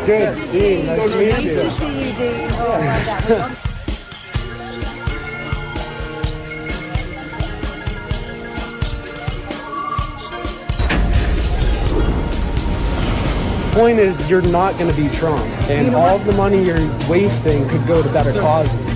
Good. Dean, nice to meet Nice you. to see you, Dean. Oh my God. Point is, you're not going to be Trump, and You know all what? the money you're wasting could go to better causes.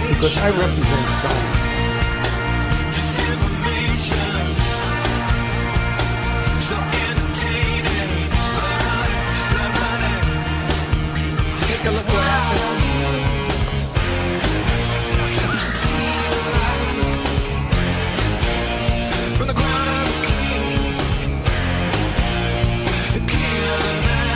Because I represent science. Take a look what happened. You should see the light from the ground of the king of the night.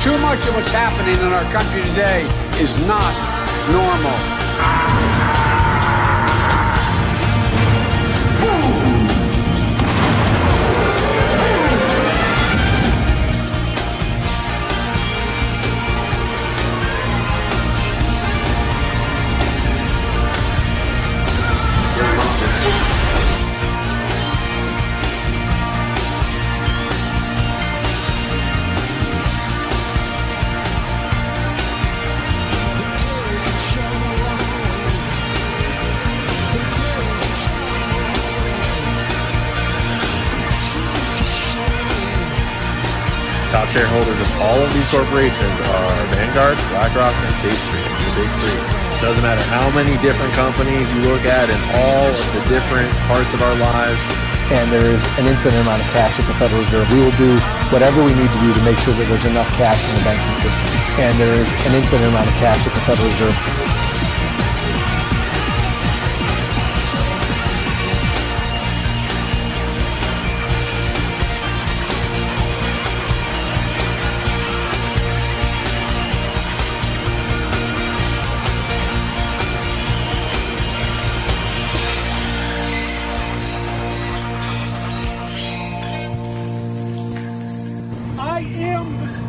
Too much of what's happening in our country today is not normal. Top shareholders of all of these corporations are Vanguard, BlackRock, and State Street, the big three. Doesn't matter how many different companies you look at in all of the different parts of our lives. And there's an infinite amount of cash at the Federal Reserve. We will do whatever we need to do to make sure that there's enough cash in the banking system. And there's an infinite amount of cash at the Federal Reserve.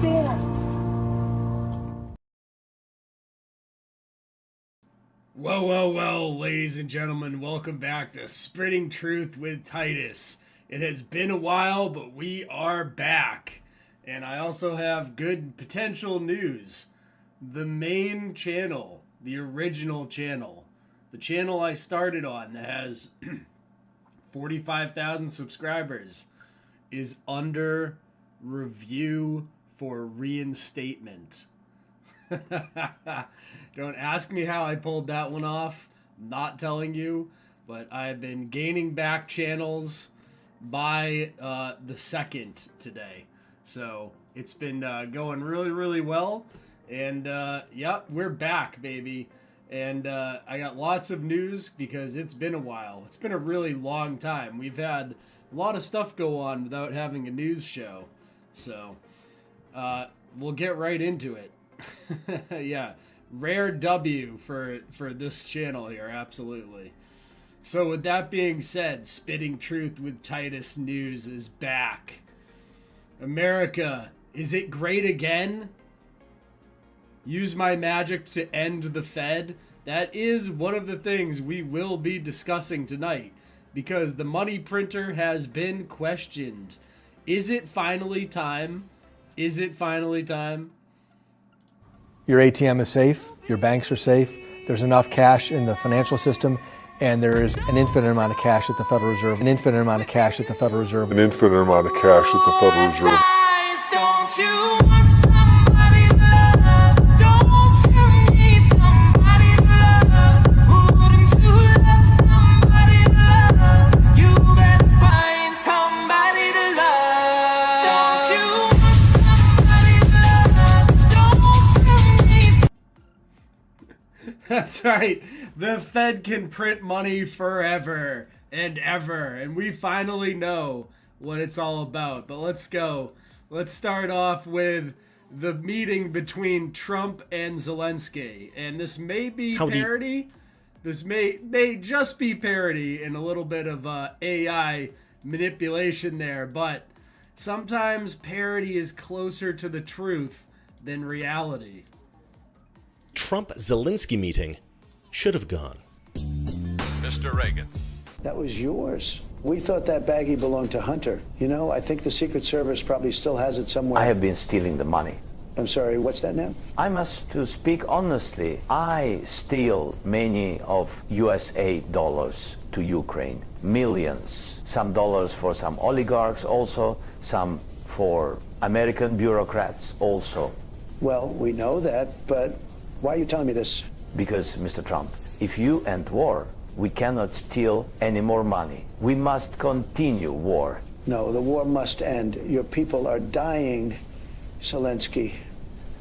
Well, ladies and gentlemen, welcome back to Spreading Truth with Titus. It has been a while, but we are back. And I also have good potential news. The main channel, the original channel, the channel I started on that has 45,000 subscribers, is under review for reinstatement. Don't ask me how I pulled that one off. I'm not telling you, but I've been gaining back channels by the second today. So it's been going really, really well. And yep, we're back, baby. And I got lots of news because it's been a while. It's been a really long time. We've had a lot of stuff go on without having a news show. So we'll get right into it. Yeah, rare W for this channel here, absolutely. So with that being said, Spitting Truth with Titus News is back. America, is it great again? Use my magic to end the Fed? That is one of the things we will be discussing tonight, because the money printer has been questioned. Is it finally time? Is it finally time? Your ATM is safe, your banks are safe, there's enough cash in the financial system, and there is an infinite amount of cash at the Federal Reserve. An infinite amount of cash at the Federal Reserve. An infinite amount of cash at the Federal Reserve. Don't you want somebody to love? Don't you need somebody to love? Wouldn't you love somebody to love? You better find somebody to love. Don't you want somebody to love? Don't you need That's right. The Fed can print money forever and ever, and we finally know what it's all about. But let's go. Let's start off with the meeting between Trump and Zelensky. And this may be parody. This may just be parody and a little bit of AI manipulation there. But sometimes parody is closer to the truth than reality. Trump-Zelensky meeting should have gone. Mr. Reagan. That was yours. We thought that baggie belonged to Hunter. You know, I think the Secret Service probably still has it somewhere. I have been stealing the money. I'm sorry, what's that now? I must to speak honestly. I steal many of USA dollars to Ukraine. Millions. Some dollars for some oligarchs also. Some for American bureaucrats also. Well, we know that, but why are you telling me this? Because, Mr. Trump, if you end war, we cannot steal any more money. We must continue war. No, the war must end. Your people are dying, Zelensky.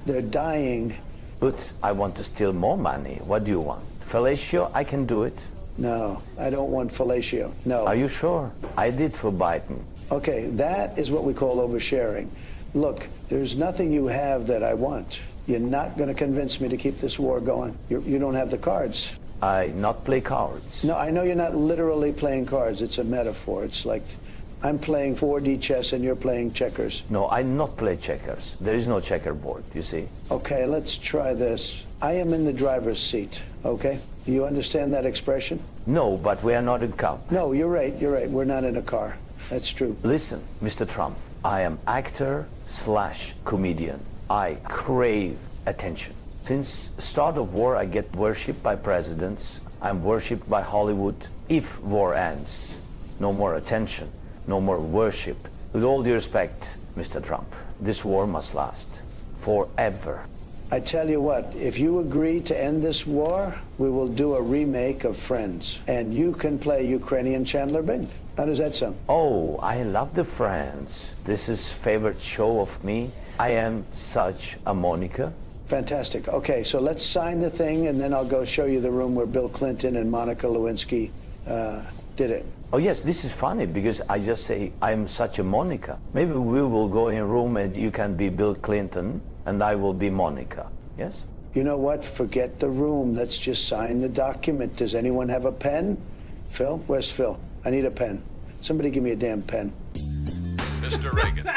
They're dying. But I want to steal more money. What do you want? Fellatio, I can do it. No, I don't want fellatio. No. Are you sure? I did for Biden. Okay, that is what we call oversharing. Look, there's nothing you have that I want. You're not going to convince me to keep this war going. You don't have the cards. I not play cards. No, I know you're not literally playing cards. It's a metaphor. It's like I'm playing 4D chess and you're playing checkers. No, I not play checkers. There is no checkerboard, you see. Okay, let's try this. I am in the driver's seat, okay? Do you understand that expression? No, but we are not in car. No, you're right. You're right. We're not in a car. That's true. Listen, Mr. Trump, I am actor/comedian. I crave attention. Since start of war, I get worshipped by presidents. I'm worshipped by Hollywood. If war ends, no more attention, no more worship. With all due respect, Mr. Trump, this war must last forever. I tell you what, if you agree to end this war, we will do a remake of Friends. And you can play Ukrainian Chandler Bing. How does that sound? Oh, I love the Friends. This is favorite show of me. I am such a Monica. Fantastic. Okay, so let's sign the thing, and then I'll go show you the room where Bill Clinton and Monica Lewinsky did it. Oh yes, this is funny because I just say I'm such a Monica. Maybe we will go in a room and you can be Bill Clinton and I will be Monica. Yes? You know what? Forget the room. Let's just sign the document. Does anyone have a pen? Phil? Where's Phil? I need a pen. Somebody give me a damn pen. Mr. Reagan.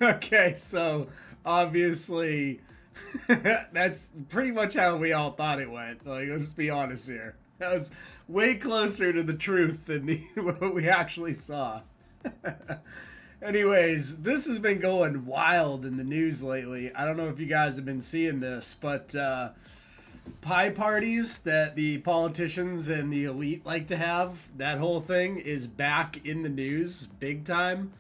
Okay, so obviously that's pretty much how we all thought it went. Like, let's be honest here. That was way closer to the truth than what we actually saw. Anyways, this has been going wild in the news lately. I don't know if you guys have been seeing this, but pie parties that the politicians and the elite like to have, that whole thing is back in the news big time.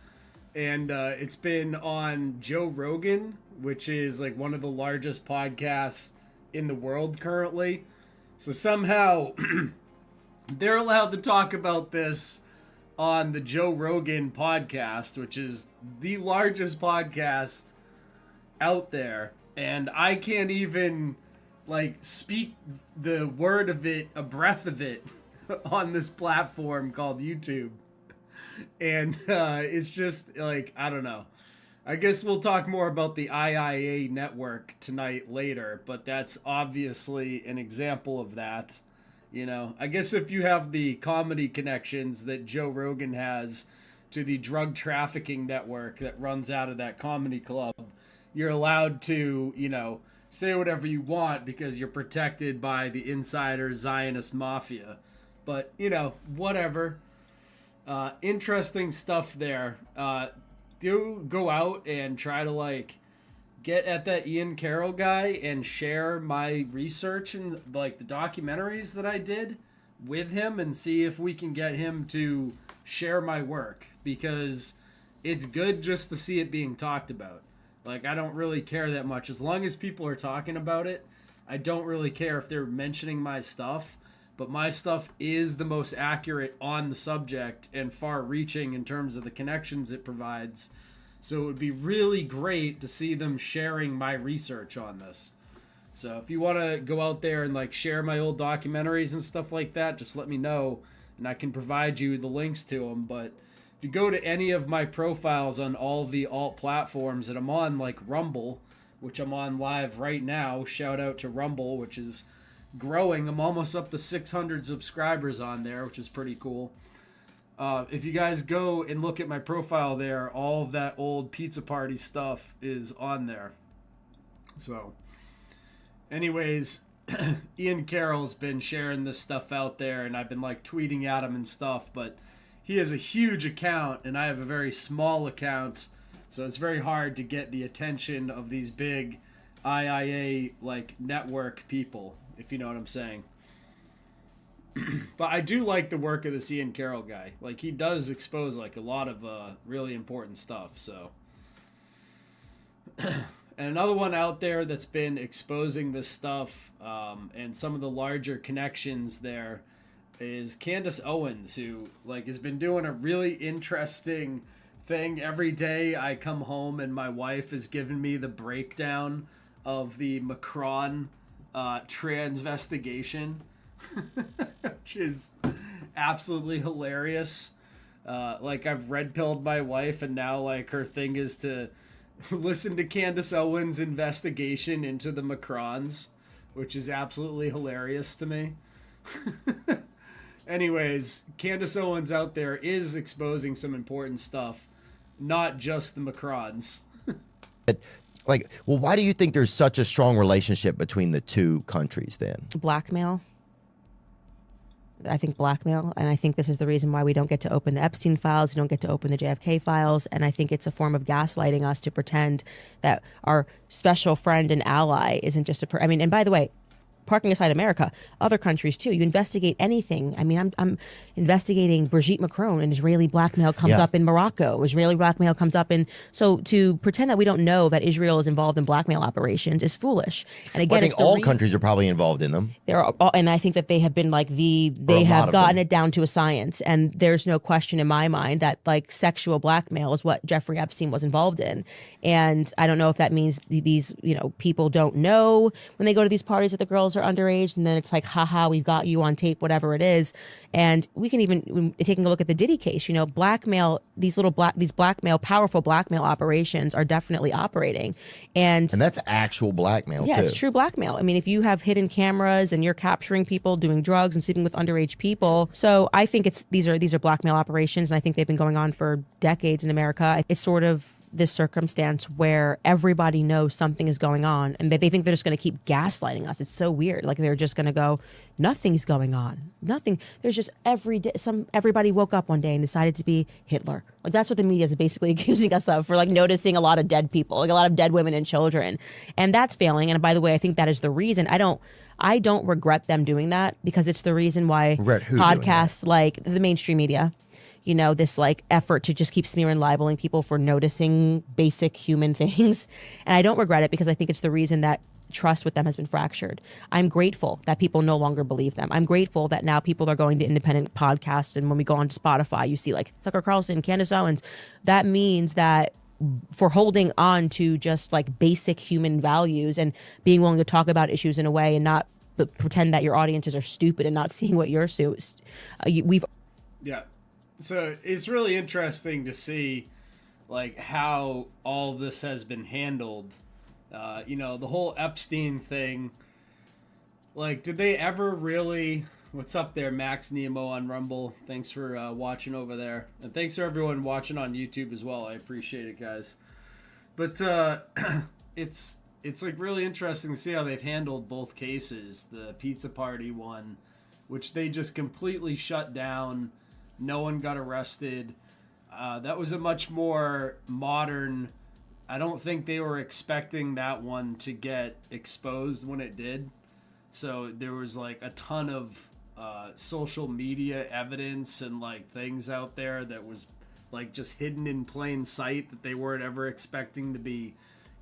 And it's been on Joe Rogan, which is like one of the largest podcasts in the world currently. So somehow they're allowed to talk about this on the Joe Rogan podcast, which is the largest podcast out there. And I can't even like speak the word of it, a breath of it on this platform called YouTube. And it's just like, I don't know. I guess we'll talk more about the IIA network tonight later, but that's obviously an example of that. You know, I guess if you have the comedy connections that Joe Rogan has to the drug trafficking network that runs out of that comedy club, you're allowed to, you know, say whatever you want because you're protected by the insider Zionist mafia. But, you know, whatever. Interesting stuff there. Do go out and try to like get at that Ian Carroll guy and share my research and like the documentaries that I did with him and see if we can get him to share my work, because it's good just to see it being talked about. Like, I don't really care that much. As long as people are talking about it, I don't really care if they're mentioning my stuff. But my stuff is the most accurate on the subject and far-reaching in terms of the connections it provides. So it would be really great to see them sharing my research on this. So if you want to go out there and like share my old documentaries and stuff like that, just let me know and I can provide you the links to them. But if you go to any of my profiles on all the alt platforms that I'm on, like Rumble, which I'm on live right now, shout out to Rumble, which is growing. I'm almost up to 600 subscribers on there, which is pretty cool. If you guys go and look at my profile there, all of that old pizza party stuff is on there. So anyways, Ian Carroll's been sharing this stuff out there and I've been like tweeting at him and stuff, but he has a huge account and I have a very small account, so it's very hard to get the attention of these big IIA like network people, if you know what I'm saying. But I do like the work of this Ian Carroll guy. Like, he does expose like a lot of really important stuff. So and another one out there that's been exposing this stuff and some of the larger connections there is Candace Owens, who like has been doing a really interesting thing. Every day I come home and my wife has given me the breakdown of the Macron transvestigation, which is absolutely hilarious. Like, I've red pilled my wife and now like her thing is to listen to Candace Owens' investigation into the Macrons, which is absolutely hilarious to me. Anyways, Candace Owens out there is exposing some important stuff, not just the Macrons. Like, well, why do you think there's such a strong relationship between the two countries then? Blackmail. I think blackmail, and I think this is the reason why we don't get to open the Epstein files, we don't get to open the JFK files, and I think it's a form of gaslighting us to pretend that our special friend and ally isn't just a I mean, and by the way, parking aside America, other countries too. You investigate anything. I mean, I'm investigating Brigitte Macron, and Israeli blackmail comes up in Morocco. Israeli blackmail comes up in. So to pretend that we don't know that Israel is involved in blackmail operations is foolish. And again, well, I think all countries are probably involved in them. There are, and I think that they have been like they have gotten it down to a science. And there's no question in my mind that like sexual blackmail is what Jeffrey Epstein was involved in. And I don't know if that means these people don't know when they go to these parties that the girls are underage, and then it's like, haha, we've got you on tape, whatever it is. And we can even, taking a look at the Diddy case, blackmail, these powerful blackmail operations are definitely operating. And that's actual blackmail, too. Yeah, it's true blackmail. I mean, if you have hidden cameras and you're capturing people doing drugs and sleeping with underage people. So I think these are blackmail operations, and I think they've been going on for decades in America. It's sort of this circumstance where everybody knows something is going on and they think they're just going to keep gaslighting us. It's so weird. Like they're just going to go, nothing's going on. Nothing. There's just everybody woke up one day and decided to be Hitler. Like that's what the media is basically accusing us of, for like noticing a lot of dead people, like a lot of dead women and children. And that's failing. And by the way, I think that is the reason. I don't regret them doing that, because it's the reason why podcasts like the mainstream media, you know, this like effort to just keep smearing, libeling people for noticing basic human things. And I don't regret it, because I think it's the reason that trust with them has been fractured. I'm grateful that people no longer believe them. I'm grateful that now people are going to independent podcasts. And when we go on to Spotify, you see like Tucker Carlson, Candace Owens. That means that for holding on to just like basic human values and being willing to talk about issues in a way and not pretend that your audiences are stupid and not seeing what you're Yeah. So it's really interesting to see like how all of this has been handled. You know, the whole Epstein thing, like, did they ever really... What's up there, Max Nemo on Rumble? Thanks for watching over there. And thanks for everyone watching on YouTube as well. I appreciate it, guys. But it's like really interesting to see how they've handled both cases. The pizza party one, which they just completely shut down. No one got arrested. That was a much more modern... I don't think they were expecting that one to get exposed when it did. So there was like a ton of social media evidence and like things out there that was like just hidden in plain sight that they weren't ever expecting to be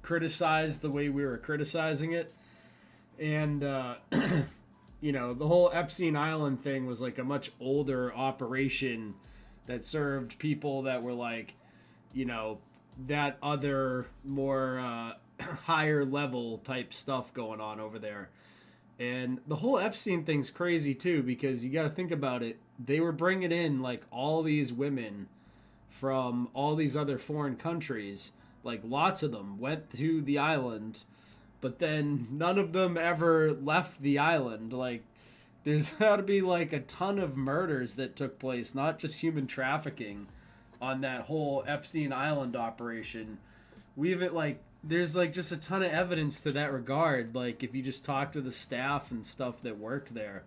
criticized the way we were criticizing it. And you know, the whole Epstein Island thing was like a much older operation that served people that were like, you know, that other more higher level type stuff going on over there. And the whole Epstein thing's crazy too, because you got to think about it. They were bringing in like all these women from all these other foreign countries. Like lots of them went to the island, but then none of them ever left the island. Like there's got to be like a ton of murders that took place, not just human trafficking, on that whole Epstein Island operation. There's like just a ton of evidence to that regard. Like if you just talk to the staff and stuff that worked there,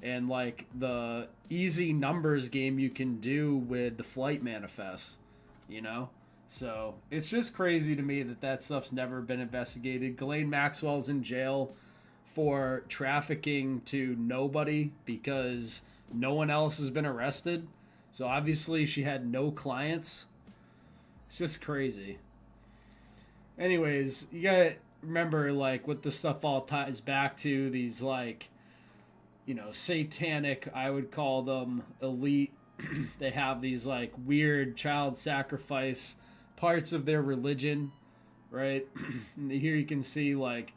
and like the easy numbers game you can do with the flight manifests, you know? So it's just crazy to me that stuff's never been investigated. Ghislaine Maxwell's in jail for trafficking to nobody because no one else has been arrested. So obviously she had no clients. It's just crazy. Anyways, you gotta remember like what this stuff all ties back to, these like, you know, satanic, I would call them, elite. They have these like weird child sacrifice parts of their religion, right? And here you can see like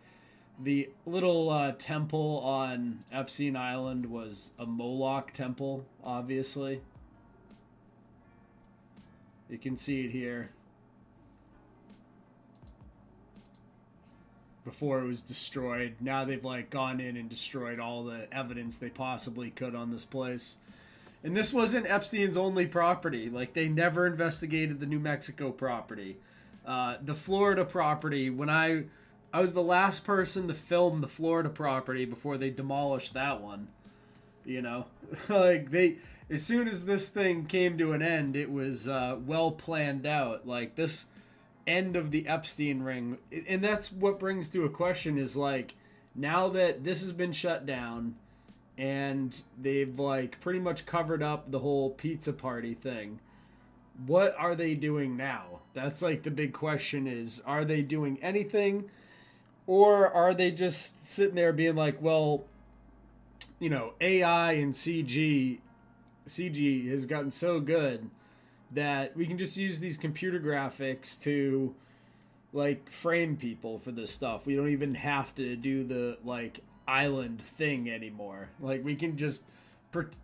the little temple on Epstein Island was a Moloch temple, obviously. You can see it here. Before it was destroyed. Now they've like gone in and destroyed all the evidence they possibly could on this place. And this wasn't Epstein's only property. Like they never investigated the New Mexico property. The Florida property, when I was the last person to film the Florida property before they demolished that one. You know, like as soon as this thing came to an end, it was well planned out. Like this end of the Epstein ring, and that's what brings to a question is like, now that this has been shut down and they've like pretty much covered up the whole pizza party thing, what are they doing now? That's like the big question is, are they doing anything, or are they just sitting there being like, well, you know, AI and CG has gotten so good that we can just use these computer graphics to like frame people for this stuff. We don't even have to do the like island thing anymore. Like we can just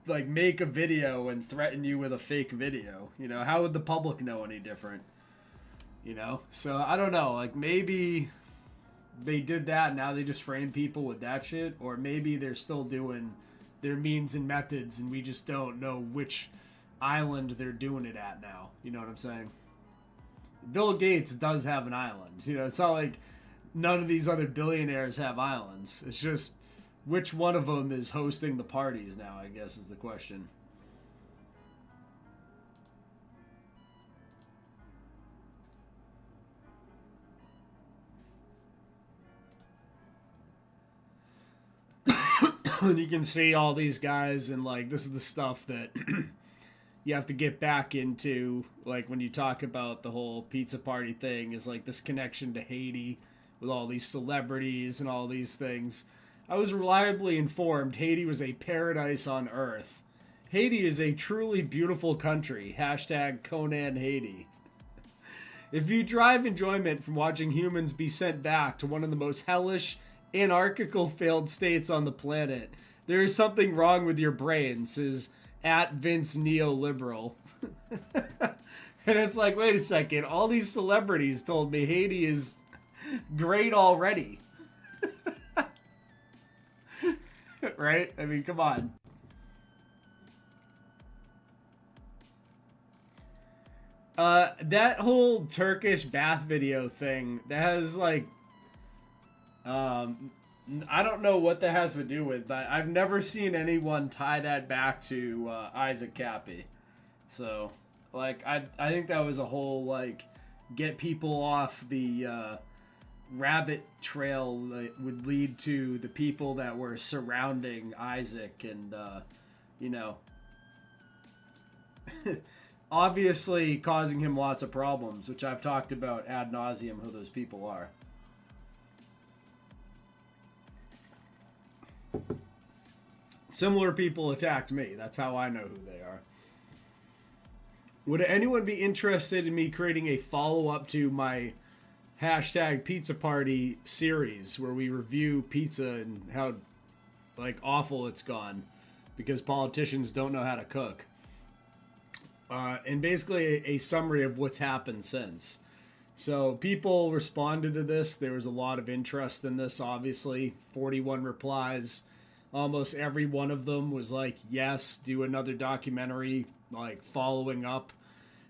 like make a video and threaten you with a fake video. You know, how would the public know any different? You know, so I don't know. Like maybe they did that and now they just frame people with that shit, or maybe they're still doing their means and methods and we just don't know which island they're doing it at now. You know what I'm saying? Bill Gates does have an island. You know, it's not like none of these other billionaires have islands. It's just which one of them is hosting the parties now, I guess, is the question. And you can see all these guys, and like this is the stuff that you have to get back into, like when you talk about the whole pizza party thing, is like this connection to Haiti with all these celebrities and all these things. I was reliably informed Haiti was a paradise on earth. Haiti is a truly beautiful country. Hashtag Conan Haiti. If you derive enjoyment from watching humans be sent back to one of the most hellish, anarchical failed states on the planet, there is something wrong with your brain, says at Vince Neoliberal. And it's like, wait a second, all these celebrities told me Haiti is great already. Right? I mean, come on. That whole Turkish bath video thing, that has like, I don't know what that has to do with, but I've never seen anyone tie that back to Isaac Cappy. So, like, I think that was a whole, like, get people off the rabbit trail that would lead to the people that were surrounding Isaac and, you know, obviously causing him lots of problems, which I've talked about ad nauseum who those people are. Similar people attacked me. That's how I know who they are. Would anyone be interested in me creating a follow-up to my hashtag pizza party series where we review pizza and how like awful it's gone because politicians don't know how to cook? And basically a summary of what's happened since. So people responded to this. There was a lot of interest in this, obviously. 41 replies. Almost every one of them was like, yes, do another documentary, like following up.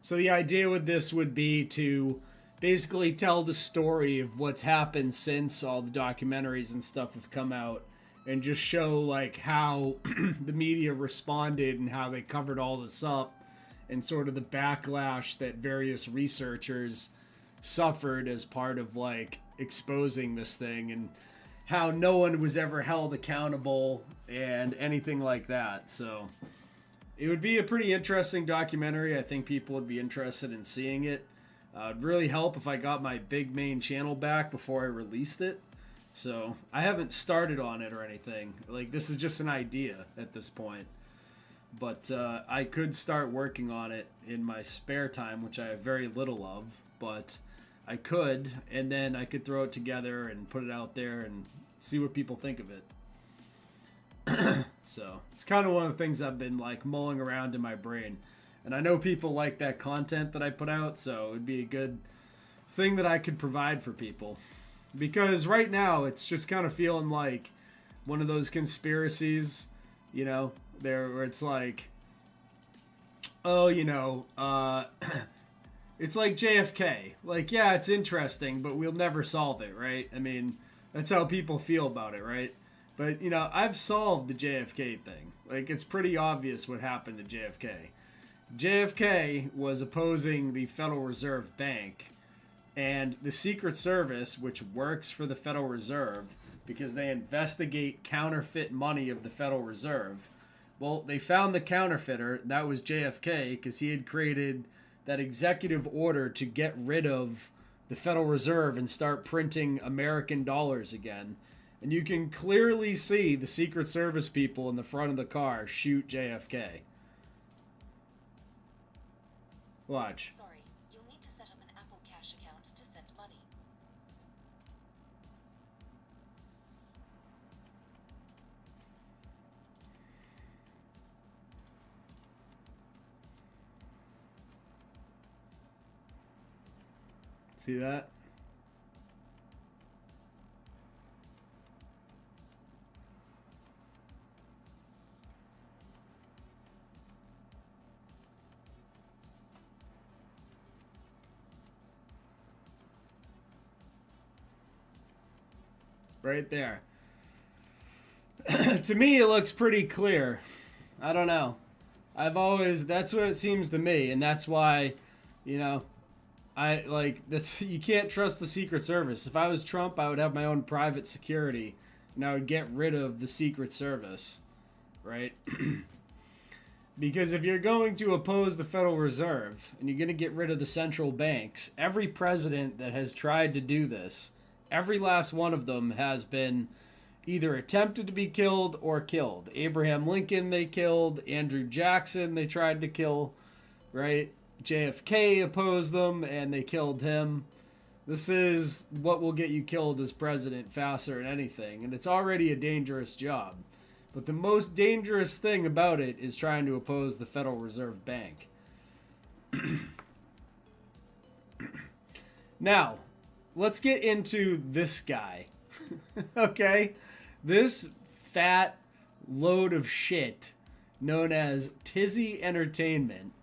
So the idea with this would be to basically tell the story of what's happened since all the documentaries and stuff have come out and just show like how the media responded and how they covered all this up and sort of the backlash that various researchers suffered as part of like exposing this thing and how no one was ever held accountable and anything like that. So it would be a pretty interesting documentary. I think people would be interested in seeing it. It'd really help if I got my big main channel back before I released it. So I haven't started on it or anything. Like, this is just an idea at this point. But I could start working on it in my spare time, which I have very little of. But I could, and then I could throw it together and put it out there and see what people think of it. So it's kind of one of the things I've been like mulling around in my brain. And I know people like that content that I put out, so it'd be a good thing that I could provide for people. Because right now it's just kind of feeling like one of those conspiracies, you know, there where it's like, oh, you know, it's like JFK. Like, yeah, it's interesting, but we'll never solve it, right? I mean, that's how people feel about it, right? But, you know, I've solved the JFK thing. Like, it's pretty obvious what happened to JFK. JFK was opposing the Federal Reserve Bank, and the Secret Service, which works for the Federal Reserve, because they investigate counterfeit money of the Federal Reserve, well, they found the counterfeiter. That was JFK, because he had created that executive order to get rid of the Federal Reserve and start printing American dollars again. And you can clearly see the Secret Service people in the front of the car shoot JFK. Watch. Sorry, you'll need to set up an Apple Cash account to send money. See that? right there. To me, it looks pretty clear. I don't know. That's what it seems to me, and that's why, you know, you can't trust the Secret Service. If I was Trump, I would have my own private security, and I would get rid of the Secret Service, right? Because if you're going to oppose the Federal Reserve and you're going to get rid of the central banks, every president that has tried to do this, every last one of them has been either attempted to be killed or killed. Abraham Lincoln they killed, Andrew Jackson they tried to kill, right? JFK opposed them and they killed him. This is what will get you killed as president faster than anything, and it's already a dangerous job. But the most dangerous thing about it is trying to oppose the Federal Reserve Bank. Now, let's get into this guy. Okay? This fat load of shit known as Tizzy Entertainment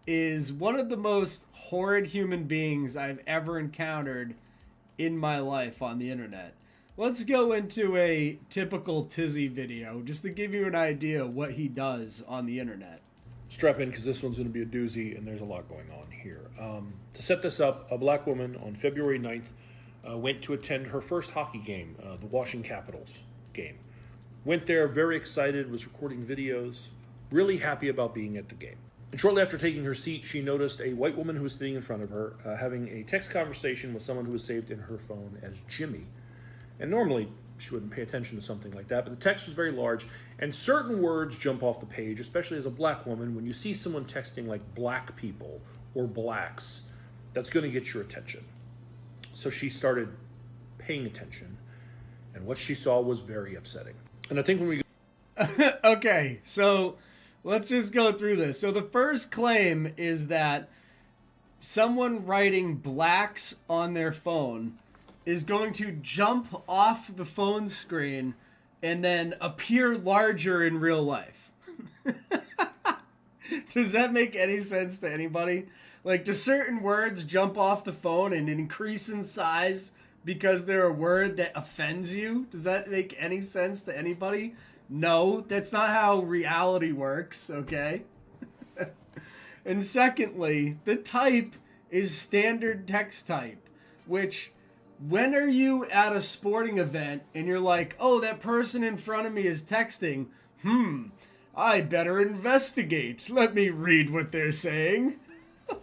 is one of the most horrid human beings I've ever encountered in my life on the internet. Let's go into a typical Tizzy video just to give you an idea of what he does on the internet. Strap in because this one's going to be a doozy and there's a lot going on here. To set this up, a black woman on February 9th went to attend her first hockey game, the Washington Capitals game. Went there very excited, was recording videos, really happy about being at the game. And shortly after taking her seat, she noticed a white woman who was sitting in front of her having a text conversation with someone who was saved in her phone as Jimmy. And normally, she wouldn't pay attention to something like that, but the text was very large, and certain words jump off the page, especially as a black woman. When you see someone texting like black people or blacks, that's going to get your attention. So she started paying attention, and what she saw was very upsetting. And I think when we... Okay, so let's just go through this. So the first claim is that someone writing blacks on their phone is going to jump off the phone screen and then appear larger in real life. Does that make any sense to anybody? Like, do certain words jump off the phone and increase in size because they're a word that offends you? Does that make any sense to anybody? No, that's not how reality works, okay? And secondly, the type is standard text type, which... when are you at a sporting event and you're like, oh, that person in front of me is texting. I better investigate. Let me read what they're saying.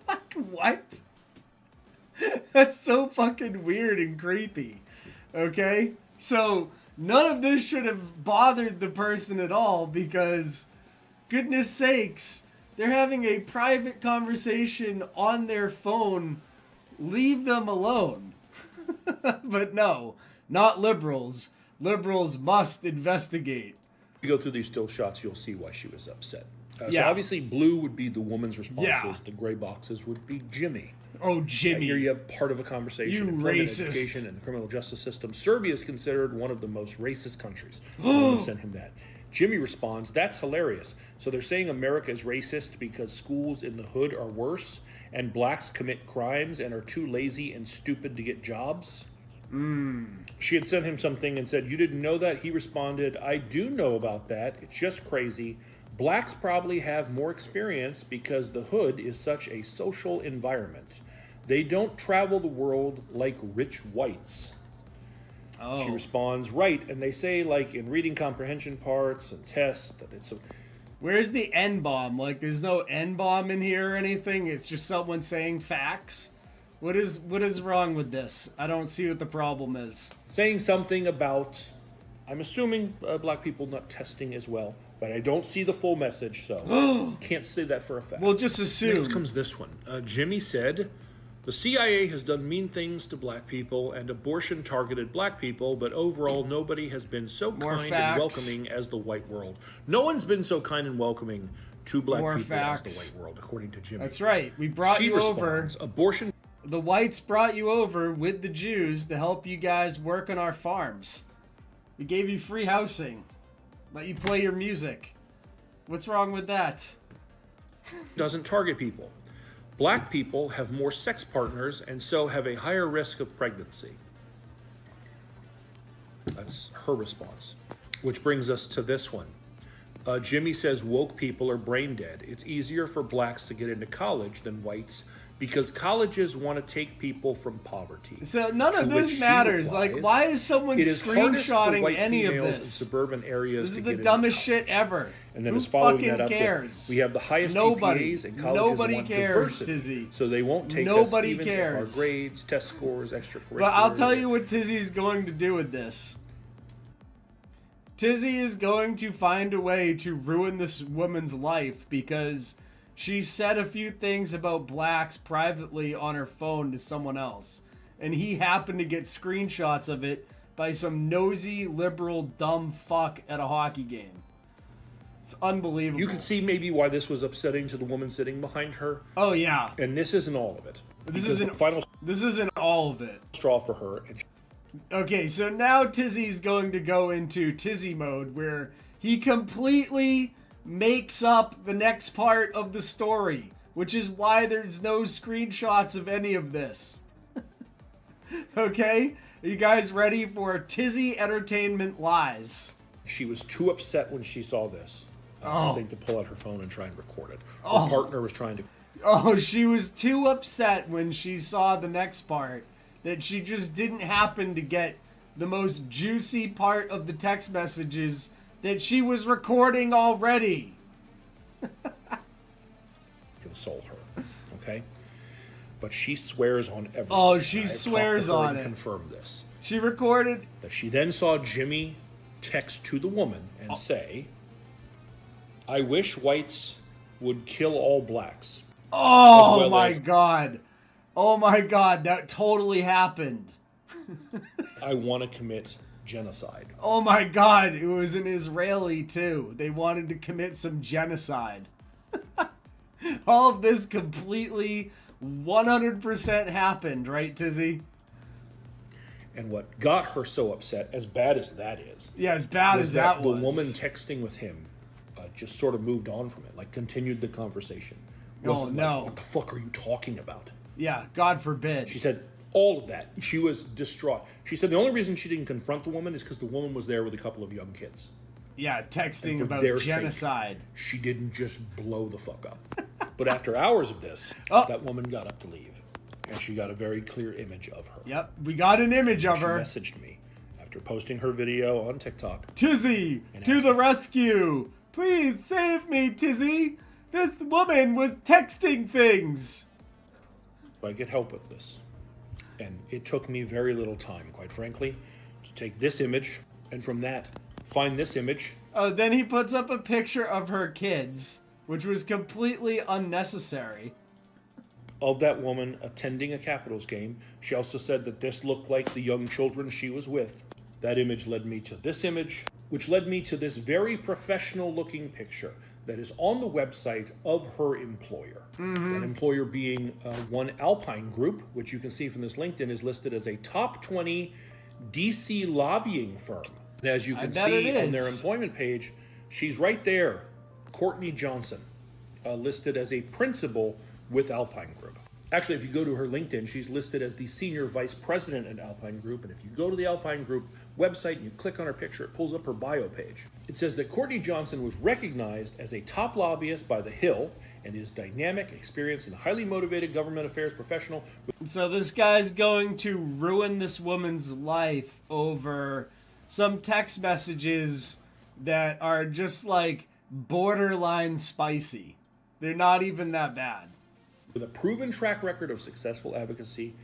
Like, what? That's so fucking weird and creepy. Okay? So, none of this should have bothered the person at all because, goodness sakes, they're having a private conversation on their phone. Leave them alone. But no, not liberals. Liberals must investigate. If you go through these still shots, you'll see why she was upset. So obviously blue would be the woman's responses. The gray boxes would be Jimmy. Oh, Jimmy. Here you have part of a conversation. You Employment, racist. education, and the criminal justice system. Serbia is considered one of the most racist countries. I'm send him that. Jimmy responds, that's hilarious. So they're saying America is racist because schools in the hood are worse and blacks commit crimes and are too lazy and stupid to get jobs? She had sent him something and said, you didn't know that? He responded, I do know about that. It's just crazy. Blacks probably have more experience because the hood is such a social environment. They don't travel the world like rich whites. She responds, right, and they say, like, in reading comprehension parts and tests, that it's a... Where's the N-bomb? Like, there's no N-bomb in here or anything? It's just someone saying facts? What is wrong with this? I don't see what the problem is. Saying something about, I'm assuming black people not testing as well, but I don't see the full message, so can't say that for a fact. We'll just assume. Next comes this one. Jimmy said... the CIA has done mean things to black people and abortion targeted black people, but overall nobody has been so kind and welcoming as the white world. No one's been so kind and welcoming to black people as the white world, according to Jimmy. That's right. We brought you over. Abortion. The whites brought you over with the Jews to help you guys work on our farms. We gave you free housing. Let you play your music. What's wrong with that? Doesn't target people. Black people have more sex partners and so have a higher risk of pregnancy. That's her response. Which brings us to this one. Jimmy says woke people are brain dead. It's easier for blacks to get into college than whites because colleges want to take people from poverty. So none of To which this she matters. replies, Like, why is someone "It is hardest for screenshotting white any of females in this? suburban areas This to is get the into dumbest college." shit ever. And then Who is following fucking that up cares? with, "We have the highest Nobody. GPAs and colleges Nobody want cares, diversity, Tizzy. so they won't take Nobody us even cares. if our grades, test scores, extracurricular." But I'll tell you what Tizzy's going to do with this. Tizzy is going to find a way to ruin this woman's life because she said a few things about blacks privately on her phone to someone else. And he happened to get screenshots of it by some nosy, liberal, dumb fuck at a hockey game. It's unbelievable. You can see maybe why this was upsetting to the woman sitting behind her. Oh, yeah. And this isn't all of it. This Because isn't the final This isn't all of it. straw for her. And Okay, so now Tizzy's going to go into Tizzy mode where he completely makes up the next part of the story, which is why there's no screenshots of any of this. Okay? Are you guys ready for Tizzy Entertainment Lies? she was too upset when she saw this. I think to pull out her phone and try and record it. Her Oh. partner was trying to. Oh, she was too upset when she saw the next part that she just didn't happen to get the most juicy part of the text messages that she was recording already. Console her, okay? But she swears on everything. Oh, she I've talked swears to her on and it. confirmed this. She recorded. That she then saw Jimmy text to the woman and say, "I wish whites would kill all blacks." Oh As well my as, god. Oh my god, that totally happened. "I want to commit genocide." Oh my god, it was an Israeli too. They wanted to commit some genocide. All of this completely 100% happened, right, Tizzy? And what got her so upset, as bad as that is, Yeah, as bad was as that the was. woman texting with him just sort of moved on from it, like continued the conversation. Wasn't no. like, "What the fuck are you talking about?" Yeah, God forbid. She said all of that. She was distraught. She said the only reason she didn't confront the woman is because the woman was there with a couple of young kids. Yeah, And texting for about their sake, genocide. she didn't just blow the fuck up. But after hours of this, Oh. that woman got up to leave. And she got a very clear image of her. Yep, we got an image of She her. messaged me after posting her video on TikTok. Tizzy, to the rescue! Please save me, Tizzy! This woman was texting things! I could help with this. And it took me very little time, quite frankly, to take this image and from that find this image. Then he puts up a picture of her kids, which was completely unnecessary. Of that woman attending a Capitals game. She also said that this looked like the young children she was with. That image led me to this image, which led me to this very professional looking picture that is on the website of her employer. That employer being One Alpine Group, which you can see from this LinkedIn is listed as a top 20 DC lobbying firm. And as you can see on their employment page, she's right there, Courtney Johnson, listed as a principal with Alpine Group. Actually, if you go to her LinkedIn, she's listed as the senior vice president at Alpine Group. And if you go to the Alpine Group website and you click on her picture, it pulls up her bio page. It says that Courtney Johnson was recognized as a top lobbyist by The Hill and is dynamic, experienced, and highly motivated government affairs professional. So this guy's going to ruin this woman's life over some text messages that are just like borderline spicy. They're not even that bad. With a proven track record of successful advocacy,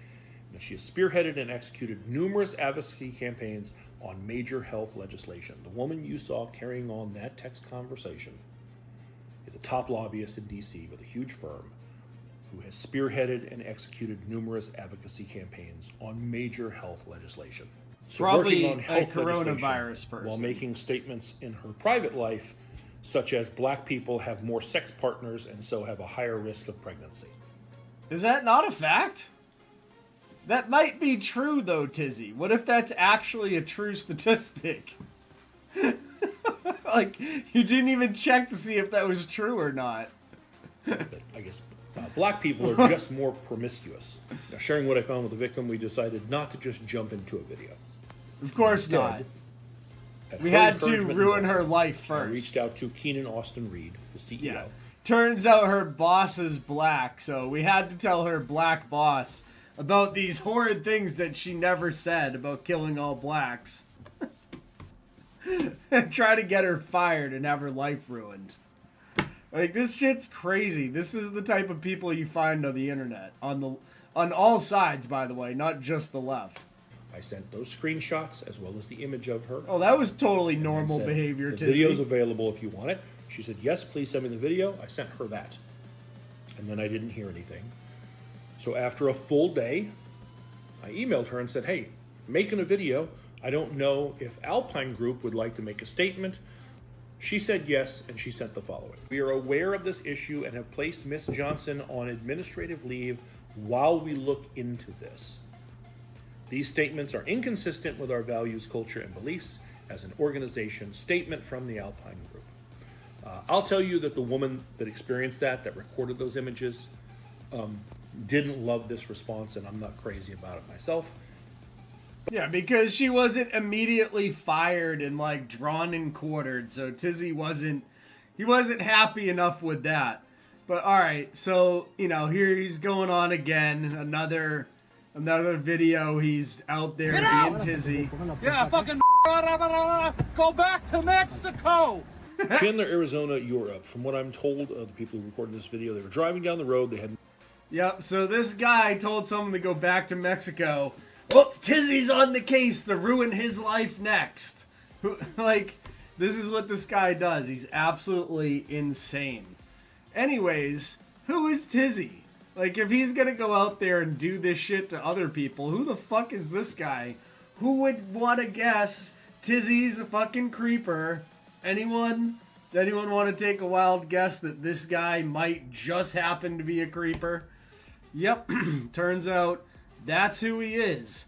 and she has spearheaded and executed numerous advocacy campaigns on major health legislation. The woman you saw carrying on that text conversation is a top lobbyist in DC with a huge firm who has spearheaded and executed numerous advocacy campaigns on major health legislation. So Probably working on health a legislation coronavirus person. while making statements in her private life, such as black people have more sex partners and so have a higher risk of pregnancy. Is that not a fact? That might be true, though, Tizzy. What if that's actually a true statistic? Like, you didn't even check to see if that was true or not. I guess black people are just more promiscuous. Now, sharing what I found with the victim, we decided not to just jump into a video. Of course Instead, not. At We her had to encouragement and ruin her blessing, life I first. reached out to Keenan Austin Reed, the CEO. Yeah. Turns out her boss is black, so we had to tell her black boss about these horrid things that she never said about killing all blacks. And try to get her fired and have her life ruined. Like, this shit's crazy. This is the type of people you find on the internet. On all sides, by the way, not just the left. I sent those screenshots as well as the image of her. Oh, that was totally And then normal said, behavior, The Tizzy. video's available if you want it. She said, yes, please send me the video. I sent her that. And then I didn't hear anything. So after a full day, I emailed her and said, hey, making a video. I don't know if Alpine Group would like to make a statement. She said yes, and she sent the following. We are aware of this issue and have placed Miss Johnson on administrative leave while we look into this. These statements are inconsistent with our values, culture, and beliefs as an organization. Statement from the Alpine Group. I'll tell you that the woman that experienced that recorded those images, didn't love this response, and I'm not crazy about it myself. Yeah, because she wasn't immediately fired and like drawn and quartered, so Tizzy wasn't happy enough with that. But all right, so here he's going on again, another video. He's out there being Tizzy. Yeah, fucking go back to Mexico. Chandler, Arizona, Europe. From what I'm told, the people who recorded this video, they were driving down the road. They had. Yep. So this guy told someone to go back to Mexico. Oh, Tizzy's on the case to ruin his life next. Like, this is what this guy does. He's absolutely insane. Anyways, who is Tizzy? Like, if he's gonna go out there and do this shit to other people, who the fuck is this guy? Who would want to guess Tizzy's a fucking creeper? Anyone? Does anyone want to take a wild guess that this guy might just happen to be a creeper? Yep. Turns out that's who he is.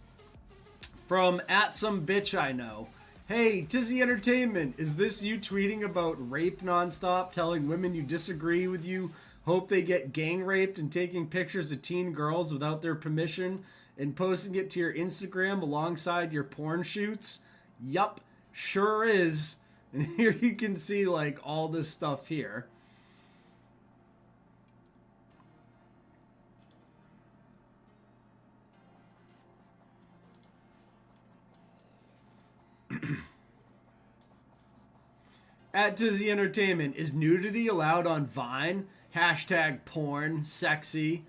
From @SomeBitchIknow. Hey, Tizzy Entertainment, is this you tweeting about rape nonstop, telling women you disagree with you, hope they get gang raped, and taking pictures of teen girls without their permission and posting it to your Instagram alongside your porn shoots? Yup, sure is. And here you can see like all this stuff here. @Tizzy Entertainment, is nudity allowed on Vine? #porn sexy.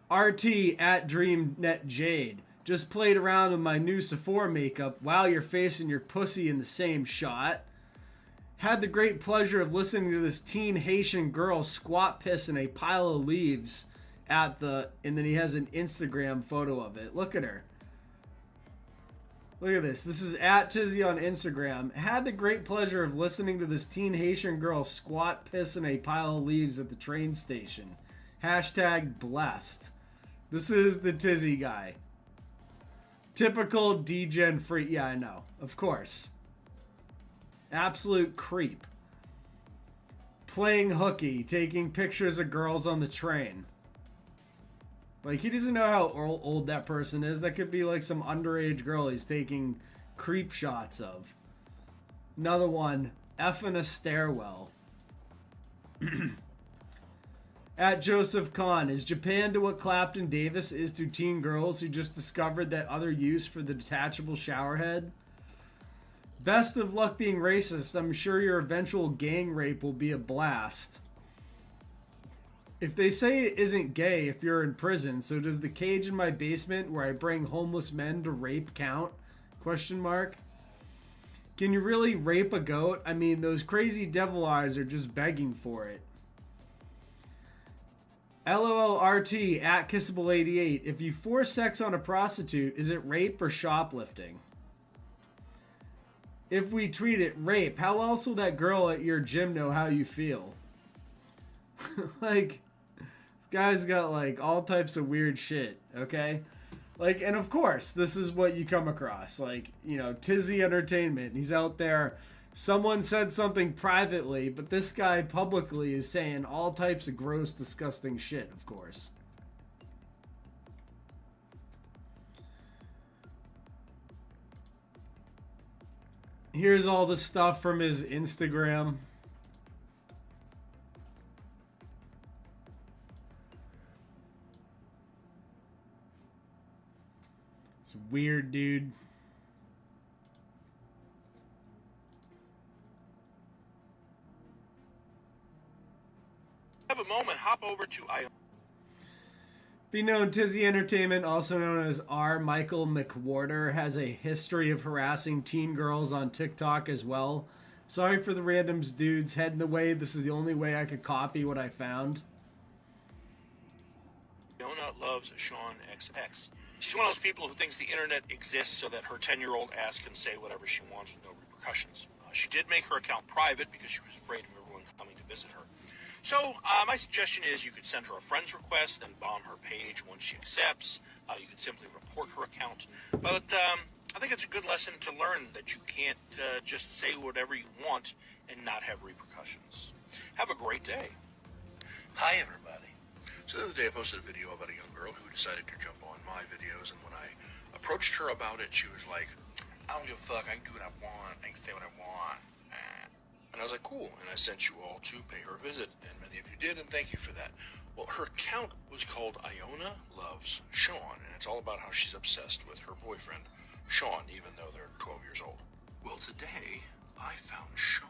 RT @DreamNetJade. Just played around with my new Sephora makeup. Wow, you're facing your pussy in the same shot. Had the great pleasure of listening to this teen Haitian girl squat piss in a pile of leaves and then he has an Instagram photo of it. Look at her. Look at this. This is @Tizzy on Instagram. Had the great pleasure of listening to this teen Haitian girl squat piss in a pile of leaves at the train station. #blessed. This is the Tizzy guy. Typical degen free. Yeah, I know. Of course. Absolute creep. Playing hooky, taking pictures of girls on the train. Like, he doesn't know how old that person is. That could be like some underage girl he's taking creep shots of. Another one, F in a stairwell. @Joseph Kahn, is Japan to what Clapton Davis is to teen girls who just discovered that other use for the detachable shower head? Best of luck being racist. I'm sure your eventual gang rape will be a blast. If they say it isn't gay if you're in prison, so does the cage in my basement where I bring homeless men to rape count? ? Can you really rape a goat? I mean, those crazy devil eyes are just begging for it. LOLRT @Kissable88. If you force sex on a prostitute, is it rape or shoplifting? If we tweet it rape, how else will that girl at your gym know how you feel? Like, this guy's got like all types of weird shit, okay? Like, and of course, this is what you come across. Like, Tizzy Entertainment. He's out there. Someone said something privately, but this guy publicly is saying all types of gross, disgusting shit, of course. Here's all the stuff from his Instagram. It's weird, dude. Have a moment, hop over to Be known, Tizzy Entertainment, also known as R. Michael McWhorter, has a history of harassing teen girls on TikTok as well. Sorry for the randoms, dudes. Head in the way. This is the only way I could copy what I found. Iona loves Sean XX. She's one of those people who thinks the internet exists so that her 10-year-old ass can say whatever she wants with no repercussions. She did make her account private because she was afraid of everyone coming to visit her. So, my suggestion is you could send her a friend's request, then bomb her page once she accepts. You could simply report her account. But I think it's a good lesson to learn that you can't just say whatever you want and not have repercussions. Have a great day. Hi, everybody. So the other day I posted a video about a young girl who decided to jump on my videos, and when I approached her about it, she was like, I don't give a fuck, I can do what I want, I can say what I want. And I was like, cool, and I sent you all to pay her a visit, and many of you did, and thank you for that. Well, her account was called Iona Loves Sean, and it's all about how she's obsessed with her boyfriend, Sean, even though they're 12 years old. Well, today, I found Sean.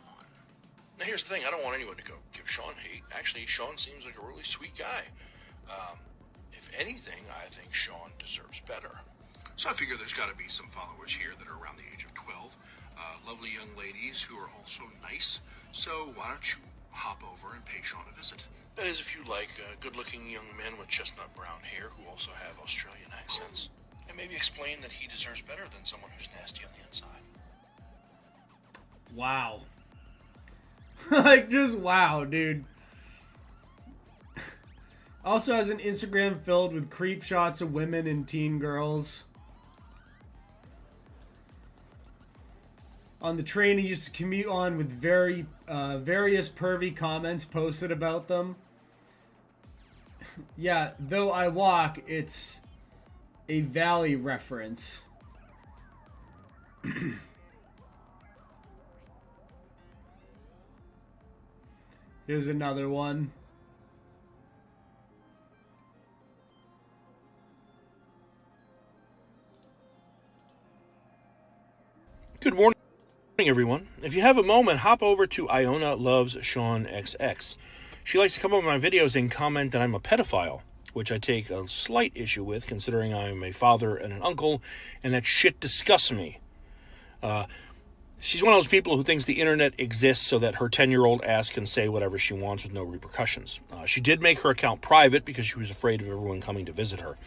Now, here's the thing, I don't want anyone to go give Sean hate. Actually, Sean seems like a really sweet guy. If anything, I think Sean deserves better. So I figure there's got to be some followers here that are around the age of 12. Lovely young ladies who are also nice. So why don't you hop over and pay Sean a visit? That is, if you like good-looking young men with chestnut brown hair who also have Australian accents. And maybe explain that he deserves better than someone who's nasty on the inside. Wow. Like, just wow, dude. Also has an Instagram filled with creep shots of women and teen girls. On the train he used to commute on with various pervy comments posted about them. Yeah, though I walk, it's a valley reference. Here's another one. Good morning, everyone. If you have a moment, hop over to Iona Loves Sean XX. She likes to come on my videos and comment that I'm a pedophile, which I take a slight issue with, considering I'm a father and an uncle, and that shit disgusts me. She's one of those people who thinks the internet exists so that her 10-year-old ass can say whatever she wants with no repercussions. She did make her account private because she was afraid of everyone coming to visit her.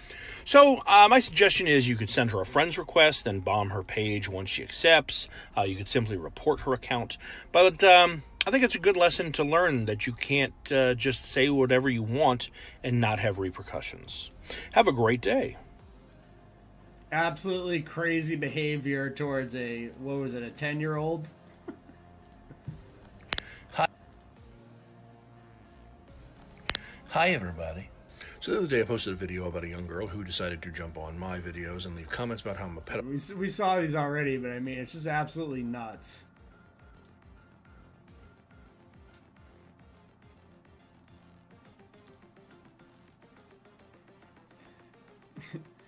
So my suggestion is you could send her a friend's request, then bomb her page once she accepts. You could simply report her account. But I think it's a good lesson to learn that you can't just say whatever you want and not have repercussions. Have a great day. Absolutely crazy behavior towards a, what was it, a 10-year-old? Hi, everybody. So the other day I posted a video about a young girl who decided to jump on my videos and leave comments about how I'm a pedophile. We saw these already, but I mean, it's just absolutely nuts.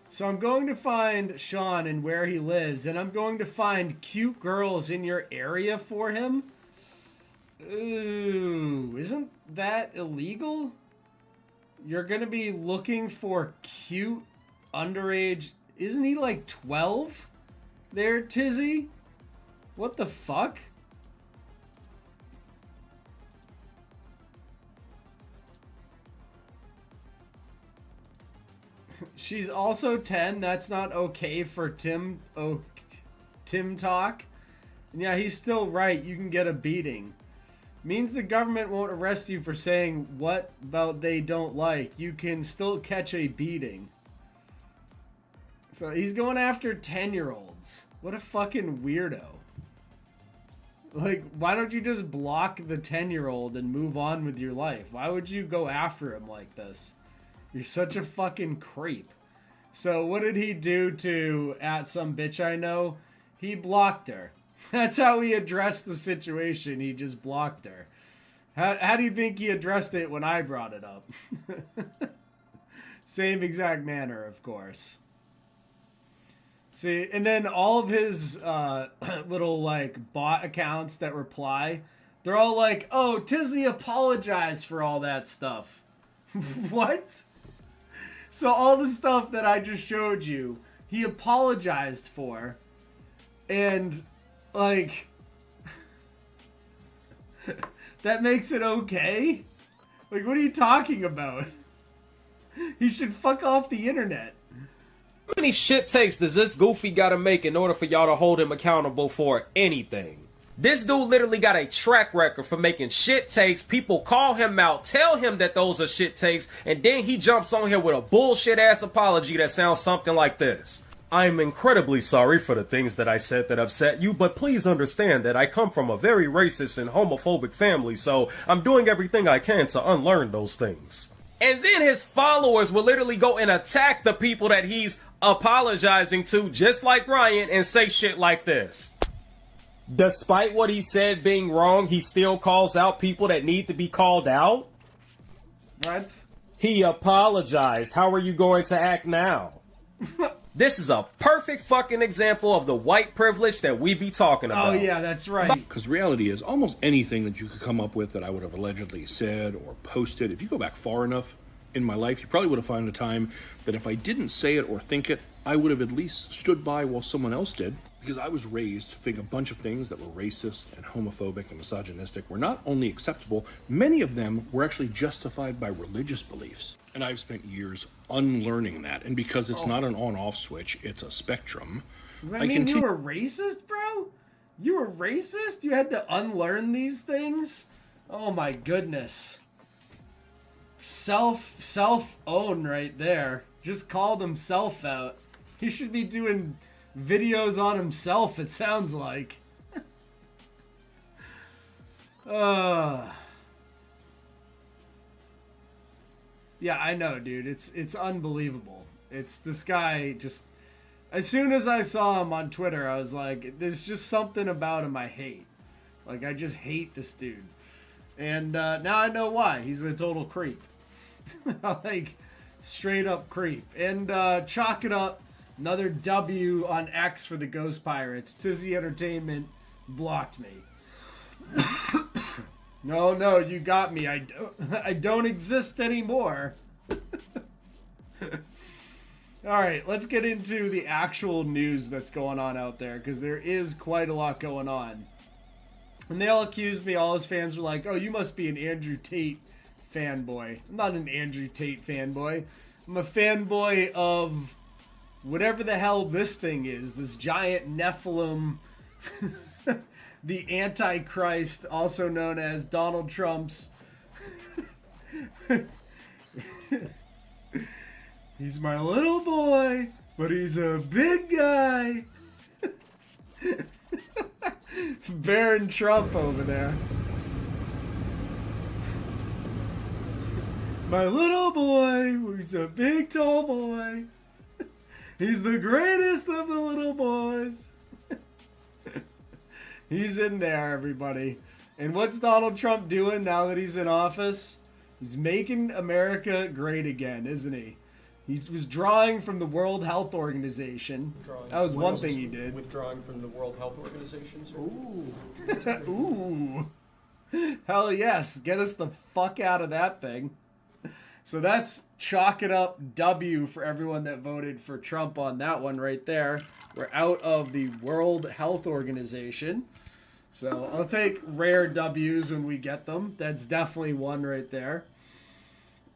So I'm going to find Sean and where he lives, and I'm going to find cute girls in your area for him. Ooh, isn't that illegal? You're going to be looking for cute underage... Isn't he like 12? There, Tizzy? What the fuck? She's also 10. That's not okay for Tim talk. And yeah, he's still right. You can get a beating. Means the government won't arrest you for saying what about they don't like. You can still catch a beating. So he's going after 10-year-olds. What a fucking weirdo. Like, why don't you just block the 10-year-old and move on with your life? Why would you go after him like this? You're such a fucking creep. So what did he do to @some bitch I know? He blocked her. That's how he addressed the situation. He just blocked her. How do you think he addressed it when I brought it up? Same exact manner, of course. See, and then all of his little, like, bot accounts that reply, they're all like, oh, Tizzy apologized for all that stuff. What? So all the stuff that I just showed you, he apologized for. And, like, that makes it okay? Like, what are you talking about? He should fuck off the internet. How many shit takes does this goofy gotta make in order for y'all to hold him accountable for anything? This dude literally got a track record for making shit takes. People call him out, tell him that those are shit takes, and then he jumps on here with a bullshit ass apology that sounds something like this. I'm incredibly sorry for the things that I said that upset you, but please understand that I come from a very racist and homophobic family, so I'm doing everything I can to unlearn those things. And then his followers will literally go and attack the people that he's apologizing to, just like Ryan, and say shit like this. Despite what he said being wrong, he still calls out people that need to be called out? What? He apologized. How are you going to act now? This is a perfect fucking example of the white privilege that we be talking about. Oh, yeah, that's right. Because the reality is, almost anything that you could come up with that I would have allegedly said or posted, if you go back far enough in my life, you probably would have found a time that if I didn't say it or think it, I would have at least stood by while someone else did. Because I was raised to think a bunch of things that were racist and homophobic and misogynistic were not only acceptable, many of them were actually justified by religious beliefs. And I've spent years unlearning that. And because it's not an on-off switch, it's a spectrum. Does that mean you were racist, bro? You were racist? You had to unlearn these things? Oh my goodness. Self-own right there. Just called himself out. He should be doing videos on himself, it sounds like. Yeah, I know, dude. It's unbelievable. It's this guy just... As soon as I saw him on Twitter, I was like, there's just something about him I hate. Like, I just hate this dude. And now I know why. He's a total creep. Like, straight up creep. And chalk it up. Another W on X for the Ghost Pirates. Tizzy Entertainment blocked me. No, you got me. I don't exist anymore. Alright, let's get into the actual news that's going on out there, because there is quite a lot going on. And they all accused me, all his fans were like, oh, you must be an Andrew Tate fanboy. I'm not an Andrew Tate fanboy. I'm a fanboy of whatever the hell this thing is, this giant Nephilim, the Antichrist, also known as Donald Trump's. He's my little boy, but he's a big guy. Baron Trump over there. My little boy, he's a big tall boy. He's the greatest of the little boys. He's in there, everybody. And what's Donald Trump doing now that he's in office? He's making America great again, isn't he? He was drawing from the World Health Organization. That was one thing he did. Withdrawing from the World Health Organization, sir? Ooh. Hell yes. Get us the fuck out of that thing. So that's chalk it up W for everyone that voted for Trump on that one right there. We're out of the World Health Organization. So I'll take rare W's when we get them. That's definitely one right there.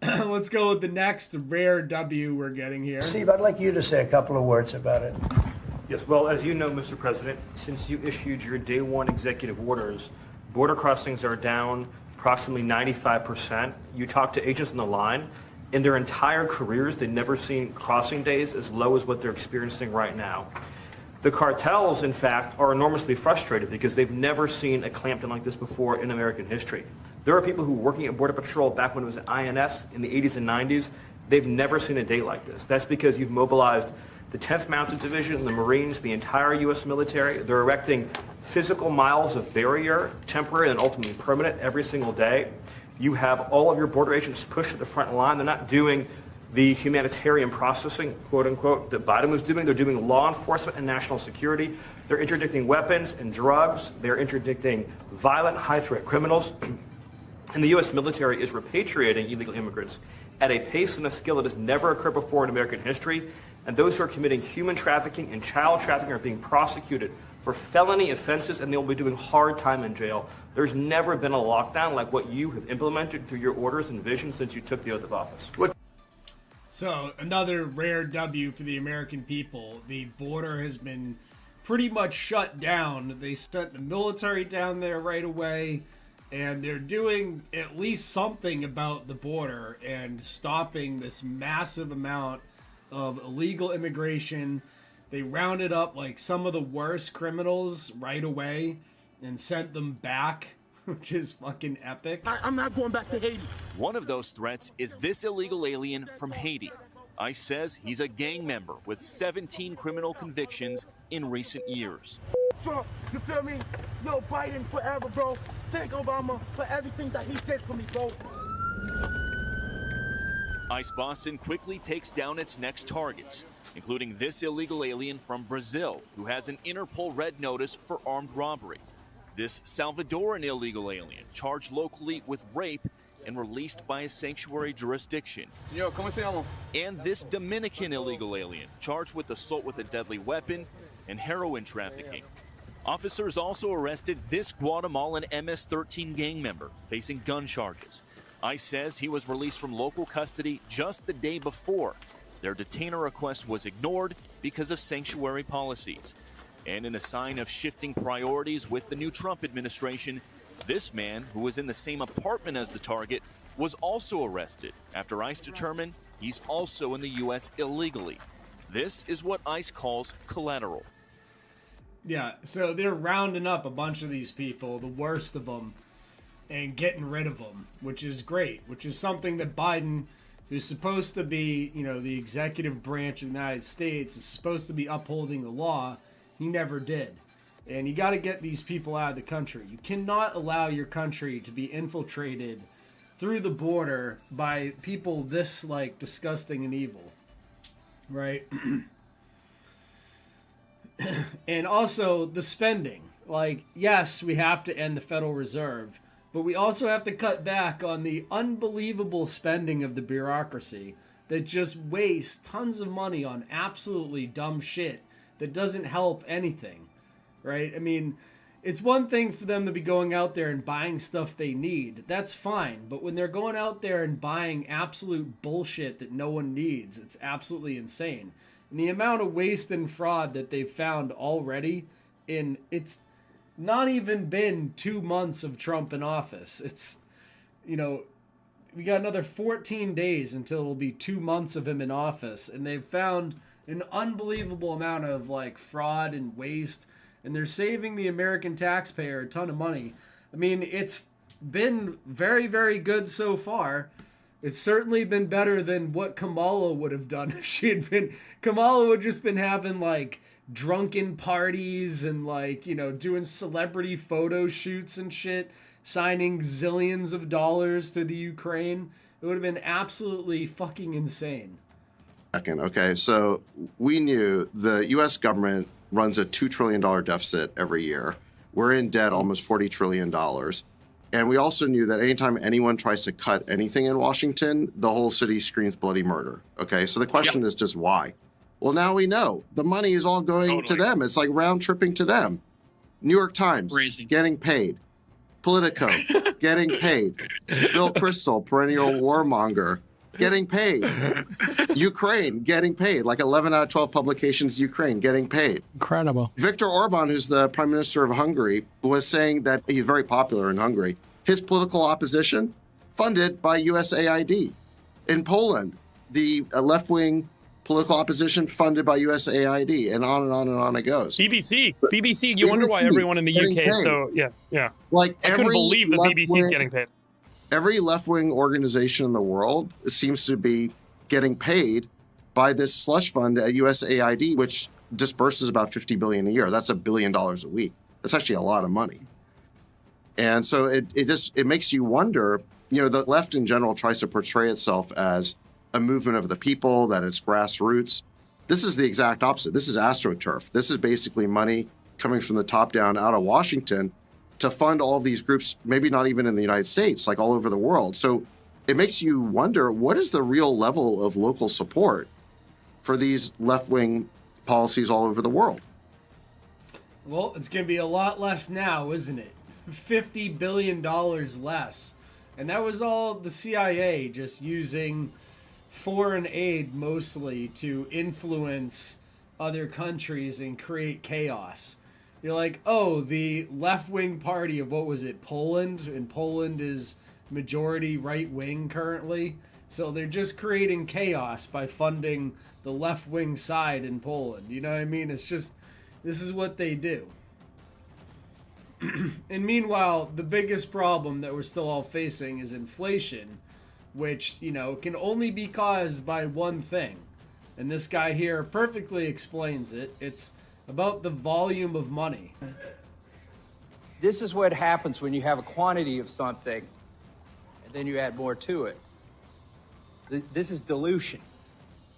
Let's go with the next rare W we're getting here. Steve, I'd like you to say a couple of words about it. Yes, well, as you know, Mr. President, since you issued your day one executive orders, border crossings are down approximately 95%. You talk to agents on the line. In their entire careers, they've never seen crossing days as low as what they're experiencing right now. The cartels, in fact, are enormously frustrated because they've never seen a clampdown like this before in American history. There are people who were working at Border Patrol back when it was INS in the 80s and 90s. They've never seen a day like this. That's because you've mobilized the 10th Mounted Division, the Marines, the entire U.S. military. They're erecting physical miles of barrier, temporary and ultimately permanent, every single day. You have all of your border agents pushed to the front line. They're not doing the humanitarian processing, quote unquote, that Biden was doing. They're doing law enforcement and national security. They're interdicting weapons and drugs. They're interdicting violent, high-threat criminals. And the U.S. military is repatriating illegal immigrants at a pace and a scale that has never occurred before in American history. And those who are committing human trafficking and child trafficking are being prosecuted for felony offenses, and they'll be doing hard time in jail. There's never been a lockdown like what you have implemented through your orders and vision since you took the oath of office. So, another rare W for the American people. The border has been pretty much shut down. They sent the military down there right away, and they're doing at least something about the border and stopping this massive amount of illegal immigration. They rounded up like some of the worst criminals right away and sent them back, which is fucking epic. I'm not going back to Haiti. One of those threats is this illegal alien from Haiti. ICE says he's a gang member with 17 criminal convictions in recent years. Trump, you feel me? Yo, Biden forever, bro. Thank Obama for everything that he did for me, bro. ICE Boston quickly takes down its next targets, including this illegal alien from Brazil who has an Interpol red notice for armed robbery. This Salvadoran illegal alien charged locally with rape and released by a sanctuary jurisdiction. Señor, ¿cómo se llama? And this Dominican illegal alien charged with assault with a deadly weapon and heroin trafficking. Officers also arrested this Guatemalan MS-13 gang member facing gun charges. ICE says he was released from local custody just the day before. Their detainer request was ignored because of sanctuary policies. And in a sign of shifting priorities with the new Trump administration, this man, who was in the same apartment as the target, was also arrested after ICE determined he's also in the U.S. illegally. This is what ICE calls collateral. Yeah, so they're rounding up a bunch of these people, the worst of them, and getting rid of them, which is great, which is something that Biden, who's supposed to be, the executive branch of the United States, is supposed to be upholding the law, he never did. And you got to get these people out of the country. You cannot allow your country to be infiltrated through the border by people this, disgusting and evil. Right? And also, the spending. Yes, we have to end the Federal Reserve, but we also have to cut back on the unbelievable spending of the bureaucracy that just wastes tons of money on absolutely dumb shit that doesn't help anything, right? I mean, it's one thing for them to be going out there and buying stuff they need. That's fine. But when they're going out there and buying absolute bullshit that no one needs, it's absolutely insane. And the amount of waste and fraud that they've found already it's not even been 2 months of Trump in office. It's, we got another 14 days until it'll be 2 months of him in office. And they've found an unbelievable amount of fraud and waste, and they're saving the American taxpayer a ton of money. I mean, it's been very, very good so far. It's certainly been better than what Kamala would have done if she had been. Kamala would just been having drunken parties and doing celebrity photo shoots and shit, signing zillions of dollars to the Ukraine. It would have been absolutely fucking insane. Okay, so we knew the U.S. government runs a $2 trillion deficit every year. We're in debt almost $40 trillion. And we also knew that anytime anyone tries to cut anything in Washington, the whole city screams bloody murder. Okay, so the question is just why? Well, now we know. The money is all going to them. It's like round tripping to them. New York Times, getting paid. Politico, getting paid. Bill Kristol, perennial warmonger, getting paid. Ukraine, getting paid. 11 out of 12 publications, Ukraine, getting paid. Incredible. Viktor Orban, who's the prime minister of Hungary, was saying that he's very popular in Hungary. His political opposition, funded by USAID. In Poland, the left-wing political opposition funded by USAID, and on and on and on it goes. BBC. You wonder why everyone in the UK is so, yeah. I couldn't believe the BBC is getting paid. Every left-wing organization in the world seems to be getting paid by this slush fund at USAID, which disperses about $50 billion a year. That's $1 billion a week. That's actually a lot of money. And so it makes you wonder, the left in general tries to portray itself as a movement of the people, that it's grassroots. This is the exact opposite. This is AstroTurf. This is basically money coming from the top down out of Washington to fund all of these groups, maybe not even in the United States, like all over the world. So it makes you wonder, what is the real level of local support for these left-wing policies all over the world? Well, it's going to be a lot less now, isn't it? $50 billion less. And that was all the CIA just using foreign aid mostly to influence other countries and create chaos. You're like, oh, the left-wing party of, what was it, Poland? And Poland is majority right-wing currently. So they're just creating chaos by funding the left-wing side in Poland. You know what I mean? It's just, this is what they do. And meanwhile, the biggest problem that we're still all facing is inflation, which, can only be caused by one thing. And this guy here perfectly explains it. It's about the volume of money. This is what happens when you have a quantity of something and then you add more to it. This is dilution.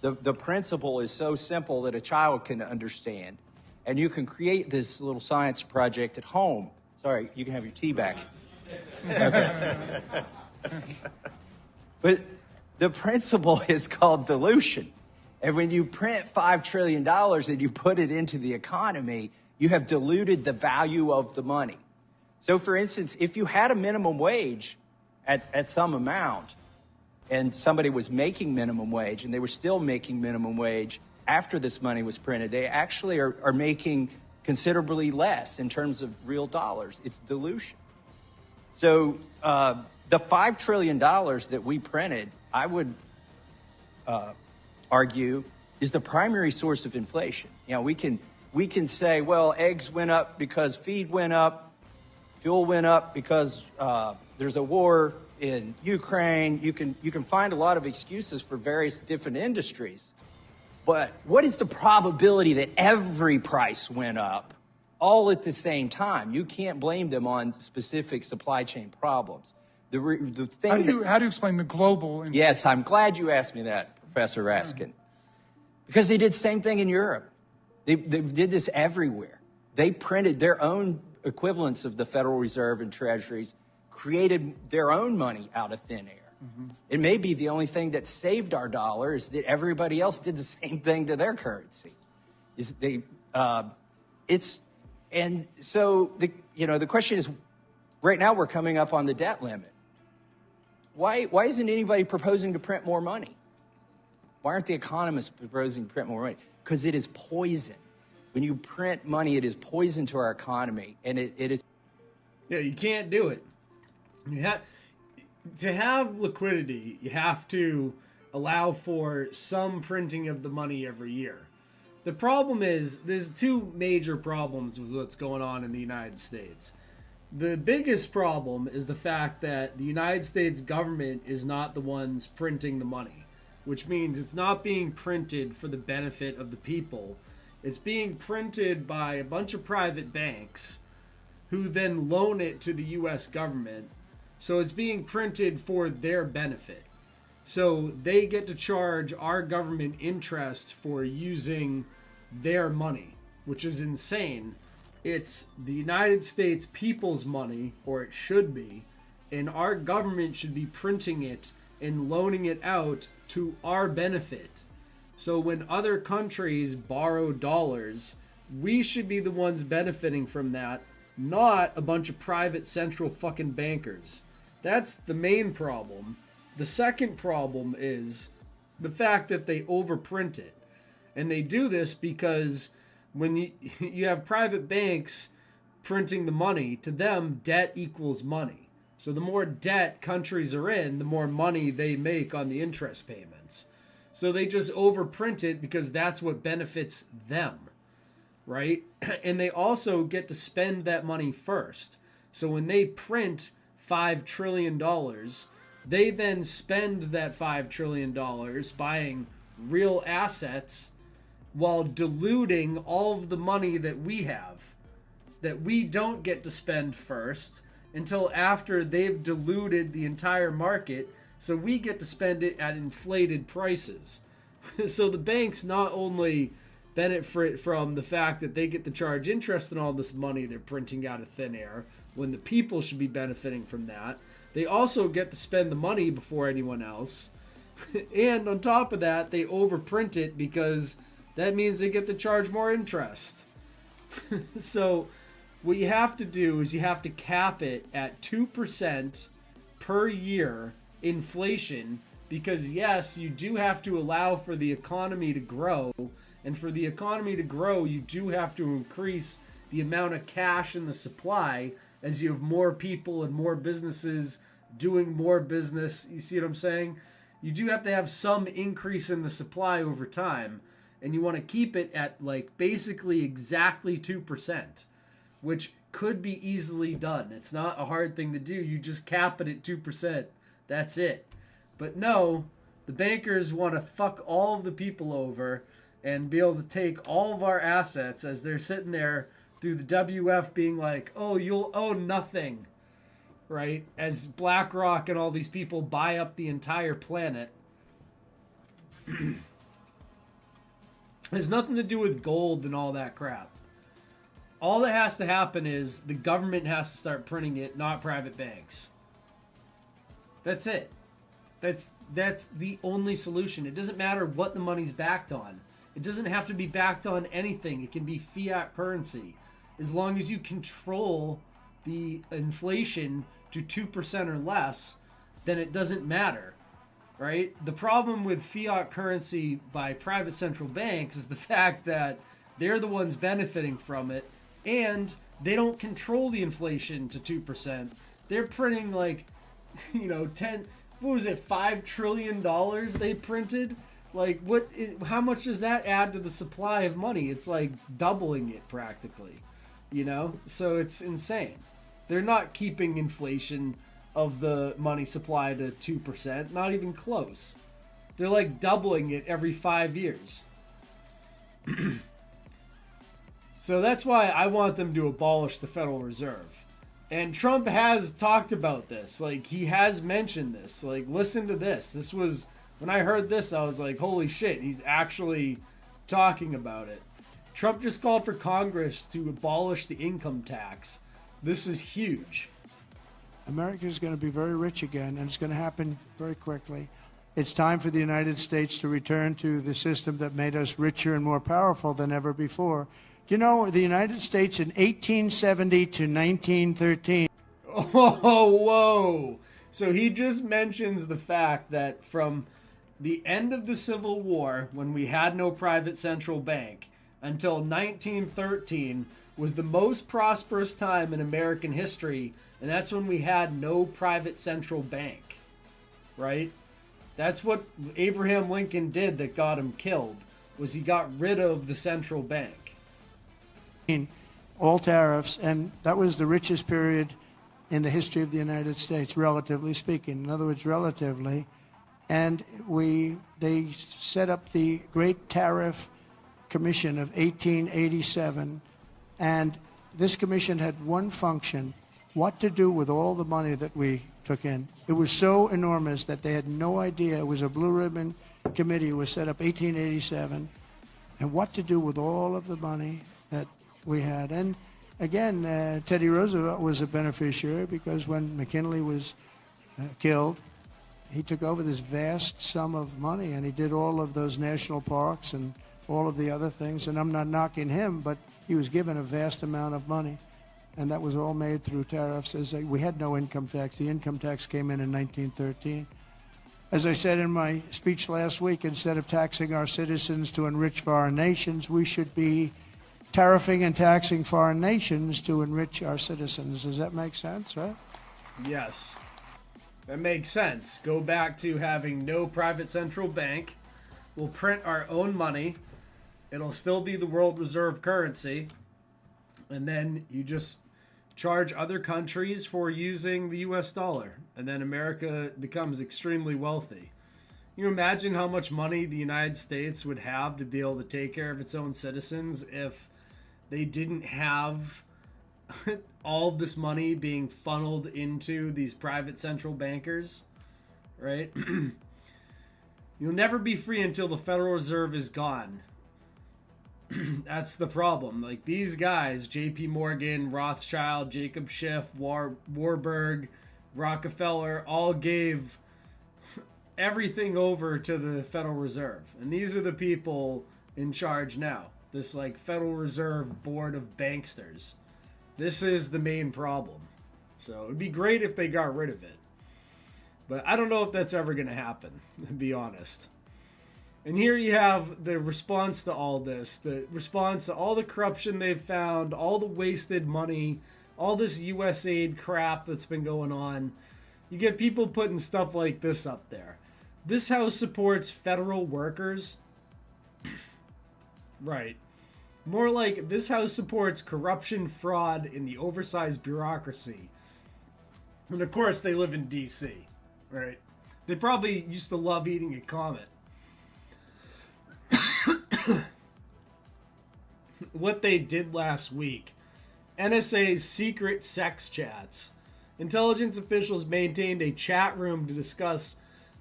The principle is so simple that a child can understand. And you can create this little science project at home. Sorry, you can have your tea back. Okay. But the principle is called dilution. And when you print $5 trillion and you put it into the economy, you have diluted the value of the money. So for instance, if you had a minimum wage at some amount and somebody was making minimum wage and they were still making minimum wage after this money was printed, they actually are making considerably less in terms of real dollars. It's dilution. So the $5 trillion that we printed, I would argue, is the primary source of inflation. We can say, well, eggs went up because feed went up, fuel went up because there's a war in Ukraine. You can find a lot of excuses for various different industries. But what is the probability that every price went up all at the same time? You can't blame them on specific supply chain problems. The thing how do you explain the global? Yes, I'm glad you asked me that, Professor Raskin. Because they did the same thing in Europe. They did this everywhere. They printed their own equivalents of the Federal Reserve and treasuries, created their own money out of thin air. Mm-hmm. It may be the only thing that saved our dollar is that everybody else did the same thing to their currency. And so the question is, right now we're coming up on the debt limit. Why isn't anybody proposing to print more money? Why aren't the economists proposing to print more money? Because it is poison. When you print money, it is poison to our economy, and it is. Yeah, you can't do it. To have liquidity, you have to allow for some printing of the money every year. The problem is, there's two major problems with what's going on in the United States. The biggest problem is the fact that the United States government is not the ones printing the money, which means it's not being printed for the benefit of the people. It's being printed by a bunch of private banks who then loan it to the U.S. government. So it's being printed for their benefit. So they get to charge our government interest for using their money, which is insane. It's the United States people's money, or it should be, and our government should be printing it and loaning it out to our benefit. So when other countries borrow dollars, we should be the ones benefiting from that, not a bunch of private central fucking bankers. That's the main problem. The second problem is the fact that they overprint it. And they do this because when you have private banks printing the money, to them, debt equals money. So the more debt countries are in, the more money they make on the interest payments. So they just overprint it because that's what benefits them, right? And they also get to spend that money first. So when they print $5 trillion, they then spend that $5 trillion buying real assets while diluting all of the money that we have, that we don't get to spend first until after they've diluted the entire market, so we get to spend it at inflated prices. So the banks not only benefit from the fact that they get to charge interest on all this money they're printing out of thin air, when the people should be benefiting from that, they also get to spend the money before anyone else. And on top of that, they overprint it because that means they get to charge more interest. So what you have to do is you have to cap it at 2% per year inflation, because yes, you do have to allow for the economy to grow, and for the economy to grow, you do have to increase the amount of cash in the supply as you have more people and more businesses doing more business. You see what I'm saying? You do have to have some increase in the supply over time, and you want to keep it at like basically exactly 2%, which could be easily done. It's not a hard thing to do. You just cap it at 2%. That's it. But no, the bankers want to fuck all of the people over and be able to take all of our assets as they're sitting there through the WF being like, oh, you'll own nothing, right? As BlackRock and all these people buy up the entire planet. Has nothing to do with gold and all that crap. All that has to happen is the government has to start printing it, not private banks. That's it. That's the only solution. It doesn't matter what the money's backed on. It doesn't have to be backed on anything. It can be fiat currency. As long as you control the inflation to 2% or less, then it doesn't matter, right? The problem with fiat currency by private central banks is the fact that they're the ones benefiting from it, and they don't control the inflation to 2%. They're printing like, $5 trillion they printed? Like, how much does that add to the supply of money? It's like doubling it practically, So it's insane. They're not keeping inflation of the money supply to 2%, not even close. They're like doubling it every 5 years. So that's why I want them to abolish the Federal Reserve. And Trump has talked about this. Like, he has mentioned this. Like, listen to this. This was, when I heard this, I was like, holy shit, he's actually talking about it. Trump just called for Congress to abolish the income tax. This is huge. America is going to be very rich again, and it's going to happen very quickly. It's time for the United States to return to the system that made us richer and more powerful than ever before. Do you know the United States in 1870 to 1913? Oh, whoa. So he just mentions the fact that from the end of the Civil War, when we had no private central bank, until 1913 was the most prosperous time in American history, and that's when we had no private central bank, right? That's what Abraham Lincoln did that got him killed, was he got rid of the central bank. All tariffs, and that was the richest period in the history of the United States, relatively speaking. In other words, relatively. And they set up the Great Tariff Commission of 1887, and this commission had one function: what to do with all the money that we took in. It was so enormous that they had no idea. It was a blue ribbon committee. It was set up 1887, and what to do with all of the money that we had. And again, Teddy Roosevelt was a beneficiary, because when McKinley was killed, he took over this vast sum of money, and he did all of those national parks and all of the other things. And I'm not knocking him, but he was given a vast amount of money, and that was all made through tariffs. We had no income tax. The income tax came in 1913. As I said in my speech last week, instead of taxing our citizens to enrich foreign nations, we should be tariffing and taxing foreign nations to enrich our citizens. Does that make sense, right? Yes. That makes sense. Go back to having no private central bank. We'll print our own money. It'll still be the world reserve currency. And then you just charge other countries for using the US dollar. And then America becomes extremely wealthy. You imagine how much money the United States would have to be able to take care of its own citizens if they didn't have all of this money being funneled into these private central bankers, right? You'll never be free until the Federal Reserve is gone. That's the problem. Like, these guys, J.P. Morgan, Rothschild, Jacob Schiff, Warburg, Rockefeller, all gave everything over to the Federal Reserve. And these are the people in charge now. This, like, Federal Reserve board of banksters. This is the main problem. So it'd be great if they got rid of it. But I don't know if that's ever going to happen, to be honest. And here you have the response to all this. The response to all the corruption they've found, all the wasted money, all this USAID crap that's been going on. You get people putting stuff like this up there. This house supports federal workers. Right. More like, this house supports corruption, fraud, and the oversized bureaucracy. And of course, they live in D.C., right? They probably used to love eating a Comet. What they did last week. NSA's secret sex chats. Intelligence officials maintained a chat room to discuss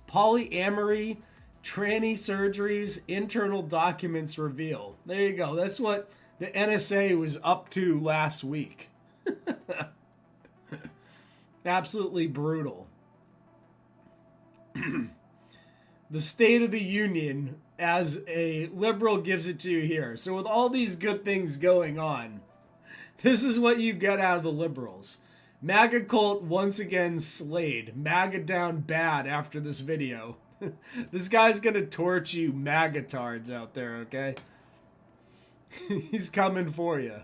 polyamory, tranny surgeries, internal documents reveal. There you go. That's what the NSA was up to last week. Absolutely brutal. The State of the Union, as a liberal gives it to you here. So with all these good things going on, this is what you get out of the liberals. MAGA cult once again slayed. MAGA down bad after this video. This guy's gonna torch you MAGA-tards out there, okay? He's coming for you.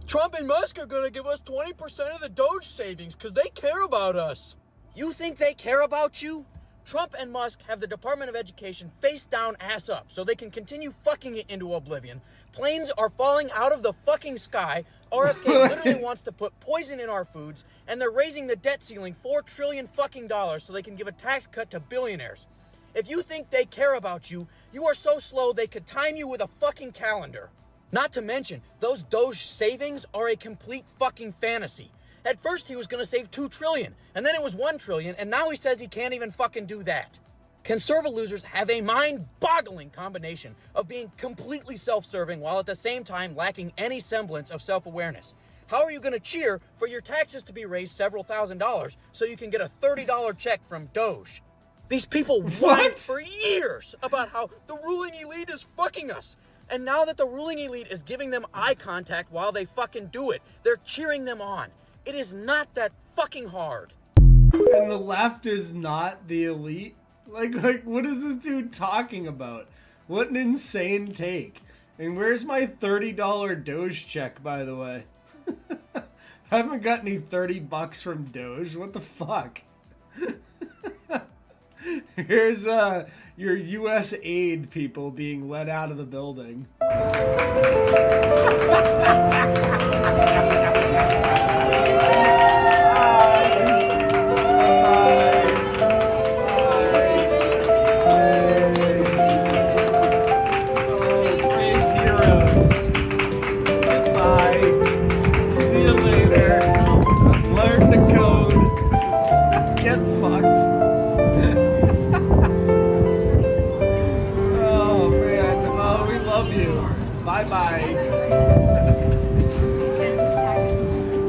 Trump and Musk are gonna give us 20% of the Doge savings because they care about us. You think they care about you? Trump and Musk have the Department of Education face down, ass up, so they can continue fucking it into oblivion. Planes are falling out of the fucking sky. RFK literally wants to put poison in our foods, and they're raising the debt ceiling $4 trillion fucking dollars so they can give a tax cut to billionaires. If you think they care about you, you are so slow they could time you with a fucking calendar. Not to mention, those Doge savings are a complete fucking fantasy. At first he was gonna save $2 trillion, and then it was $1 trillion, and now he says he can't even fucking do that. Conservative losers have a mind-boggling combination of being completely self-serving while at the same time lacking any semblance of self-awareness. How are you gonna cheer for your taxes to be raised several $1,000s so you can get a $30 check from Doge? These people whined for years about how the ruling elite is fucking us. And now that the ruling elite is giving them eye contact while they fucking do it, they're cheering them on. It is not that fucking hard. And the left is not the elite? Like, what is this dude talking about? What an insane take. And where's my $30 Doge check, by the way? I haven't got any $30 from Doge. What the fuck? Here's your US aid people being let out of the building.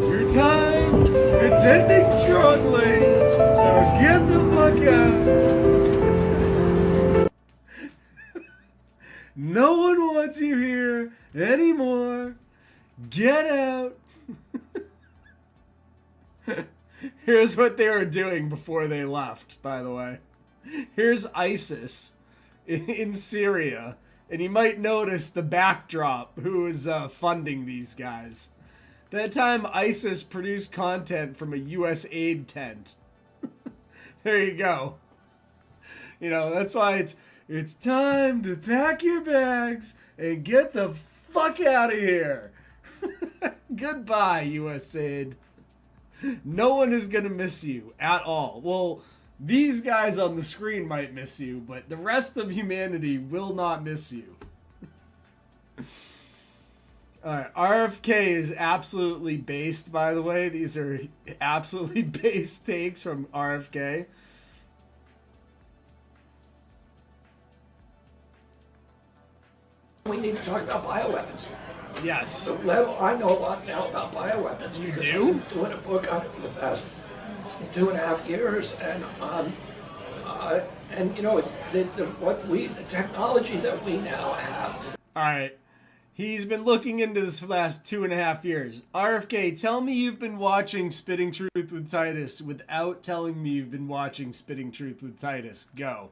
Your time, it's ending strongly. Now get the fuck out. No one wants you here anymore. Get out. Here's what they were doing before they left, by the way. Here's ISIS in Syria. And you might notice the backdrop, who is funding these guys. That time, ISIS produced content from a US aid tent. There you go. You know, that's why it's time to pack your bags and get the fuck out of here. Goodbye, US aid. No one is gonna miss you at all. Well, These guys on the screen might miss you, but the rest of humanity will not miss you. Alright, RFK is absolutely based, by the way. These are absolutely based takes from RFK. We need to talk about bioweapons. Yes. The level, I know a lot now about bioweapons. You because do? I've been doing a book on it for the past 2.5 years, and you know, the technology that we now have. All right. He's been looking into this for the last 2.5 years. RFK, tell me you've been watching Spitting Truth with Titus without telling me you've been watching Spitting Truth with Titus. Go.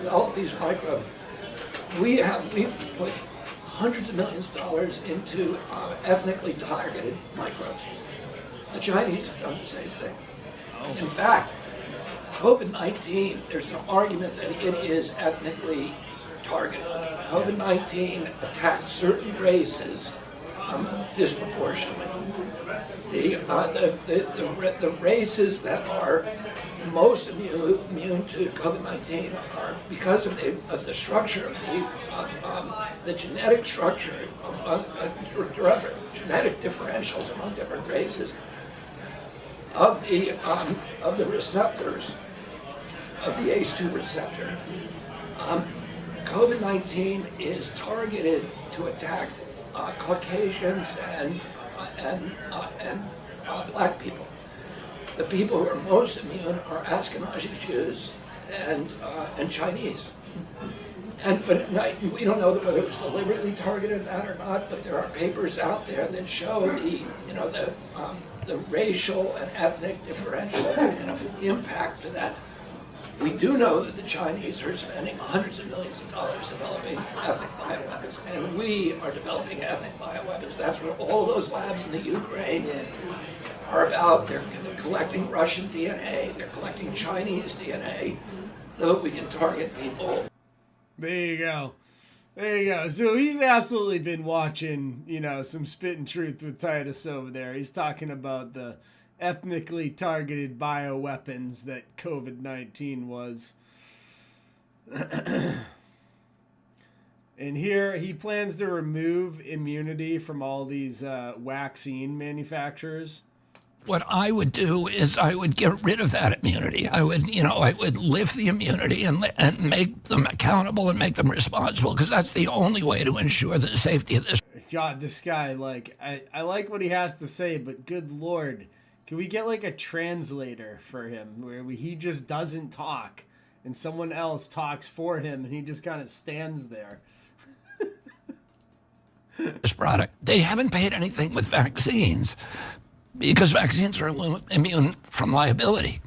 All of these microbes, we've put hundreds of millions of dollars into ethnically targeted microbes. The Chinese have done the same thing. In fact, COVID-19, there's an argument that it is ethnically targeted. COVID-19 attacks certain races disproportionately. The races that are most immune to COVID-19 are because of the structure of the genetic structure, genetic differentials among different races of the receptors of the ACE2 receptor. COVID-19 is targeted to attack Caucasians and black people. The people who are most immune are Ashkenazi Jews and Chinese. But we don't know whether it was deliberately targeted that or not. But there are papers out there that show the racial and ethnic differential and impact to that. We do know that the Chinese are spending hundreds of millions of dollars developing ethnic bioweapons, and we are developing ethnic bioweapons. That's what all those labs in the Ukraine are about. They're collecting Russian DNA, they're collecting Chinese DNA, so that we can target people. There you go. There you go. So he's absolutely been watching, some Spitting Truth with Titus over there. He's talking about the ethnically targeted bioweapons that COVID-19 was. And here he plans to remove immunity from all these vaccine manufacturers. What I would do is I would get rid of that immunity. I would lift the immunity and make them accountable and make them responsible, because that's the only way to ensure the safety of this. God, this guy, I like what he has to say, but good Lord. Can we get a translator for him where he just doesn't talk and someone else talks for him and he just kind of stands there? This product. They haven't paid anything with vaccines because vaccines are immune from liability.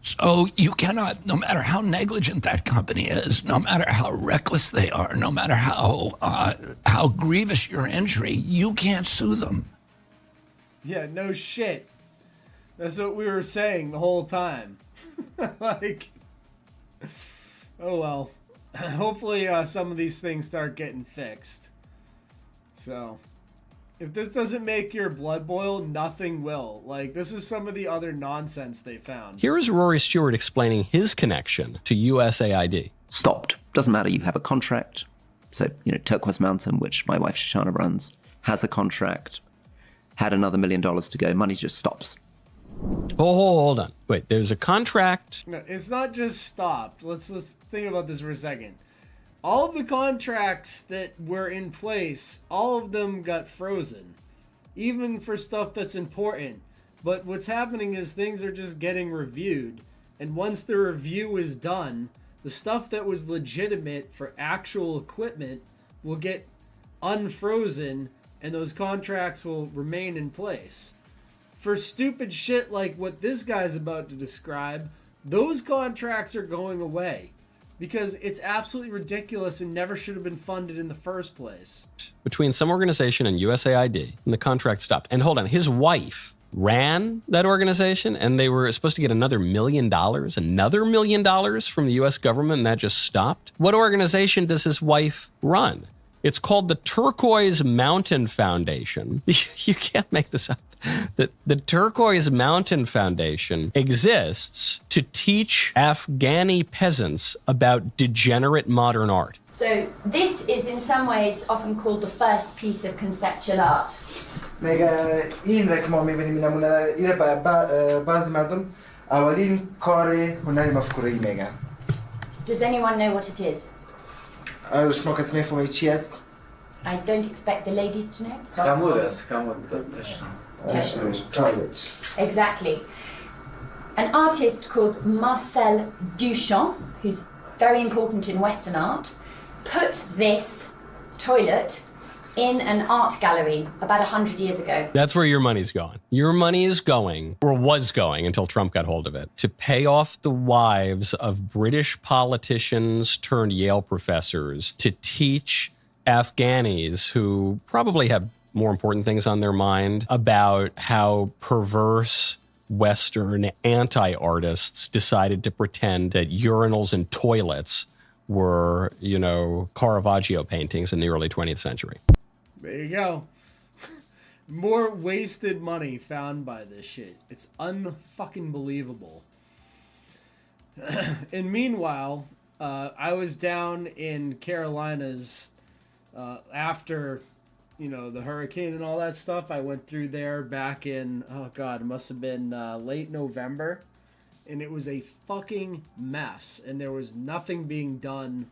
So you cannot, no matter how negligent that company is, no matter how reckless they are, no matter how grievous your injury, you can't sue them. Yeah, no shit. That's what we were saying the whole time. Oh well. Hopefully some of these things start getting fixed. So, if this doesn't make your blood boil, nothing will. This is some of the other nonsense they found. Here is Rory Stewart explaining his connection to USAID. Stopped. Doesn't matter, you have a contract. So, Turquoise Mountain, which my wife Shoshana runs, has a contract. Had another $1 million to go. Money just stops. Oh, hold on. Wait, there's a contract. No, it's not just stopped. Let's think about this for a second. All of the contracts that were in place, all of them got frozen. Even for stuff that's important. But what's happening is things are just getting reviewed. And once the review is done, the stuff that was legitimate for actual equipment will get unfrozen and those contracts will remain in place. For stupid shit like what this guy's about to describe, those contracts are going away because it's absolutely ridiculous and never should have been funded in the first place. Between some organization and USAID, and the contract stopped. And hold on, his wife ran that organization, and they were supposed to get another $1 million from the US government, and that just stopped. What organization does his wife run? It's called the Turquoise Mountain Foundation. You can't make this up. The Turquoise Mountain Foundation exists to teach Afghani peasants about degenerate modern art. So this is in some ways often called the first piece of conceptual art. این را که ما می‌بینیم نمونه این بعضی مردم اولین کار هنری مفکوره‌ای میگن. Does anyone know what it is? شما کسی می‌فهمید چی است؟ I don't expect the ladies to know. کمود است. Exactly. An artist called Marcel Duchamp, who's very important in Western art, put this toilet in an art gallery about 100 years ago. That's where your money's going. Your money is going, or was going until Trump got hold of it, to pay off the wives of British politicians turned Yale professors to teach Afghanis who probably have more important things on their mind about how perverse Western anti-artists decided to pretend that urinals and toilets were, Caravaggio paintings in the early 20th century. There you go. More wasted money found by this shit. It's unfucking believable. And meanwhile, I was down in Carolinas after, the hurricane and all that stuff. I went through there back in, it must have been late November. And it was a fucking mess. And there was nothing being done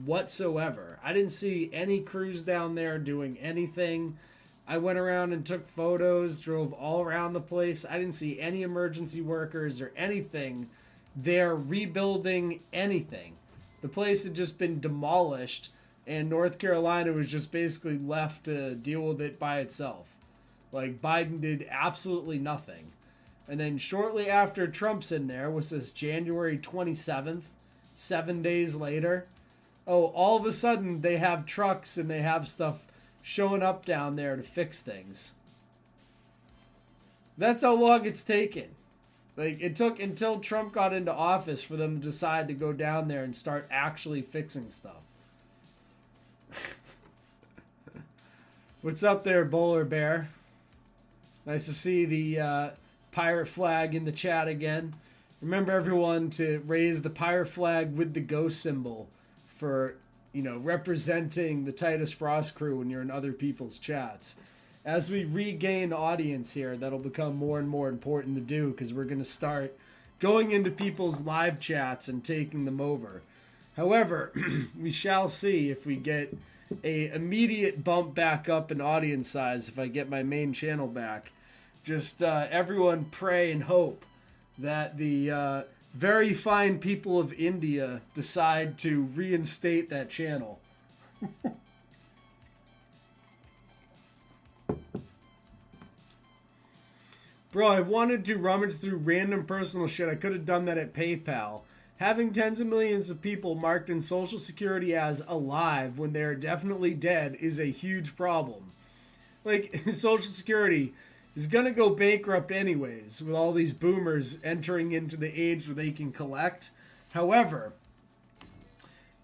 whatsoever. I didn't see any crews down there doing anything. I went around and took photos, drove all around the place. I didn't see any emergency workers or anything there rebuilding anything. The place had just been demolished, and North Carolina was just basically left to deal with it by itself. Like, Biden did absolutely nothing. And then shortly after Trump's in there, was this January 27th, 7 days later, all of a sudden they have trucks and they have stuff showing up down there to fix things. That's how long it's taken. Like, it took until Trump got into office for them to decide to go down there and start actually fixing stuff. What's up there, Bowler Bear? Nice to see the pirate flag in the chat again. Remember, everyone, to raise the pirate flag with the ghost symbol for, representing the Titus Frost crew when you're in other people's chats. As we regain audience here, that'll become more and more important to do, because we're going to start going into people's live chats and taking them over. However, we shall see if we get a immediate bump back up in audience size if I get my main channel back. Just everyone pray and hope that the very fine people of India decide to reinstate that channel. Bro, I wanted to rummage through random personal shit. I could have done that at PayPal. Having tens of millions of people marked in Social Security as alive when they are definitely dead is a huge problem. Like, Social Security is going to go bankrupt anyways with all these boomers entering into the age where they can collect. However,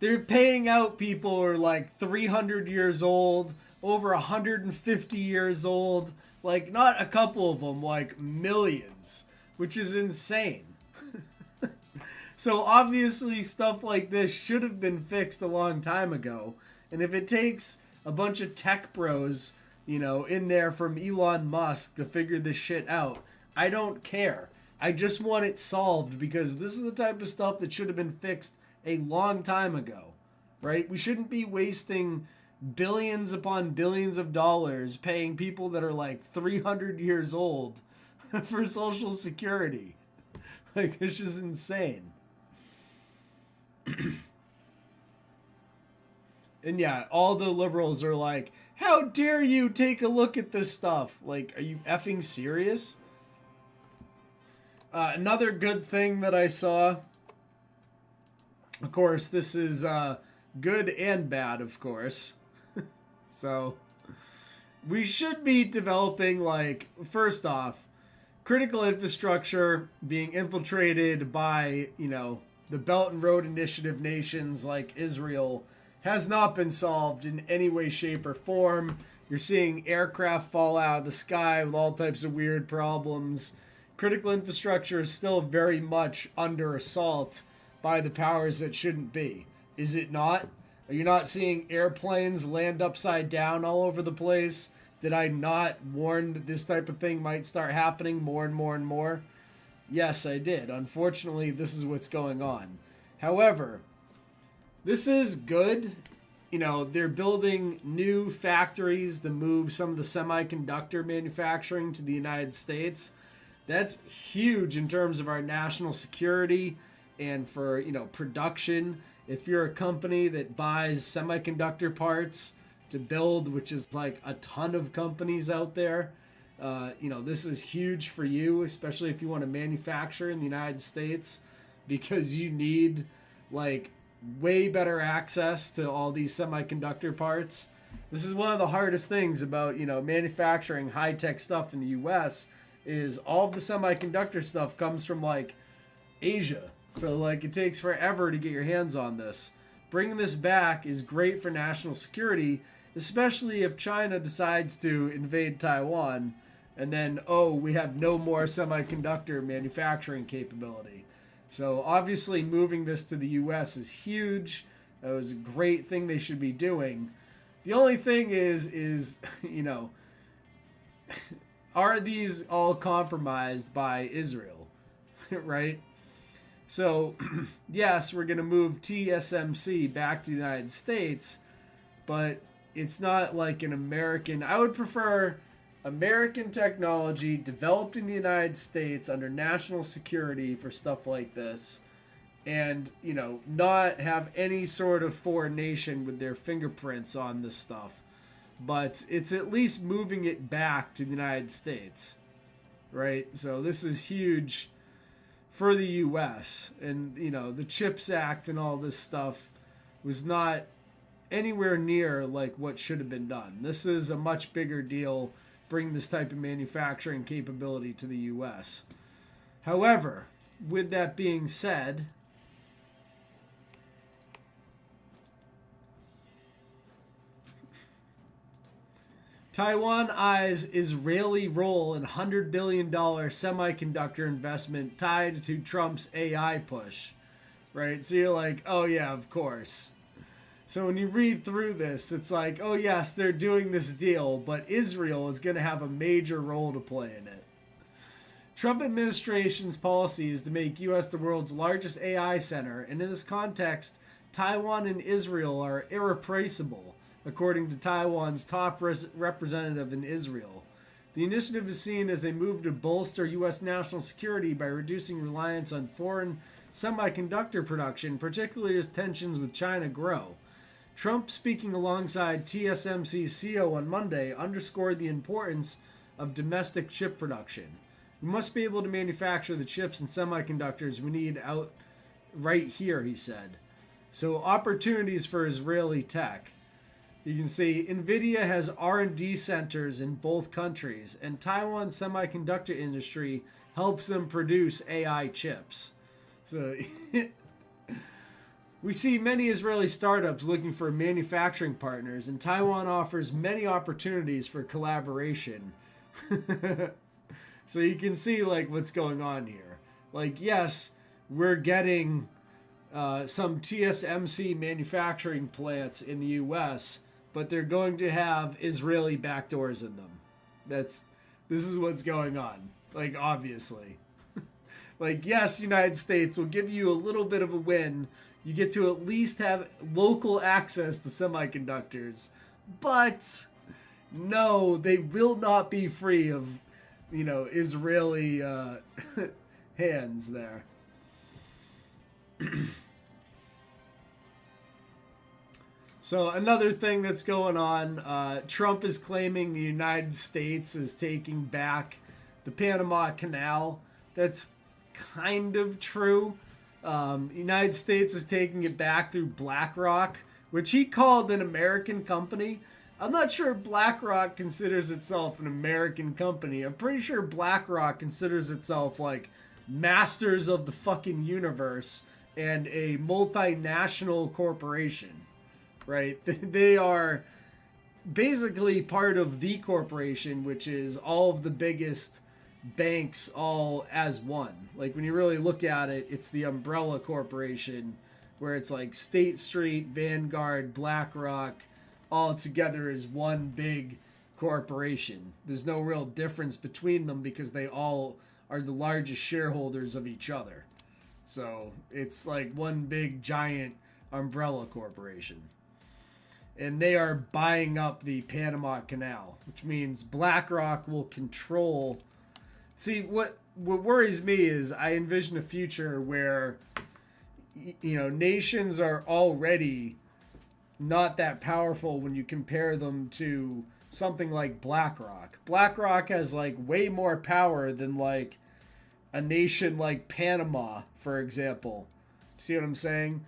they're paying out people who are like 300 years old, over 150 years old. Like, not a couple of them, like millions, which is insane. So obviously stuff like this should have been fixed a long time ago. And if it takes a bunch of tech bros, in there from Elon Musk to figure this shit out, I don't care. I just want it solved, because this is the type of stuff that should have been fixed a long time ago, right? We shouldn't be wasting billions upon billions of dollars paying people that are like 300 years old for Social Security. Like, it's just insane. And yeah, all the liberals are like, how dare you take a look at this stuff? Like, are you effing serious? Another good thing that I saw, of course, this is good and bad, of course. So, we should be developing, like, first off, critical infrastructure being infiltrated by, the Belt and Road Initiative nations like Israel has not been solved in any way, shape, or form. You're seeing aircraft fall out of the sky with all types of weird problems. Critical infrastructure is still very much under assault by the powers that shouldn't be. Is it not? Are you not seeing airplanes land upside down all over the place? Did I not warn that this type of thing might start happening more and more and more? Yes, I did. Unfortunately, this is what's going on. However, this is good. You know, they're building new factories to move some of the semiconductor manufacturing to the United States. That's huge in terms of our national security and for, you know, production. If you're a company that buys semiconductor parts to build, which is like a ton of companies out there, you know, this is huge for you, especially if you want to manufacture in the United States, because you need like way better access to all these semiconductor parts. This is one of the hardest things about, you know, manufacturing high-tech stuff in the US is all of the semiconductor stuff comes from like Asia. So like it takes forever to get your hands on this. Bringing this back is great for national security, especially if China decides to invade Taiwan and then, oh, we have no more semiconductor manufacturing capability. So obviously moving this to the US is huge. That was a great thing they should be doing. The only thing is you know, are these all compromised by Israel, right? So, yes, we're going to move TSMC back to the United States, but it's not like an American. I would prefer American technology developed in the United States under national security for stuff like this, and, you know, not have any sort of foreign nation with their fingerprints on this stuff. But it's at least moving it back to the United States, right? So this is huge for the U.S. And, you know, the CHIPS Act and all this stuff was not anywhere near like what should have been done. This is a much bigger deal, bringing this type of manufacturing capability to the U.S. However, with that being said, Taiwan eyes Israeli role in $100 billion semiconductor investment tied to Trump's AI push. Right? So you're like, oh yeah, of course. So when you read through this, it's like, oh yes, they're doing this deal, but Israel is going to have a major role to play in it. Trump administration's policy is to make U.S. the world's largest AI center, and in this context, Taiwan and Israel are irreplaceable, according to Taiwan's top representative in Israel. The initiative is seen as a move to bolster U.S. national security by reducing reliance on foreign semiconductor production, particularly as tensions with China grow. Trump, speaking alongside TSMC's CEO on Monday, underscored the importance of domestic chip production. We must be able to manufacture the chips and semiconductors we need out right here, he said. So opportunities for Israeli tech. You can see NVIDIA has R&D centers in both countries, and Taiwan's semiconductor industry helps them produce AI chips. So we see many Israeli startups looking for manufacturing partners, and Taiwan offers many opportunities for collaboration. So you can see like what's going on here. Like, yes, we're getting some TSMC manufacturing plants in the U.S., but they're going to have Israeli backdoors in them. This is what's going on. Like, obviously. Like, yes, United States will give you a little bit of a win. You get to at least have local access to semiconductors. But, no, they will not be free of, you know, Israeli hands there. So another thing that's going on, Trump is claiming the United States is taking back the Panama Canal. That's kind of true. United States is taking it back through BlackRock, which he called an American company. I'm not sure BlackRock considers itself an American company. I'm pretty sure BlackRock considers itself like masters of the fucking universe and a multinational corporation. right? They are basically part of the corporation, which is all of the biggest banks all as one. Like when you really look at it, it's the umbrella corporation where it's like State Street, Vanguard, BlackRock, all together as one big corporation. There's no real difference between them because they all are the largest shareholders of each other. So it's like one big giant umbrella corporation. And they are buying up the Panama Canal, which means BlackRock will control. See, what worries me is I envision a future where, you know, nations are already not that powerful when you compare them to something like BlackRock. BlackRock has like way more power than like a nation like Panama, for example. See what I'm saying?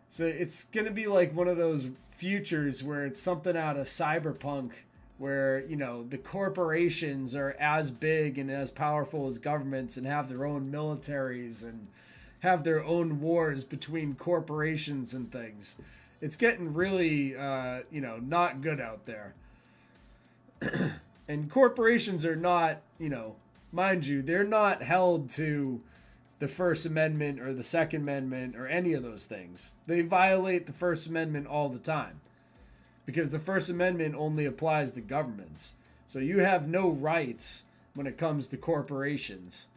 So it's going to be like one of those futures where it's something out of Cyberpunk where, you know, the corporations are as big and as powerful as governments and have their own militaries and have their own wars between corporations and things. It's getting really, you know, not good out there. And corporations are not, you know, mind you, they're not held to the First Amendment or the Second Amendment or any of those things. They violate the First Amendment all the time because the First Amendment only applies to governments. So you have no rights when it comes to corporations.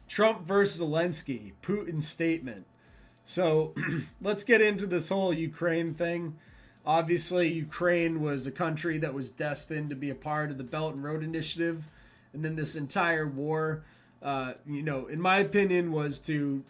Trump versus Zelensky, Putin's statement. So let's get into this whole Ukraine thing. Obviously, Ukraine was a country that was destined to be a part of the Belt and Road Initiative. And then this entire war, you know, in my opinion, was to,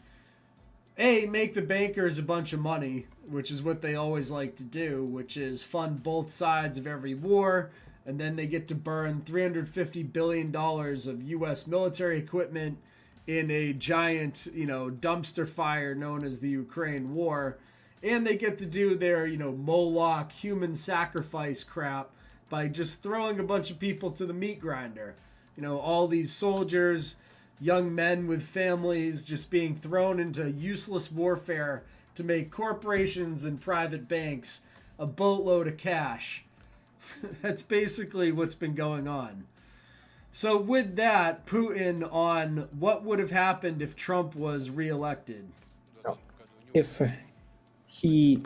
A, make the bankers a bunch of money, which is what they always like to do, which is fund both sides of every war. And then they get to burn $350 billion of U.S. military equipment in a giant, you know, dumpster fire known as the Ukraine War. And they get to do their, you know, Moloch human sacrifice crap by just throwing a bunch of people to the meat grinder. You know, all these soldiers, young men with families just being thrown into useless warfare to make corporations and private banks a boatload of cash. That's basically what's been going on. So with that, Putin on what would have happened if Trump was reelected. If he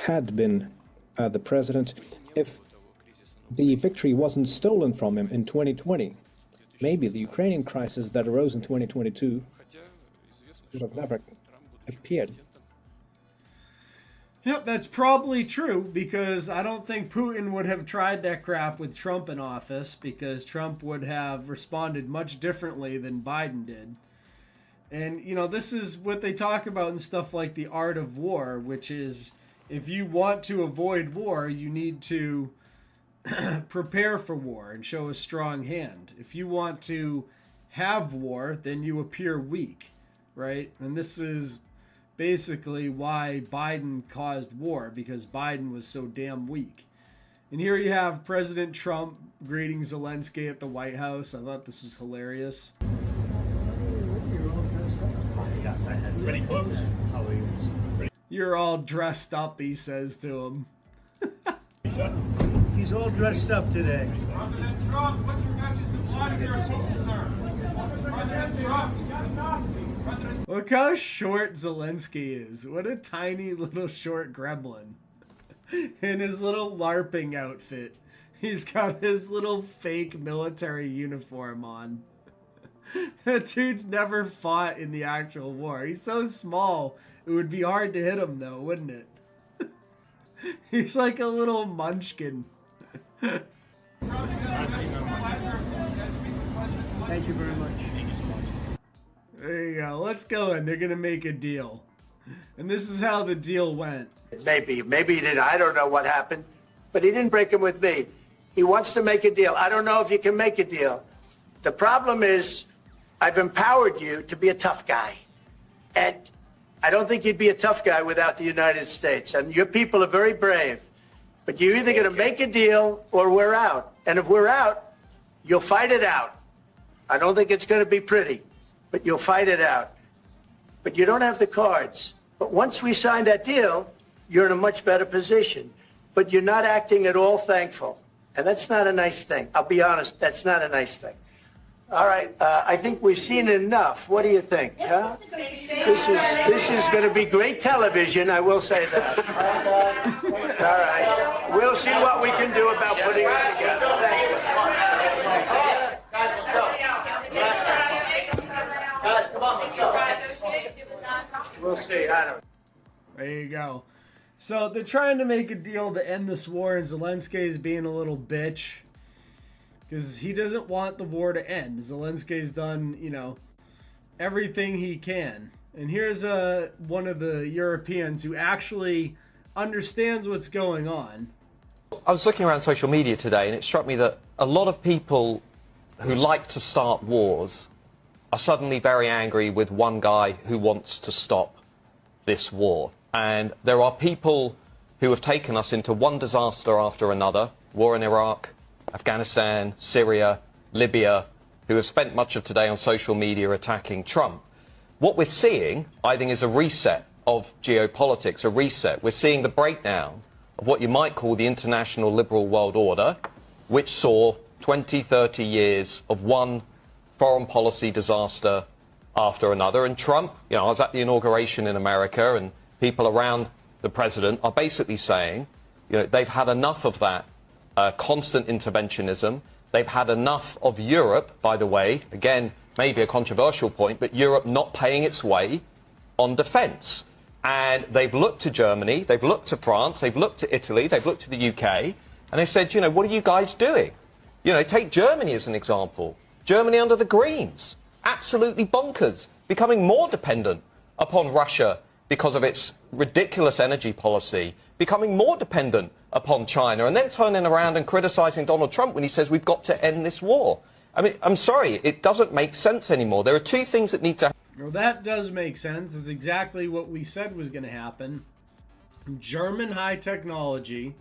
had been the president, if the victory wasn't stolen from him in 2020, maybe the Ukrainian crisis that arose in 2022 would have never appeared. Yep, that's probably true because I don't think Putin would have tried that crap with Trump in office because Trump would have responded much differently than Biden did. And, you know, this is what they talk about in stuff like the art of war, which is if you want to avoid war, you need to prepare for war and show a strong hand. If you want to have war, then you appear weak, right? And this is basically why Biden caused war, because Biden was so damn weak. And here you have President Trump greeting Zelensky at the White House. I thought this was hilarious. Pretty close. You're all dressed up, he says to him. He's all dressed up today. President Trump, what's your message to Vladimir Putin, sir? President Trump. Look how short Zelensky is. What a tiny little short gremlin. In his little LARPing outfit. He's got his little fake military uniform on. That dude's never fought in the actual war. He's so small, it would be hard to hit him though, wouldn't it? He's like a little munchkin. Thank you very much. There you go. Let's go in. They're going to make a deal. And this is how the deal went. Maybe he did. I don't know what happened. But he didn't break him with me. He wants to make a deal. I don't know if you can make a deal. The problem is I've empowered you to be a tough guy. And I don't think you'd be a tough guy without the United States. And your people are very brave. But you're either going to make a deal or we're out. And if we're out, you'll fight it out. I don't think it's going to be pretty, but you'll fight it out. But you don't have the cards. But once we sign that deal, you're in a much better position. But you're not acting at all thankful. And that's not a nice thing. I'll be honest, that's not a nice thing. All right, I think we've seen enough. What do you think? Huh? This is going to be great television, I will say that. All right. We'll see what we can do about putting it together. We'll see. I don't. There you go. So they're trying to make a deal to end this war, and Zelensky is being a little bitch because he doesn't want the war to end. Zelensky's done, everything he can. And here's one of the Europeans who actually understands what's going on. I was looking around social media today, and it struck me that a lot of people who like to start wars are suddenly very angry with one guy who wants to stop this war. And there are people who have taken us into one disaster after another, war in Iraq, Afghanistan, Syria, Libya, who have spent much of today on social media attacking Trump. What we're seeing, I think, is a reset of geopolitics, a reset. We're seeing the breakdown of what you might call the international liberal world order, which saw 20, 30 years of one foreign policy disaster after another. And Trump, I was at the inauguration in America, and people around the president are basically saying, they've had enough of that constant interventionism. They've had enough of Europe, by the way, again, maybe a controversial point, but Europe not paying its way on defence. And they've looked to Germany, they've looked to France, they've looked to Italy, they've looked to the UK, and they said, what are you guys doing? Take Germany as an example. Germany under the Greens, absolutely bonkers, becoming more dependent upon Russia because of its ridiculous energy policy, becoming more dependent upon China, and then turning around and criticising Donald Trump when he says we've got to end this war. I mean, I'm sorry, it doesn't make sense anymore. There are two things that need to happen. Well, that does make sense. It's exactly what we said was going to happen. German high technology,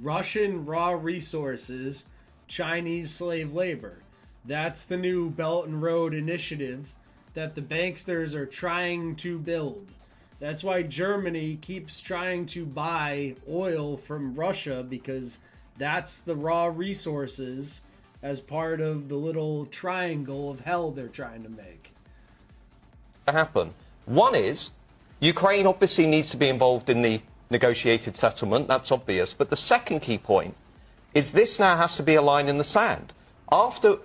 Russian raw resources, Chinese slave labor. That's the new Belt and Road Initiative that the banksters are trying to build. That's why Germany keeps trying to buy oil from Russia, because that's the raw resources as part of the little triangle of hell they're trying to make. Happen. One is, Ukraine obviously needs to be involved in the negotiated settlement, that's obvious, but the second key point is this now has to be a line in the sand. After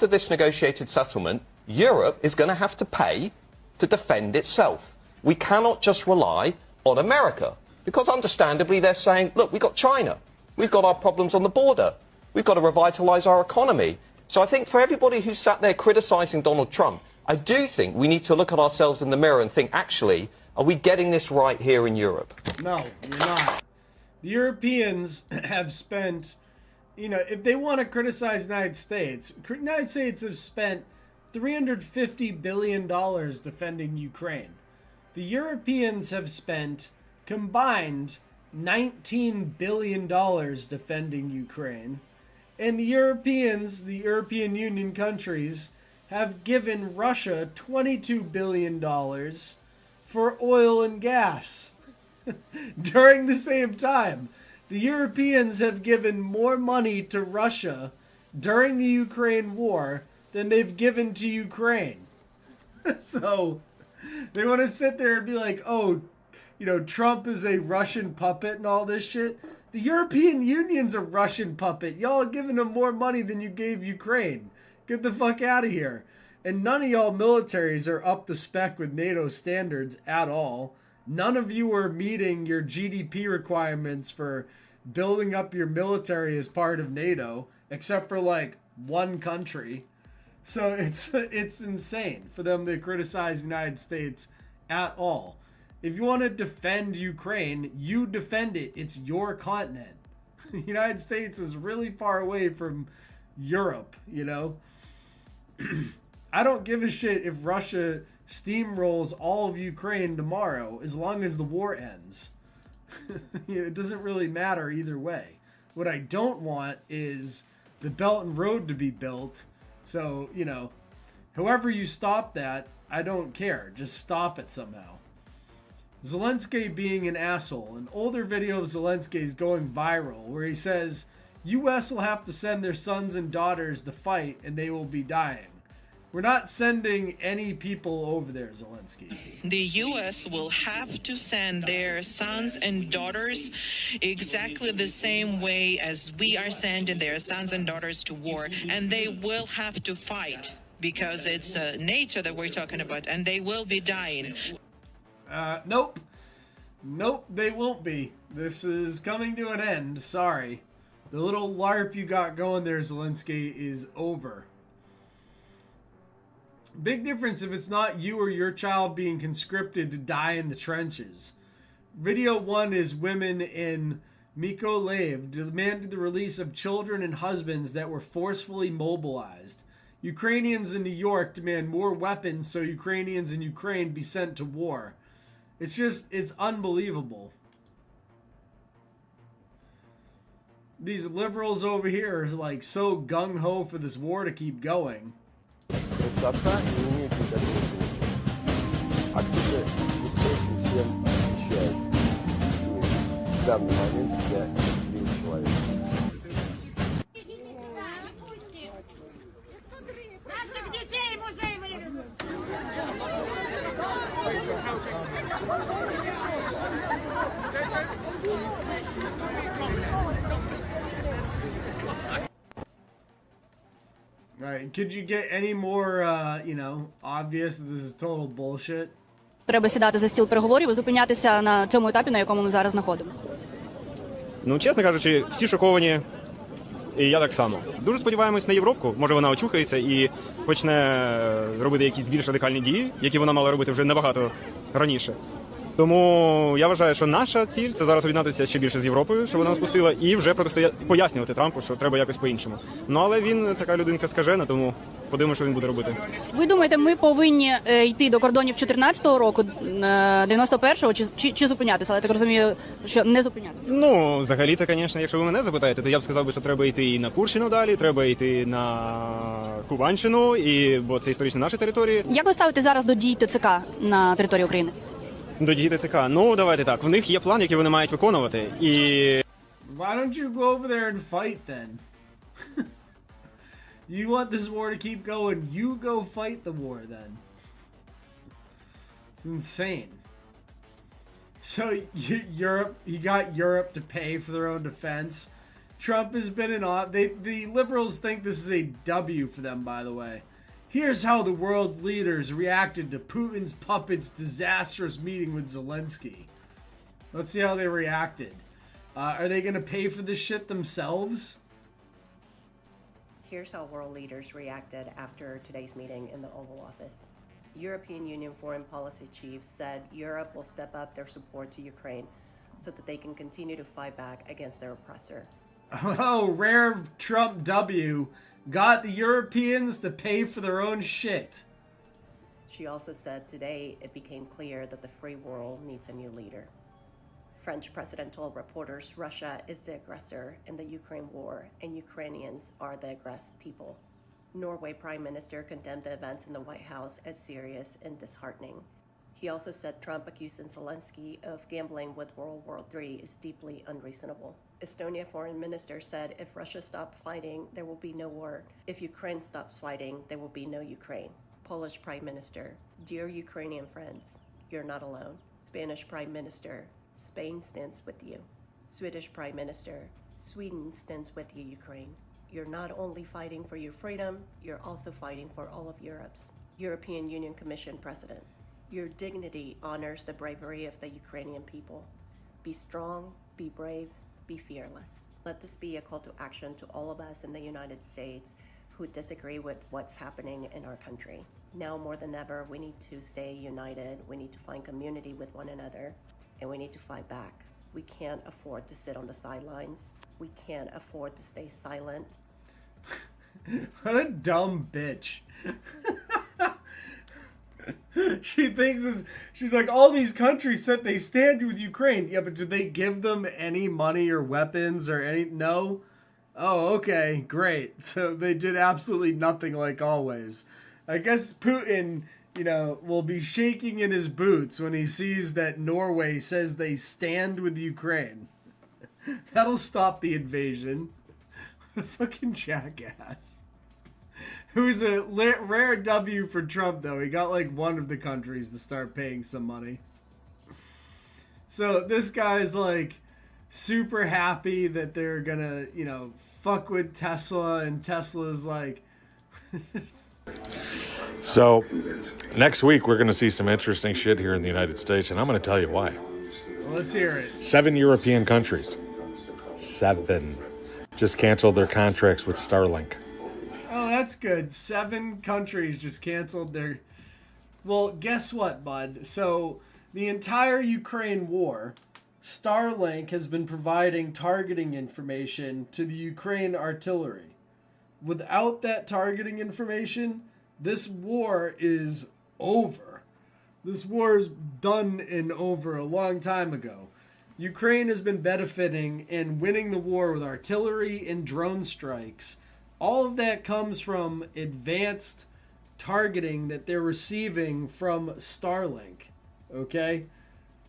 this negotiated settlement, Europe is going to have to pay to defend itself. We cannot just rely on America, because understandably they're saying, look, we've got China, we've got our problems on the border, we've got to revitalise our economy. So I think for everybody who sat there criticising Donald Trump, I do think we need to look at ourselves in the mirror and think, actually, are we getting this right here in Europe? No, you're not. The Europeans have spent, if they want to criticize the United States have spent $350 billion defending Ukraine. The Europeans have spent combined $19 billion defending Ukraine. And the European Union countries, have given Russia $22 billion for oil and gas. During the same time, the Europeans have given more money to Russia during the Ukraine war than they've given to Ukraine. So they want to sit there and be like, Trump is a Russian puppet and all this shit. The European Union's a Russian puppet. Y'all are giving them more money than you gave Ukraine. Get the fuck out of here. And none of y'all militaries are up to spec with NATO standards at all. None of you are meeting your GDP requirements for building up your military as part of NATO, except for one country. So it's insane for them to criticize the United States at all. If you want to defend Ukraine, you defend it. It's your continent. The United States is really far away from Europe, I don't give a shit if Russia steamrolls all of Ukraine tomorrow, as long as the war ends. It doesn't really matter either way. What I don't want is the Belt and Road to be built. So, however you stop that, I don't care. Just stop it somehow. Zelensky being an asshole. An older video of Zelensky is going viral where he says, U.S. will have to send their sons and daughters to fight and they will be dying. We're not sending any people over there, Zelensky. The U.S. will have to send their sons and daughters exactly the same way as we are sending their sons and daughters to war. And they will have to fight because it's NATO that we're talking about, and they will be dying. Nope. Nope, they won't be. This is coming to an end. Sorry. The little LARP you got going there, Zelensky, is over. Big difference if it's not you or your child being conscripted to die in the trenches. Video 1 is women in Mykolaiv demanded the release of children and husbands that were forcefully mobilized. Ukrainians in New York demand more weapons so Ukrainians in Ukraine be sent to war. It's unbelievable. These liberals over here are like so gung-ho for this war to keep going. Высота не имеет никакого смысла. Оттуда депрессия всем ощущается. И в данный момент себя счастливым человеком. Наших детей музей вывезут! Alright, could you get any more, obvious that this is total bullshit? Треба сідати за стіл переговорів і зупинятися на цьому етапі, на якому ми зараз знаходимося. Ну, чесно кажучи, всі шоковані, і я так само. Дуже сподіваємось на Європку, може вона очухається і почне робити якісь більш радикальні дії, які вона мала робити вже набагато раніше. Тому я вважаю, що наша ціль – це зараз об'єднатися ще більше з Європою, що вона нас пустила, і вже пояснювати Трампу, що треба якось по-іншому. Ну, але він така людинка скажена, тому подивимося, що він буде робити. Ви думаєте, ми повинні йти до кордонів 14-го року, 91-го, чи зупинятися? Але я так розумію, що не зупинятися. Ну, взагалі-то, звісно, якщо ви мене запитаєте, то я б сказав, що треба йти і на Курщину далі, треба йти на Кубанщину, бо це історично наші території. Як ви ставите зараз до дій ТЦК на території України? До дій ТЦК. Ну, давайте так. В них є план, який вони мають виконувати. І... Why don't you go over there and fight then? You want this war to keep going, you go fight the war then. It's insane. So you got Europe to pay for their own defense. Trump has been in office. The liberals think this is a W for them, by the way. Here's how the world's leaders reacted to Putin's puppet's disastrous meeting with Zelensky. Let's see how they reacted. Are they going to pay for this shit themselves? Here's how world leaders reacted after today's meeting in the Oval Office. European Union foreign policy chiefs said Europe will step up their support to Ukraine so that they can continue to fight back against their oppressor. Oh, rare Trump W. Got the Europeans to pay for their own shit. She also said today it became clear that the free world needs a new leader. French president told reporters Russia is the aggressor in the Ukraine war and Ukrainians are the aggressed people. Norway Prime Minister condemned the events in the White House as serious and disheartening. He also said Trump accusing Zelensky of gambling with World War III is deeply unreasonable. Estonia foreign minister said if Russia stopped fighting, there will be no war. If Ukraine stops fighting, there will be no Ukraine. Polish Prime Minister, dear Ukrainian friends, you're not alone. Spanish Prime Minister, Spain stands with you. Swedish Prime Minister, Sweden stands with you, Ukraine. You're not only fighting for your freedom, you're also fighting for all of Europe's. European Union Commission President, your dignity honors the bravery of the Ukrainian people. Be strong, be brave, be fearless. Let this be a call to action to all of us in the United States who disagree with what's happening in our country. Now more than ever, we need to stay united, we need to find community with one another, and we need to fight back. We can't afford to sit on the sidelines. We can't afford to stay silent. What a dumb bitch. She thinks she's like, all these countries said they stand with Ukraine. Yeah, but did they give them any money or weapons or any? No? Oh, okay, great. So they did absolutely nothing like always. I guess Putin will be shaking in his boots when he sees that Norway says they stand with Ukraine. That'll stop the invasion. What a fucking jackass. It was a rare W for Trump, though. He got like one of the countries to start paying some money. So this guy's like super happy that they're gonna, fuck with Tesla, and Tesla's like... So, next week we're going to see some interesting shit here in the United States, and I'm going to tell you why. Well, let's hear it. 7 European countries. 7. Just canceled their contracts with Starlink. Oh, that's good. 7 countries just canceled their... Well, guess what, bud? So, the entire Ukraine war, Starlink has been providing targeting information to the Ukraine artillery. Without that targeting information, this war is over. This war is done and over a long time ago. Ukraine has been benefiting and winning the war with artillery and drone strikes. All of that comes from advanced targeting that they're receiving from Starlink. Okay?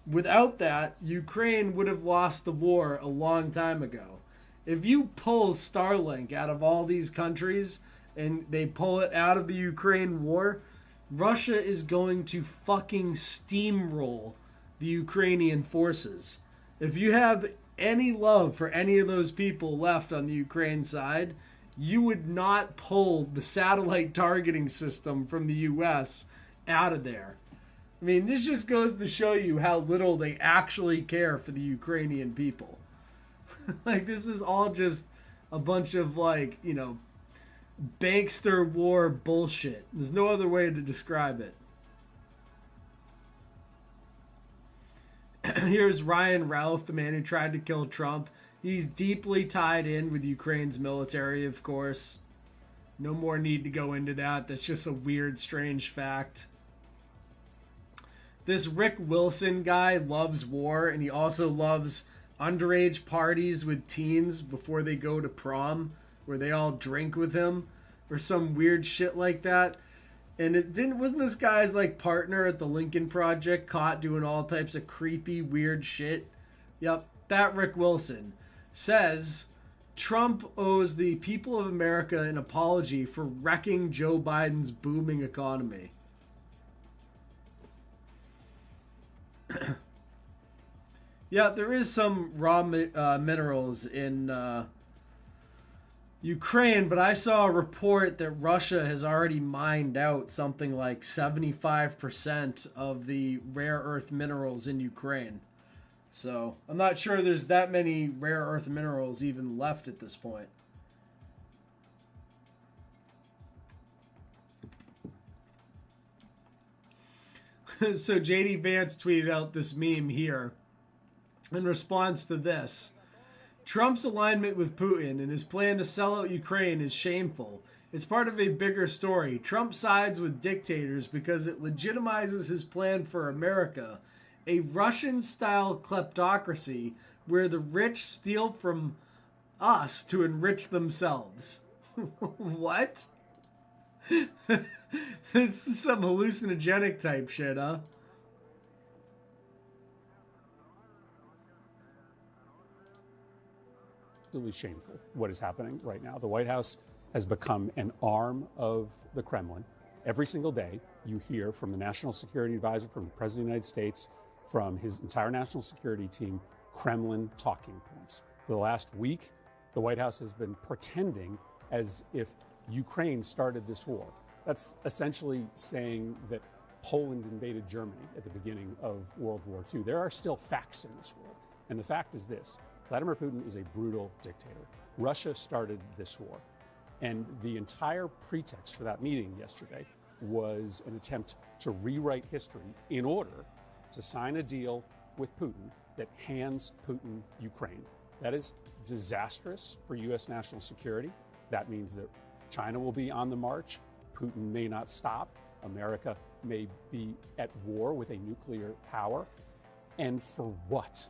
Without that, Ukraine would have lost the war a long time ago. If you pull Starlink out of all these countries and they pull it out of the Ukraine war, Russia is going to fucking steamroll the Ukrainian forces. If you have any love for any of those people left on the Ukraine side, you would not pull the satellite targeting system from the US out of there. I mean, this just goes to show you how little they actually care for the Ukrainian people. Like, this is all just a bunch of, bankster war bullshit. There's no other way to describe it. Here's Ryan Routh, the man who tried to kill Trump. He's deeply tied in with Ukraine's military, of course. No more need to go into that. That's just a weird, strange fact. This Rick Wilson guy loves war, and he also loves underage parties with teens before they go to prom, where they all drink with him, or some weird shit like that. And wasn't this guy's partner at the Lincoln Project caught doing all types of creepy, weird shit? Yep, that Rick Wilson says Trump owes the people of America an apology for wrecking Joe Biden's booming economy. Yeah, there is some raw minerals in Ukraine, but I saw a report that Russia has already mined out something like 75% of the rare earth minerals in Ukraine. So I'm not sure there's that many rare earth minerals even left at this point. So JD Vance tweeted out this meme here in response to this. Trump's alignment with Putin and his plan to sell out Ukraine is shameful. It's part of a bigger story. Trump sides with dictators because it legitimizes his plan for America, a Russian-style kleptocracy where the rich steal from us to enrich themselves. What? This is some hallucinogenic type shit, huh? Absolutely shameful what is happening right now. The White House has become an arm of the Kremlin. Every single day you hear from the National Security Advisor, from the President of the United States, from his entire national security team, Kremlin talking points. For the last week, the White House has been pretending as if Ukraine started this war. That's essentially saying that Poland invaded Germany at the beginning of World War II. There are still facts in this world. And the fact is this: Vladimir Putin is a brutal dictator. Russia started this war. And the entire pretext for that meeting yesterday was an attempt to rewrite history in order to sign a deal with Putin that hands Putin Ukraine. That is disastrous for U.S. national security. That means that China will be on the march. Putin may not stop. America may be at war with a nuclear power. And for what?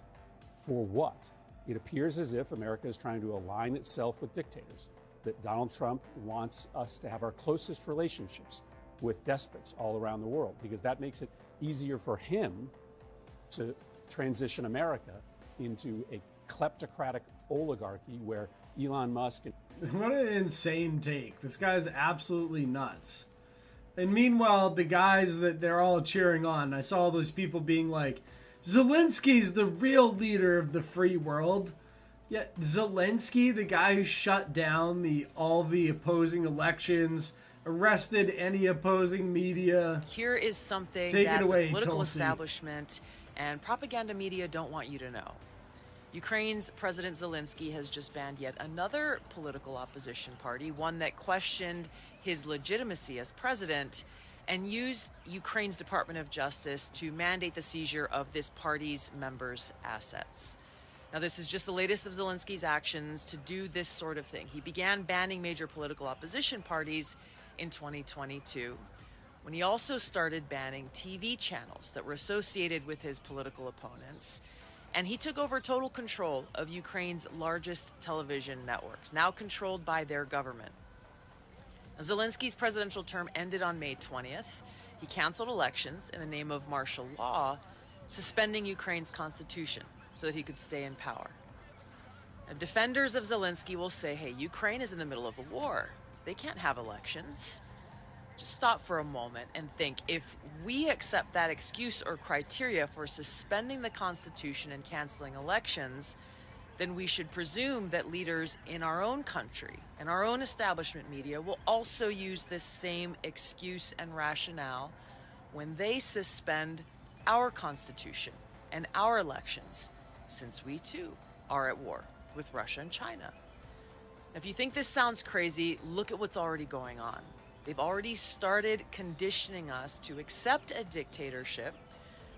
For what? It appears as if America is trying to align itself with dictators, that Donald Trump wants us to have our closest relationships with despots all around the world, because that makes it easier for him to transition America into a kleptocratic oligarchy where Elon Musk and what an insane take. This guy's absolutely nuts. And meanwhile, the guys that they're all cheering on, I saw those people being like, Zelensky's the real leader of the free world. Yet Zelensky, the guy who shut down all the opposing elections, arrested any opposing media. Here is something Take that it away, the political Tulsi. establishment and propaganda media don't want you to know. Ukraine's President Zelensky has just banned yet another political opposition party, one that questioned his legitimacy as president, and used Ukraine's Department of Justice to mandate the seizure of this party's members' assets. Now, this is just the latest of Zelensky's actions to do this sort of thing. He began banning major political opposition parties in 2022, when he also started banning TV channels that were associated with his political opponents. And he took over total control of Ukraine's largest television networks, now controlled by their government. Now, Zelensky's presidential term ended on May 20th. He canceled elections in the name of martial law, suspending Ukraine's constitution so that he could stay in power. Now, defenders of Zelensky will say, hey, Ukraine is in the middle of a war. They can't have elections. Just stop for a moment and think, if we accept that excuse or criteria for suspending the Constitution and canceling elections, then we should presume that leaders in our own country and our own establishment media will also use this same excuse and rationale when they suspend our Constitution and our elections, since we too are at war with Russia and China. Now, if you think this sounds crazy, look at what's already going on. They've already started conditioning us to accept a dictatorship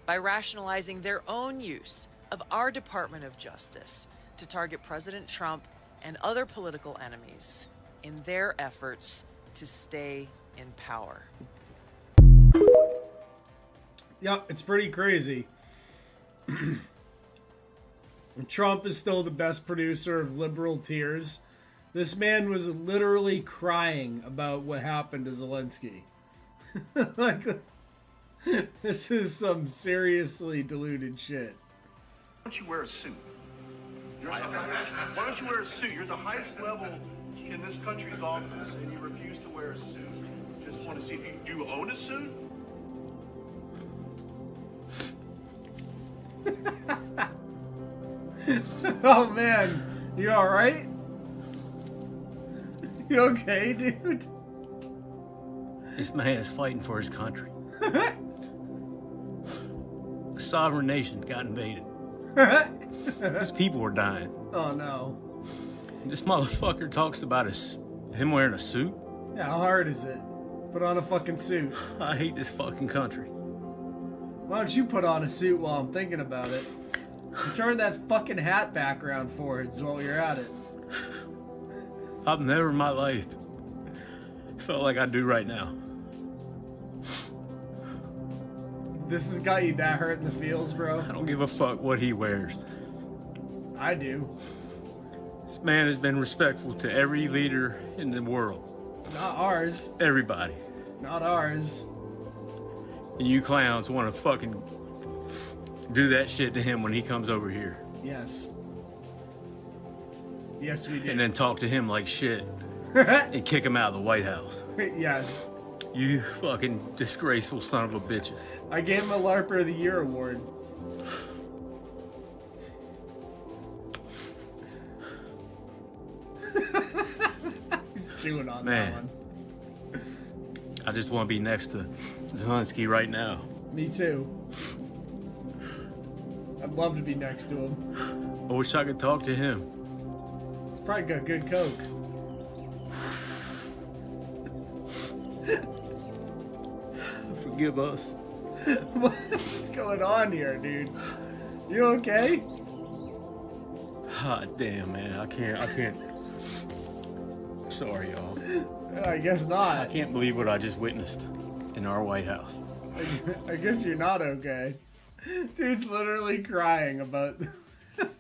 by rationalizing their own use of our Department of Justice to target President Trump and other political enemies in their efforts to stay in power. Yeah, it's pretty crazy. Trump is still the best producer of liberal tears. This man was literally crying about what happened to Zelensky. Like, this is some seriously deluded shit. Why don't you wear a suit? Why don't you wear a suit? You're the highest level in this country's office, and you refuse to wear a suit. Just want to see if you do own a suit. Oh man, you all right? You okay, dude? This man is fighting for his country. A sovereign nation got invaded. His people are dying. Oh no. This motherfucker talks about him wearing a suit. Yeah, how hard is it? Put on a fucking suit. I hate this fucking country. Why don't you put on a suit while I'm thinking about it? And turn that fucking hat background forwards while you're at it. I've never in my life felt like I do right now. This has got you that hurt in the feels, bro? I don't give a fuck what he wears. I do. This man has been respectful to every leader in the world. Not ours. Everybody. Not ours. And you clowns want to fucking do that shit to him when he comes over here. Yes. Yes, we did. And then talk to him like shit. And kick him out of the White House. Yes. You fucking disgraceful son of a bitches. I gave him a LARPer of the Year award. He's chewing on that one. I just want to be next to Zelensky right now. Me too. I'd love to be next to him. I wish I could talk to him. He's probably got good coke. Forgive us. What's going on here, dude? You okay? God damn, man. I can't. Sorry, y'all. I guess not. I can't believe what I just witnessed in our White House. I guess you're not okay. Dude's literally crying about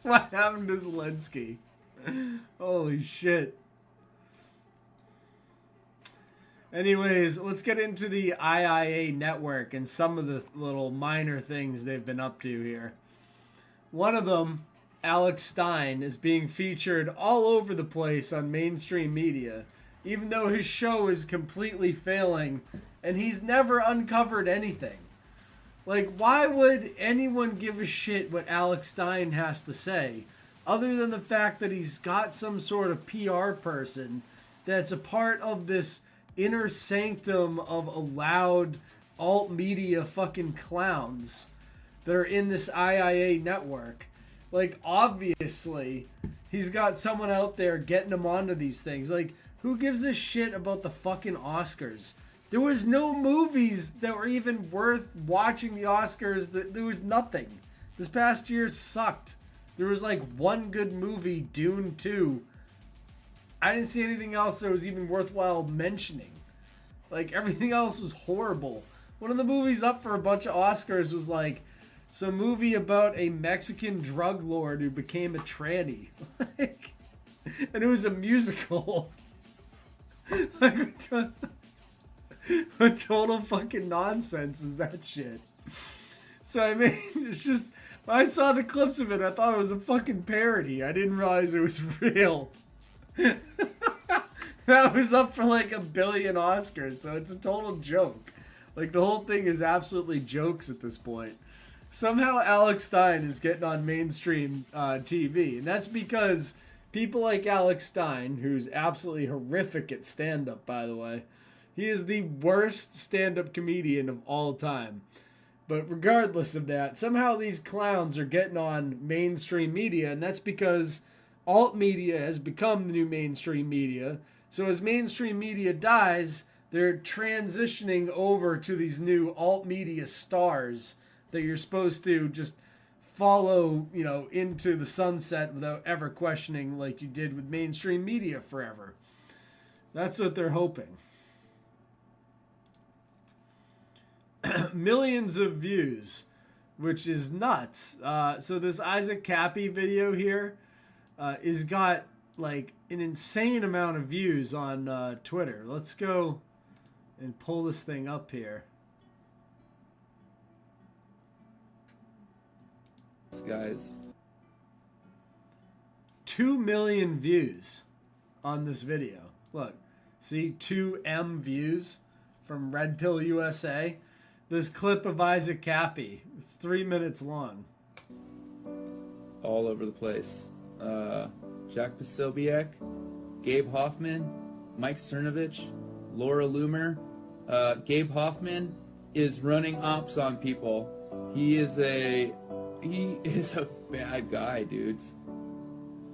what happened to Zelensky. Holy shit. Anyways, let's get into the IIA network and some of the little minor things they've been up to here. One of them, Alex Stein, is being featured all over the place on mainstream media, even though his show is completely failing and he's never uncovered anything. Like, why would anyone give a shit what Alex Stein has to say, other than the fact that he's got some sort of PR person that's a part of this inner sanctum of allowed alt media fucking clowns that are in this IIA network? Like, obviously, he's got someone out there getting him onto these things. Like, who gives a shit about the fucking Oscars? There was no movies that were even worth watching the Oscars. There was nothing. This past year sucked. There was like one good movie, Dune 2. I didn't see anything else that was even worthwhile mentioning. Like, everything else was horrible. One of the movies up for a bunch of Oscars was like some movie about a Mexican drug lord who became a tranny. And it was a musical. Like, what total fucking nonsense is that shit? So, I mean, it's just, when I saw the clips of it, I thought it was a fucking parody. I didn't realize it was real. That was up for like 1 billion Oscars, so it's a total joke. Like, the whole thing is absolutely jokes at this point. Somehow Alex Stein is getting on mainstream TV, and that's because people like Alex Stein, who's absolutely horrific at stand-up, by the way, he is the worst stand-up comedian of all time. But regardless of that, somehow these clowns are getting on mainstream media, and that's because alt media has become the new mainstream media. So as mainstream media dies, they're transitioning over to these new alt media stars that you're supposed to just follow, you know, into the sunset without ever questioning, like you did with mainstream media forever. That's what they're hoping. Millions of views, which is nuts. So this Isaac Cappy video here is got like an insane amount of views on Twitter. Let's go and pull this thing up here. Guys, 2 million views on this video. Look, see, 2M views from Red Pill USA. This clip of Isaac Cappy, it's 3 minutes long. all over the place. Jack Posobiec, Gabe Hoffman, Mike Cernovich, Laura Loomer. Gabe Hoffman is running ops on people. He is a bad guy, dudes.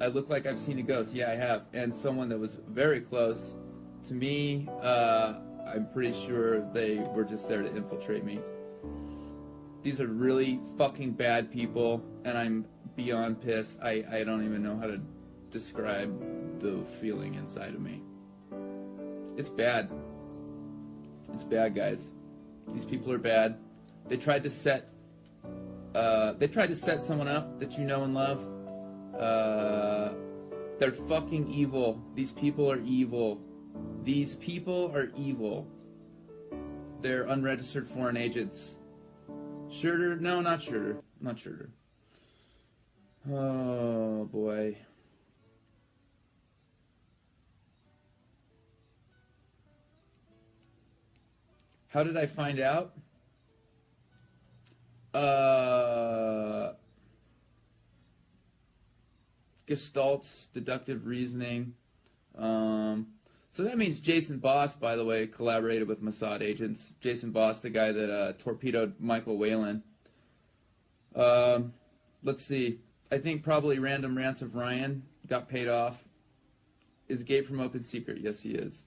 I look like I've seen a ghost. Yeah, I have. And someone that was very close to me, I'm pretty sure they were just there to infiltrate me. These are really fucking bad people, and I'm beyond pissed. I don't even know how to describe the feeling inside of me. It's bad. It's bad, guys. These people are bad. They tried to set someone up that you know and love. They're fucking evil. These people are evil. These people are evil. They're unregistered foreign agents. Schroeder? No, not Schroeder. Not Schroeder. Oh, boy. How did I find out? Gestalt's deductive reasoning. So that means Jason Boss, by the way, collaborated with Mossad agents. Jason Boss, the guy that torpedoed Michael Whalen. Let's see. I think probably Random Rants of Ryan got paid off. Is Gabe from Open Secret? Yes, he is.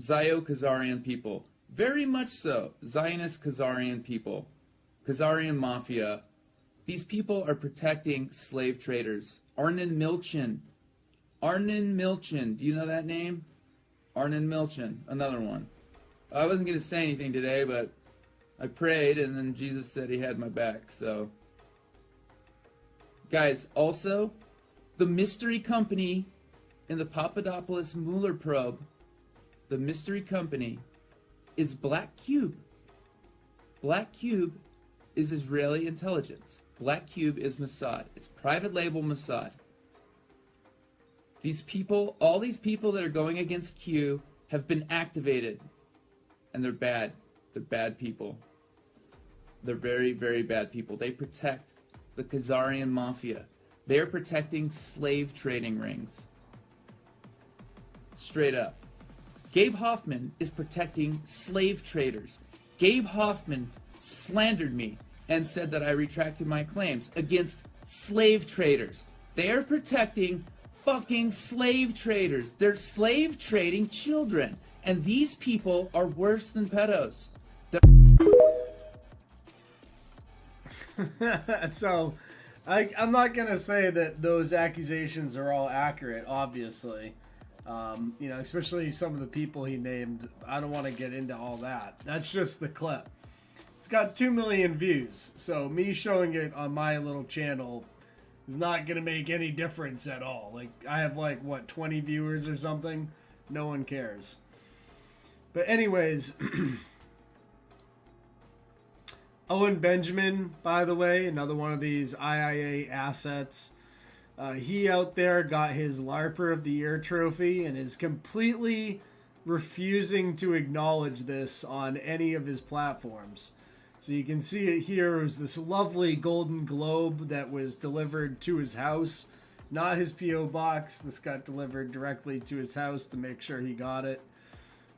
Zio-Khazarian people. Very much so. Zionist Khazarian people. Khazarian mafia. These people are protecting slave traders. Arnon Milchan. Arnon Milchan. Do you know that name? Arnon Milchan. Another one. I wasn't going to say anything today, but I prayed, and then Jesus said he had my back, so. Guys, also, the mystery company in the Papadopoulos Mueller probe the mystery company, is Black Cube. Black Cube is Israeli intelligence. Black Cube is Mossad. It's private label Mossad. These people, all these people that are going against Q have been activated. And they're bad. They're bad people. They're very, very bad people. They protect the Khazarian mafia. They're protecting slave trading rings. Straight up. Gabe Hoffman is protecting slave traders. Gabe Hoffman slandered me and said that I retracted my claims against slave traders. They're protecting fucking slave traders. They're slave trading children. And these people are worse than pedos. So, I'm not going to say that those accusations are all accurate, obviously. You know, especially some of the people he named. I don't want to get into all that. That's just the clip. It's got 2 million views, so me showing it on my little channel is not going to make any difference at all. Like, I have like, what, 20 viewers or something? No one cares. But anyways, Owen Benjamin, by the way, another one of these IIA assets. He out there got his LARPer of the Year trophy and is completely refusing to acknowledge this on any of his platforms. So you can see it here. It was this lovely golden globe that was delivered to his house, not his P.O. box. This got delivered directly to his house to make sure he got it.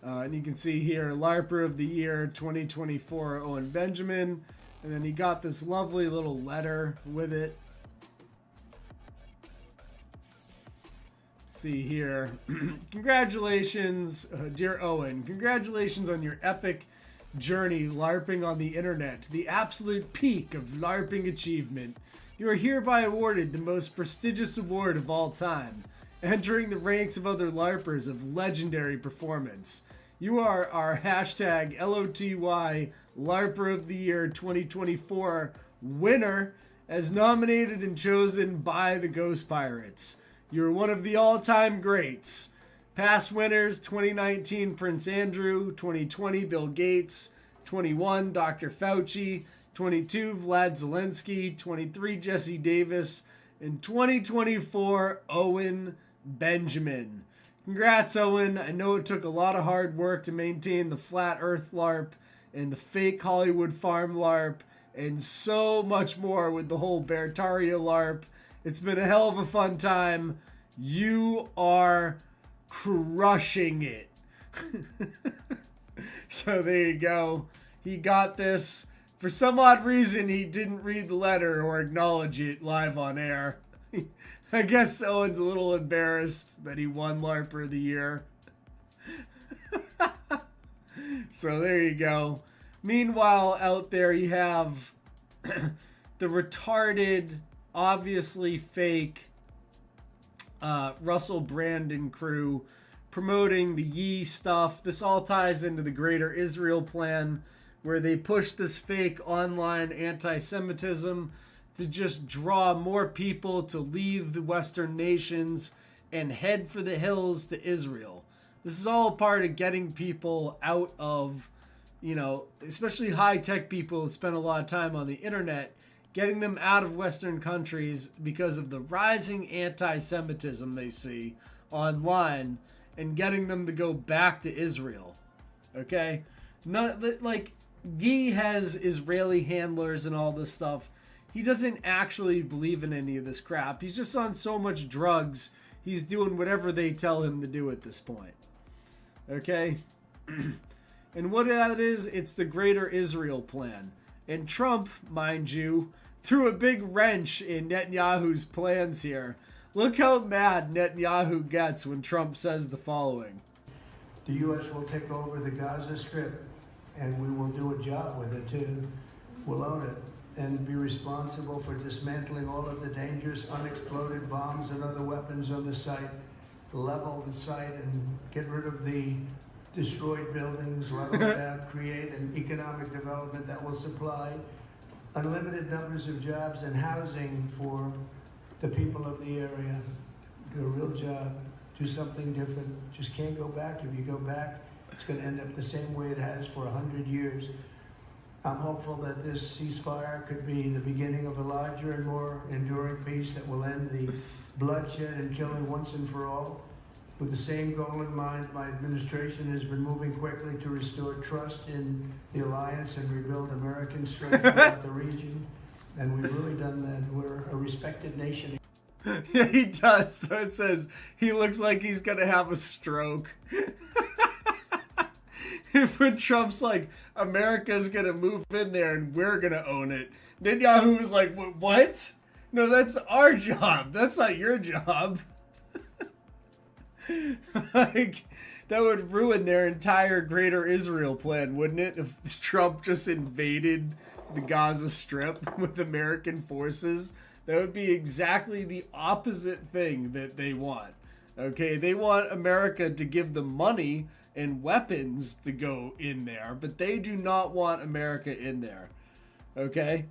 And you can see here, LARPer of the Year 2024 Owen Benjamin. And then he got this lovely little letter with it. See here. Congratulations, dear Owen. Congratulations on your epic journey LARPing on the internet to the absolute peak of LARPing achievement. You are hereby awarded the most prestigious award of all time, entering the ranks of other LARPers of legendary performance. You are our hashtag LOTY LARPer of the Year 2024 winner, as nominated and chosen by the Ghost Pirates. You're one of the all-time greats. Past winners, 2019 Prince Andrew, 2020 Bill Gates, 21 Dr. Fauci, 22 Vlad Zelensky, 23 Jesse Davis, and 2024 Owen Benjamin. Congrats, Owen. I know it took a lot of hard work to maintain the Flat Earth LARP and the fake Hollywood Farm LARP and so much more with the whole Bertaria LARP. It's been a hell of a fun time. You are crushing it. So there you go. He got this. For some odd reason, he didn't read the letter or acknowledge it live on air. I guess Owen's a little embarrassed that he won LARPer of the Year. So there you go. Meanwhile, out there you have the retarded, obviously fake Russell Brandon crew promoting the Yee stuff. This all ties into the Greater Israel Plan, where they push this fake online anti-Semitism to just draw more people to leave the Western nations and head for the hills to Israel. This is all part of getting people out of, you know, especially high-tech people that spend a lot of time on the internet, getting them out of Western countries because of the rising anti-Semitism they see online, and getting them to go back to Israel. Okay? Not like Guy has Israeli handlers and all this stuff. He doesn't actually believe in any of this crap. He's just on so much drugs, he's doing whatever they tell him to do at this point. Okay? And what that is, it's the Greater Israel Plan. And Trump, mind you, threw a big wrench in Netanyahu's plans here. Look how mad Netanyahu gets when Trump says the following. The U.S. will take over the Gaza Strip, and we will do a job with it too. We'll own it and be responsible for dismantling all of the dangerous unexploded bombs and other weapons on the site, level the site and get rid of the destroyed buildings, level it out, create an economic development that will supply unlimited numbers of jobs and housing for the people of the area. Do a real job do something different. Just can't go back. If you go back, it's going to end up the same way it has for 100 years. I'm hopeful that this ceasefire could be the beginning of a larger and more enduring peace that will end the bloodshed and killing once and for all. With the same goal in mind, my administration has been moving quickly to restore trust in the alliance and rebuild American strength throughout the region. And we've really done that. We're a respected nation. Yeah, he does. So it says he looks like he's gonna have a stroke. When Trump's like, America's gonna move in there and we're gonna own it. Netanyahu was like, what? No, that's our job. That's not your job. Like, that would ruin their entire Greater Israel plan, wouldn't it? If Trump just invaded the Gaza Strip with American forces. That would be exactly the opposite thing that they want. Okay, they want America to give them money and weapons to go in there, but they do not want America in there. Okay?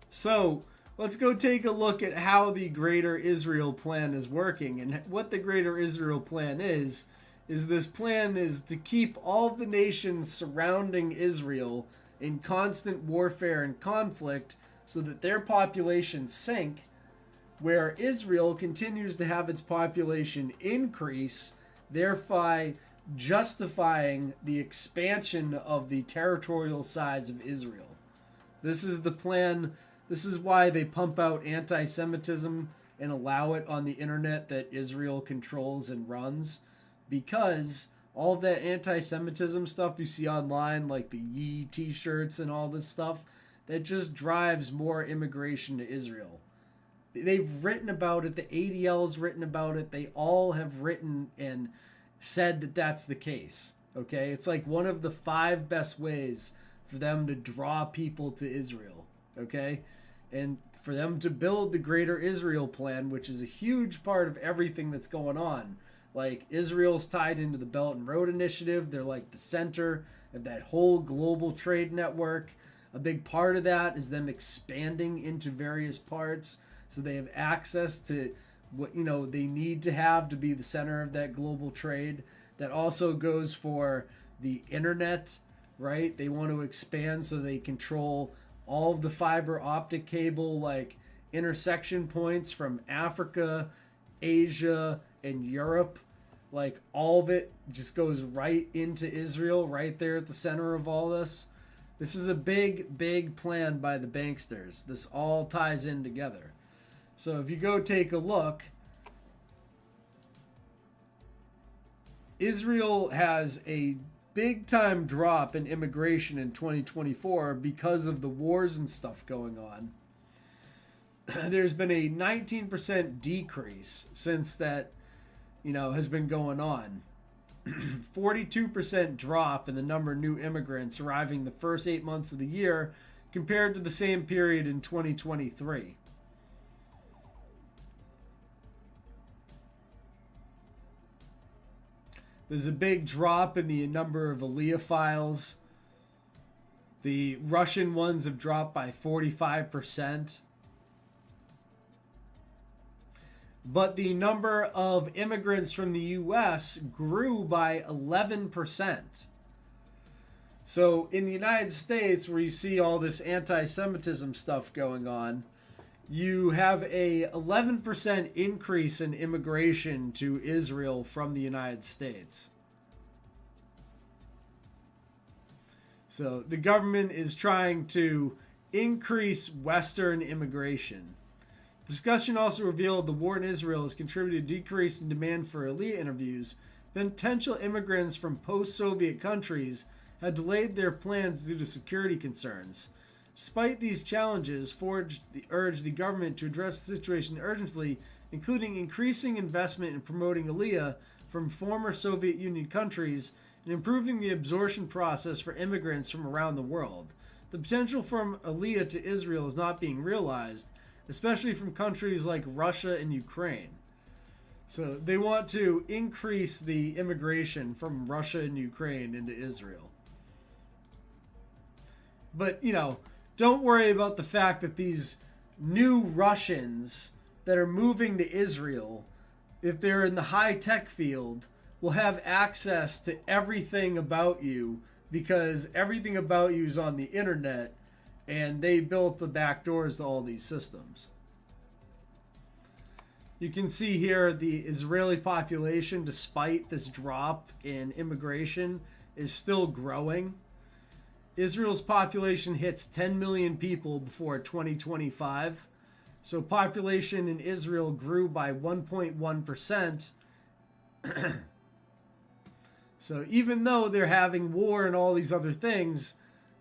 So, let's go take a look at how the Greater Israel Plan is working. And what the Greater Israel Plan is this plan is to keep all the nations surrounding Israel in constant warfare and conflict so that their populations sink, where Israel continues to have its population increase, thereby justifying the expansion of the territorial size of Israel. This is the plan. This is why they pump out anti-Semitism and allow it on the internet that Israel controls and runs, because all of that anti-Semitism stuff you see online, like the Yee t-shirts and all this stuff, that just drives more immigration to Israel. They've written about it. The ADL's written about it. They all have written and said that that's the case. Okay? It's like one of the 5 best ways for them to draw people to Israel. Okay? And for them to build the Greater Israel Plan, which is a huge part of everything that's going on. Like, Israel's tied into the Belt and Road Initiative. They're like the center of that whole global trade network. A big part of that is them expanding into various parts so they have access to what, you know, they need to have to be the center of that global trade. That also goes for the internet, right? They want to expand so they control all of the fiber optic cable, like intersection points from Africa, Asia, and Europe. Like, all of it just goes right into Israel, right there at the center of all this. This is a big, big plan by the banksters. This all ties in together. So if you go take a look, Israel has a big time drop in immigration in 2024 because of the wars and stuff going on. There's been a 19% decrease since that, you know, has been going on. 42% drop in the number of new immigrants arriving the first 8 months of the year compared to the same period in 2023. There's a big drop in the number of Aliyah files. The Russian ones have dropped by 45%. But the number of immigrants from the U.S. grew by 11%. So in the United States, where you see all this anti-Semitism stuff going on, you have a 11% increase in immigration to Israel from the United States. So the government is trying to increase Western immigration. Discussion also revealed the war in Israel has contributed to a decrease in demand for Aliyah interviews. Potential immigrants from post-Soviet countries had delayed their plans due to security concerns. Despite these challenges, Ford urged the government to address the situation urgently, including increasing investment in promoting Aliyah from former Soviet Union countries and improving the absorption process for immigrants from around the world. The potential from Aliyah to Israel is not being realized, especially from countries like Russia and Ukraine. So they want to increase the immigration from Russia and Ukraine into Israel. But, you know, don't worry about the fact that these new Russians that are moving to Israel if they're in the high tech field, will have access to everything about you because everything about you is on the internet, and they built the back doors to all these systems. You can see here the Israeli population, despite this drop in immigration, is still growing. Israel's population hits 10 million people before 2025. So population in Israel grew by 1.1%. So even though they're having war and all these other things,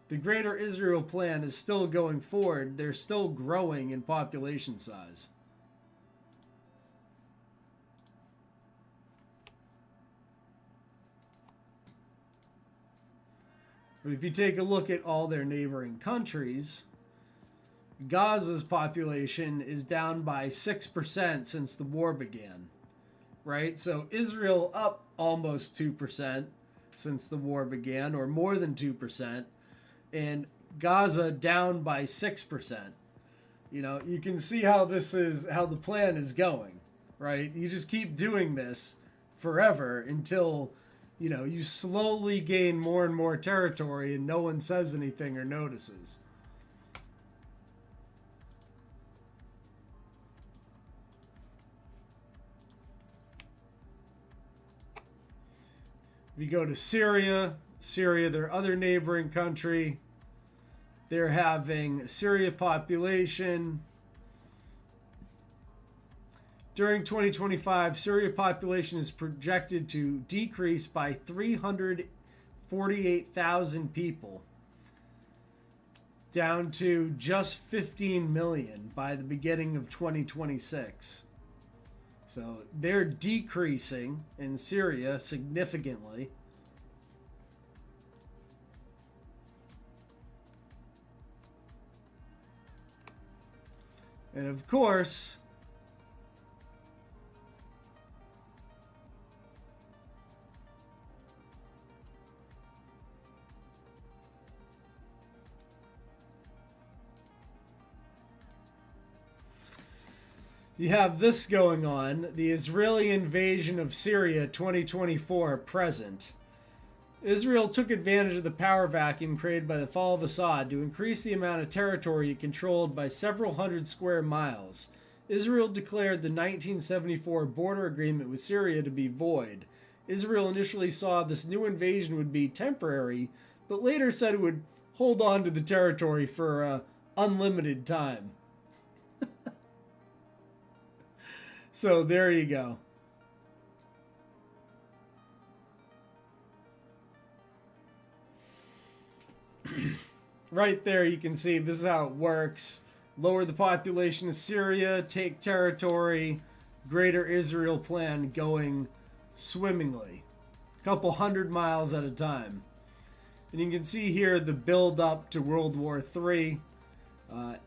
the Greater Israel Plan is still going forward. They're still growing in population size. But if you take a look at all their neighboring countries, Gaza's population is down by 6% since the war began, right? So Israel up almost 2% since the war began, or more than 2%, and Gaza down by 6%. You know, you can see how this is, how the plan is going, right? You just keep doing this forever until, you know, you slowly gain more and more territory and no one says anything or notices. If you go to Syria, their other neighboring country, they're having Syria population. During 2025, Syria population is projected to decrease by 348,000 people, down to just 15 million by the beginning of 2026. So they're decreasing in Syria significantly. And of course, you have this going on, the Israeli invasion of Syria 2024 present. Israel took advantage of the power vacuum created by the fall of Assad to increase the amount of territory it controlled by several hundred square miles. Israel declared the 1974 border agreement with Syria to be void. Israel initially saw this new invasion would be temporary, but later said it would hold on to the territory for an unlimited time. So there you go. Right there you can see this is how it works. Lower the population of Syria, take territory, Greater Israel Plan going swimmingly. A couple 100 miles at a time. And you can see here the build up to World War III.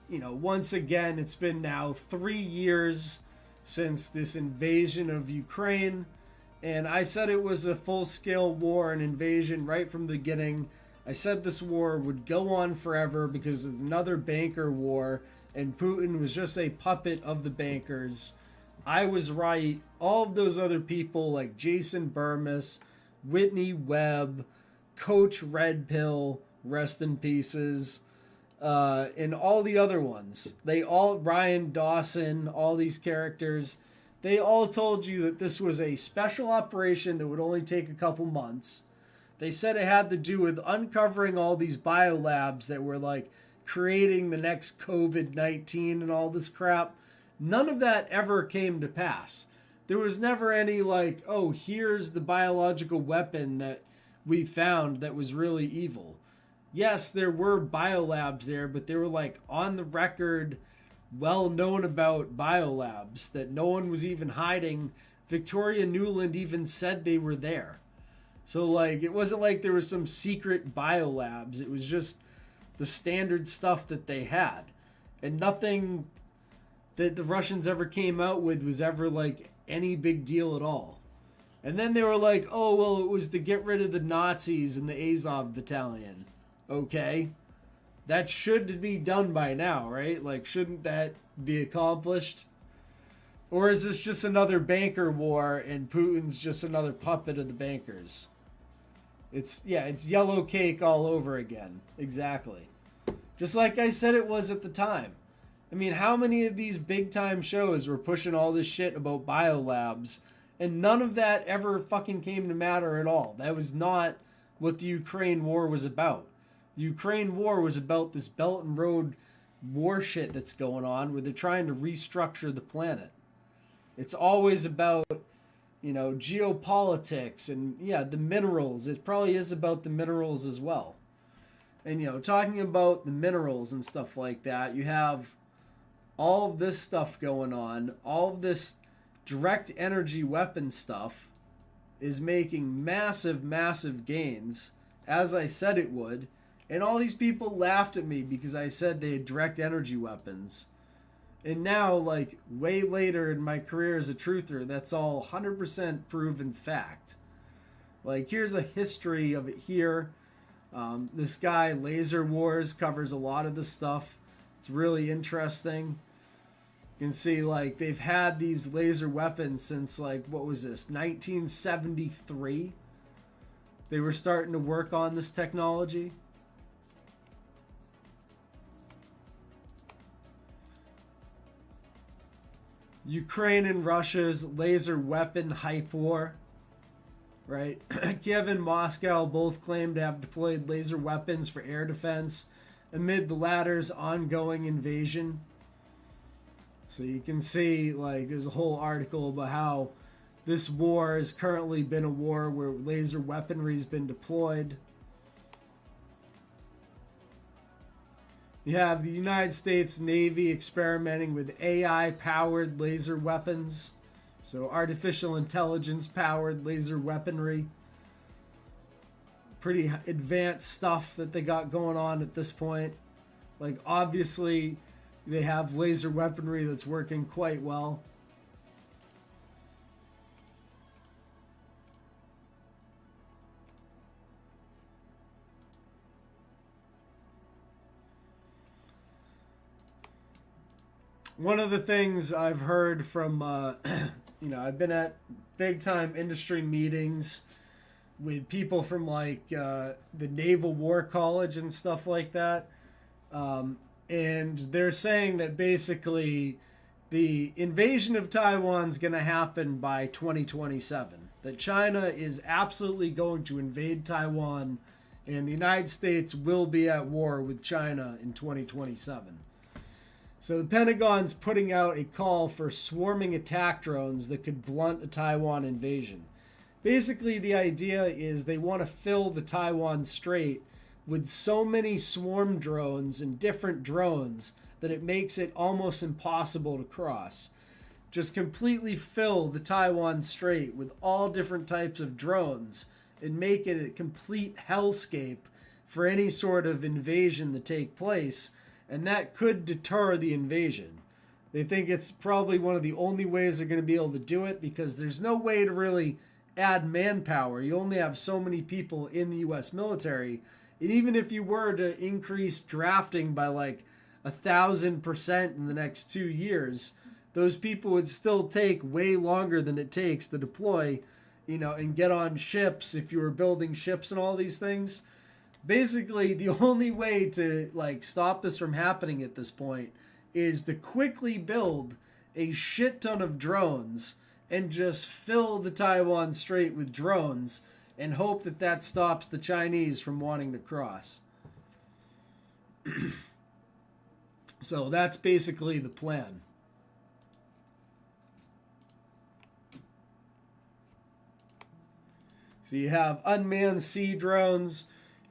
You know, once again, it's been now 3 years since this invasion of Ukraine, and I said it was a full-scale war, an invasion right from the beginning. I said this war would go on forever because it's another banker war, and Putin was just a puppet of the bankers. I was right. All of those other people like Jason Burmis, Whitney Webb, Coach Red Pill, rest in pieces, and all the other ones. Ryan Dawson, all these characters, they all told you that this was a special operation that would only take a couple months. They said it had to do with uncovering all these biolabs that were like creating the next COVID-19 and all this crap. None of that ever came to pass. There was never any like, oh, here's the biological weapon that we found that was really evil. Yes, there were biolabs there, but they were like on the record, well known about biolabs that no one was even hiding. Victoria Nuland even said they were there. So like, it wasn't like there was some secret biolabs. It was just the standard stuff that they had. And nothing that the Russians ever came out with was ever like any big deal at all. And then they were like, oh, well, it was to get rid of the Nazis in the Azov battalion. Okay. That should be done by now, right? Like, shouldn't that be accomplished? Or is this just another banker war and Putin's just another puppet of the bankers? It's yellow cake all over again. Exactly. Just like I said it was at the time. I mean, how many of these big time shows were pushing all this shit about biolabs, and none of that ever fucking came to matter at all? That was not what the Ukraine war was about. The Ukraine war was about this Belt and Road war shit that's going on where they're trying to restructure the planet. It's always about, geopolitics and, the minerals. It probably is about the minerals as well. And, talking about the minerals and stuff like that, you have all of this stuff going on. All of this direct energy weapon stuff is making massive, massive gains, as I said it would. And all these people laughed at me because I said they had direct energy weapons. And now, like, way later in my career as a truther, that's all 100% proven fact. Like, here's a history of it here. This guy, Laser Wars, covers a lot of this stuff. It's really interesting. You can see, like, they've had these laser weapons since, like, what was this, 1973? They were starting to work on this technology. Ukraine and Russia's laser weapon hype war, right? Kiev and Moscow both claim to have deployed laser weapons for air defense amid the latter's ongoing invasion. So you can see, like, there's a whole article about how this war has currently been a war where laser weaponry has been deployed. You have the United States Navy experimenting with AI-powered laser weapons. So artificial intelligence-powered laser weaponry. Pretty advanced stuff that they got going on at this point. Like, obviously, they have laser weaponry that's working quite well. One of the things I've heard from, I've been at big time industry meetings with people from like the Naval War College and stuff like that. And they're saying that basically the invasion of Taiwan's going to happen by 2027. That China is absolutely going to invade Taiwan, and the United States will be at war with China in 2027. So the Pentagon's putting out a call for swarming attack drones that could blunt a Taiwan invasion. Basically, the idea is they want to fill the Taiwan Strait with so many swarm drones and different drones that it makes it almost impossible to cross. Just completely fill the Taiwan Strait with all different types of drones and make it a complete hellscape for any sort of invasion to take place. And that could deter the invasion. They think it's probably one of the only ways they're going to be able to do it because there's no way to really add manpower. You only have so many people in the U.S. military. And even if you were to increase drafting by like 1,000% in the next 2 years, those people would still take way longer than it takes to deploy, and get on ships if you were building ships and all these things. Basically, the only way to like stop this from happening at this point is to quickly build a shit ton of drones and just fill the Taiwan Strait with drones and hope that that stops the Chinese from wanting to cross. So that's basically the plan. So you have unmanned sea drones,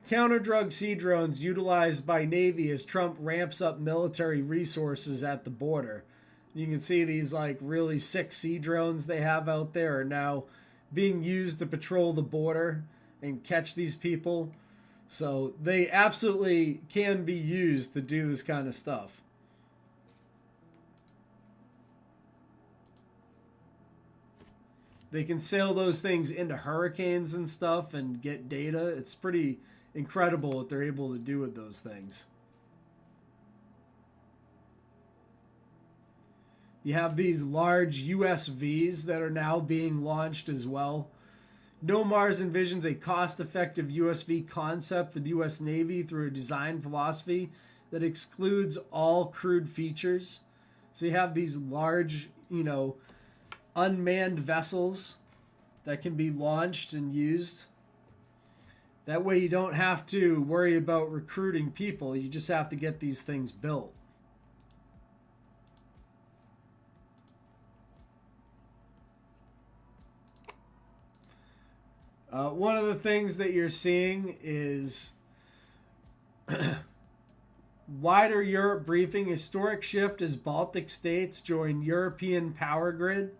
counter-drug sea drones utilized by Navy as Trump ramps up military resources at the border. You can see these like really sick sea drones they have out there are now being used to patrol the border and catch these people. So they absolutely can be used to do this kind of stuff. They can sail those things into hurricanes and stuff and get data. It's pretty incredible what they're able to do with those things. You have these large USVs that are now being launched as well. No Mars envisions a cost-effective USV concept for the U.S. Navy through a design philosophy that excludes all crewed features. So you have these large, unmanned vessels that can be launched and used. That way you don't have to worry about recruiting people. You just have to get these things built. One of the things that you're seeing is wider Europe briefing, historic shift as Baltic states join European power grid.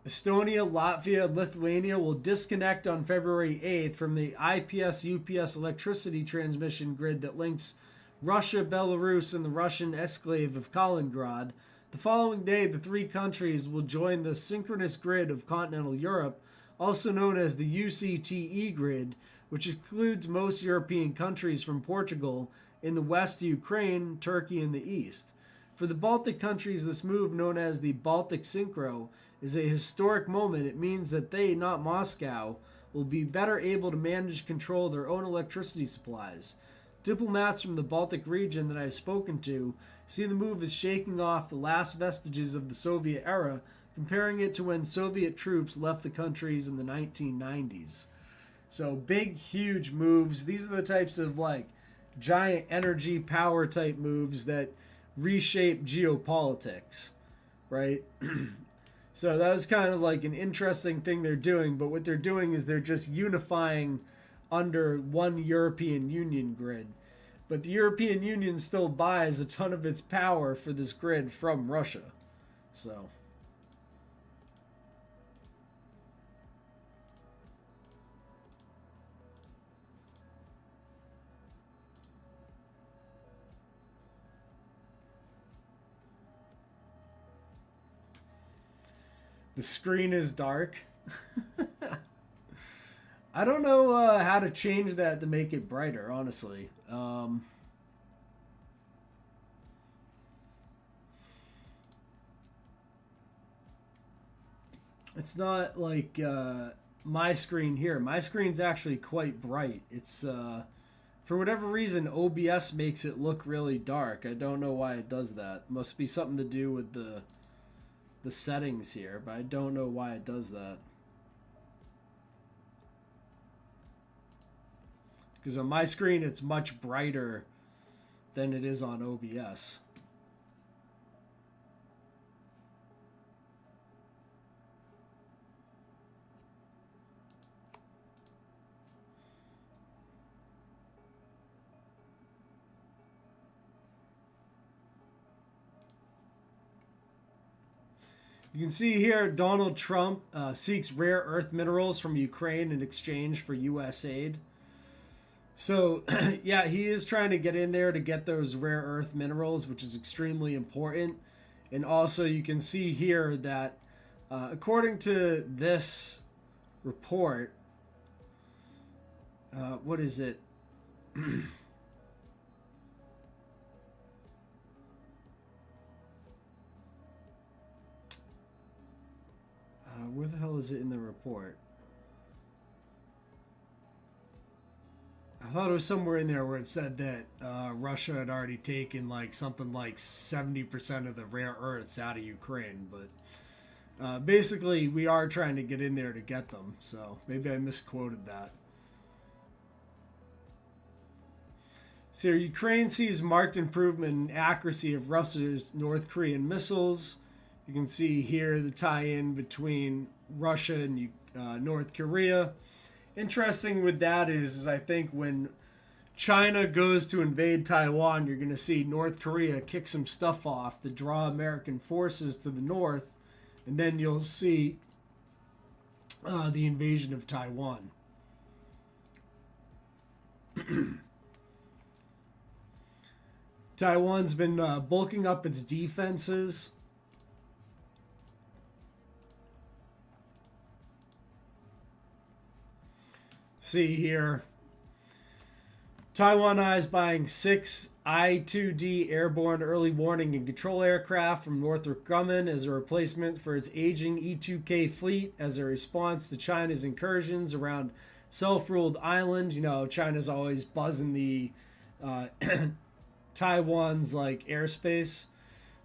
Estonia, Latvia, and Lithuania will disconnect on February 8th from the IPS-UPS electricity transmission grid that links Russia, Belarus, and the Russian exclave of Kaliningrad. The following day, the three countries will join the synchronous grid of continental Europe, also known as the UCTE grid, which includes most European countries from Portugal in the west to Ukraine, Turkey in the east. For the Baltic countries, this move, known as the Baltic Synchro, is a historic moment. It means that they, not Moscow, will be better able to manage and control their own electricity supplies. Diplomats from the Baltic region that I've spoken to see the move as shaking off the last vestiges of the Soviet era, comparing it to when Soviet troops left the countries in the 1990s. So big, huge moves. These are the types of giant energy power type moves that reshape geopolitics, right? So that was kind of like an interesting thing they're doing, but what they're doing is they're just unifying under one European Union grid. But the European Union still buys a ton of its power for this grid from Russia. So the screen is dark. I don't know how to change that to make it brighter, honestly. It's not like my screen here. My screen's actually quite bright. It's for whatever reason, OBS makes it look really dark. I don't know why it does that. Must be something to do with the settings here, but I don't know why it does that. Because on my screen, it's much brighter than it is on OBS. You can see here Donald Trump seeks rare earth minerals from Ukraine in exchange for U.S. aid. So, yeah, he is trying to get in there to get those rare earth minerals, which is extremely important. And also you can see here that according to this report, what is it? Where the hell is it in the report? I thought it was somewhere in there where it said that Russia had already taken something like 70% of the rare earths out of Ukraine, but basically we are trying to get in there to get them, so maybe I misquoted that. So Ukraine sees marked improvement in accuracy of Russia's North Korean missiles. You can see here the tie-in between Russia and North Korea. Interesting with that is I think when China goes to invade Taiwan, you're going to see North Korea kick some stuff off to draw American forces to the north, and then you'll see the invasion of Taiwan. Taiwan's been bulking up its defenses. See here, Taiwan Eyes buying 6 I-2D airborne early warning and control aircraft from Northrop Grumman as a replacement for its aging E-2K fleet as a response to China's incursions around self-ruled island. You know, China's always buzzing the Taiwan's like airspace.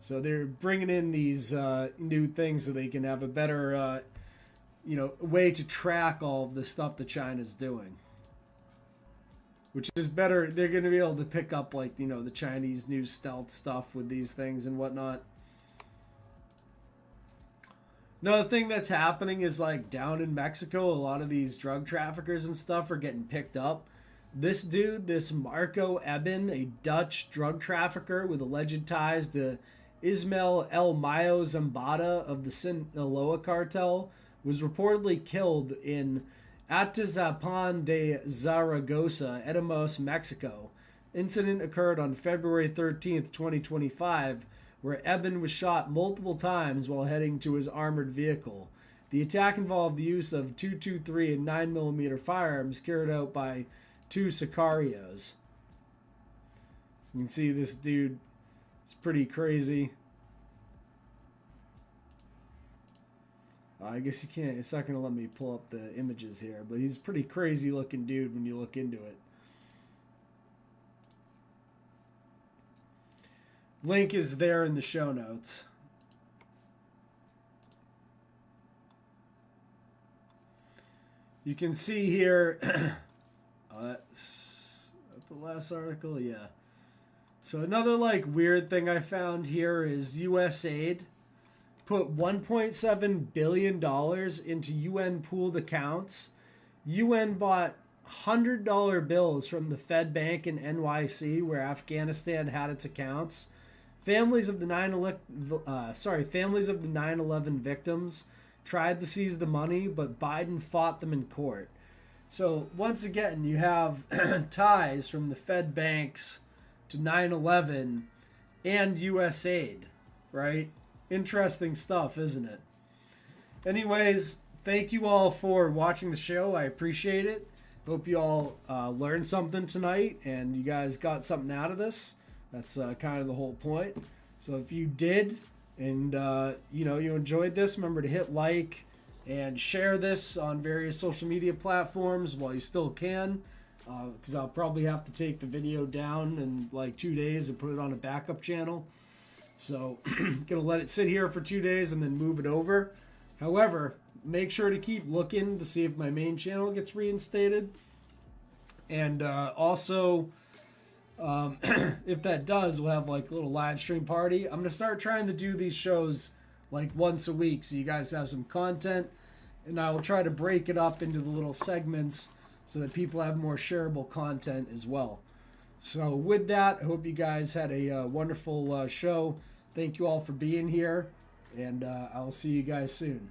So they're bringing in these new things so they can have a better, way to track all of the stuff that China's doing. Which is better. They're going to be able to pick up, like, the Chinese new stealth stuff with these things and whatnot. Another thing that's happening is, like, down in Mexico, a lot of these drug traffickers and stuff are getting picked up. This dude, this Marco Eben, a Dutch drug trafficker with alleged ties to Ismael El Mayo Zambada of the Sinaloa cartel, was reportedly killed in Atizapán de Zaragoza, Edamos, Mexico. Incident occurred on February 13th, 2025, where Eben was shot multiple times while heading to his armored vehicle. The attack involved the use of .223 and 9mm firearms carried out by 2 sicarios. So you can see this dude is pretty crazy. I guess you can't, it's not going to let me pull up the images here, but he's a pretty crazy looking dude when you look into it. Link is there in the show notes. You can see here, that's the last article, yeah. So another like weird thing I found here is USAID put $1.7 billion into UN pooled accounts. UN bought $100 bills from the Fed Bank in NYC, where Afghanistan had its accounts. Families of the 9/11 victims tried to seize the money, but Biden fought them in court. So once again, you have ties from the Fed banks to 9/11 and USAID, right? Interesting stuff, isn't it? Anyways, thank you all for watching the show. I appreciate it. Hope you all learned something tonight and you guys got something out of this. That's kind of the whole point. So if you did and you enjoyed this, remember to hit like and share this on various social media platforms while you still can, because I'll probably have to take the video down in like 2 days and put it on a backup channel. So gonna let it sit here for 2 days and then move it over. However, make sure to keep looking to see if my main channel gets reinstated. And also, if that does, we'll have like a little live stream party. I'm gonna start trying to do these shows like once a week so you guys have some content, and I will try to break it up into the little segments so that people have more shareable content as well. So with that, I hope you guys had a wonderful show. Thank you all for being here, and I'll see you guys soon.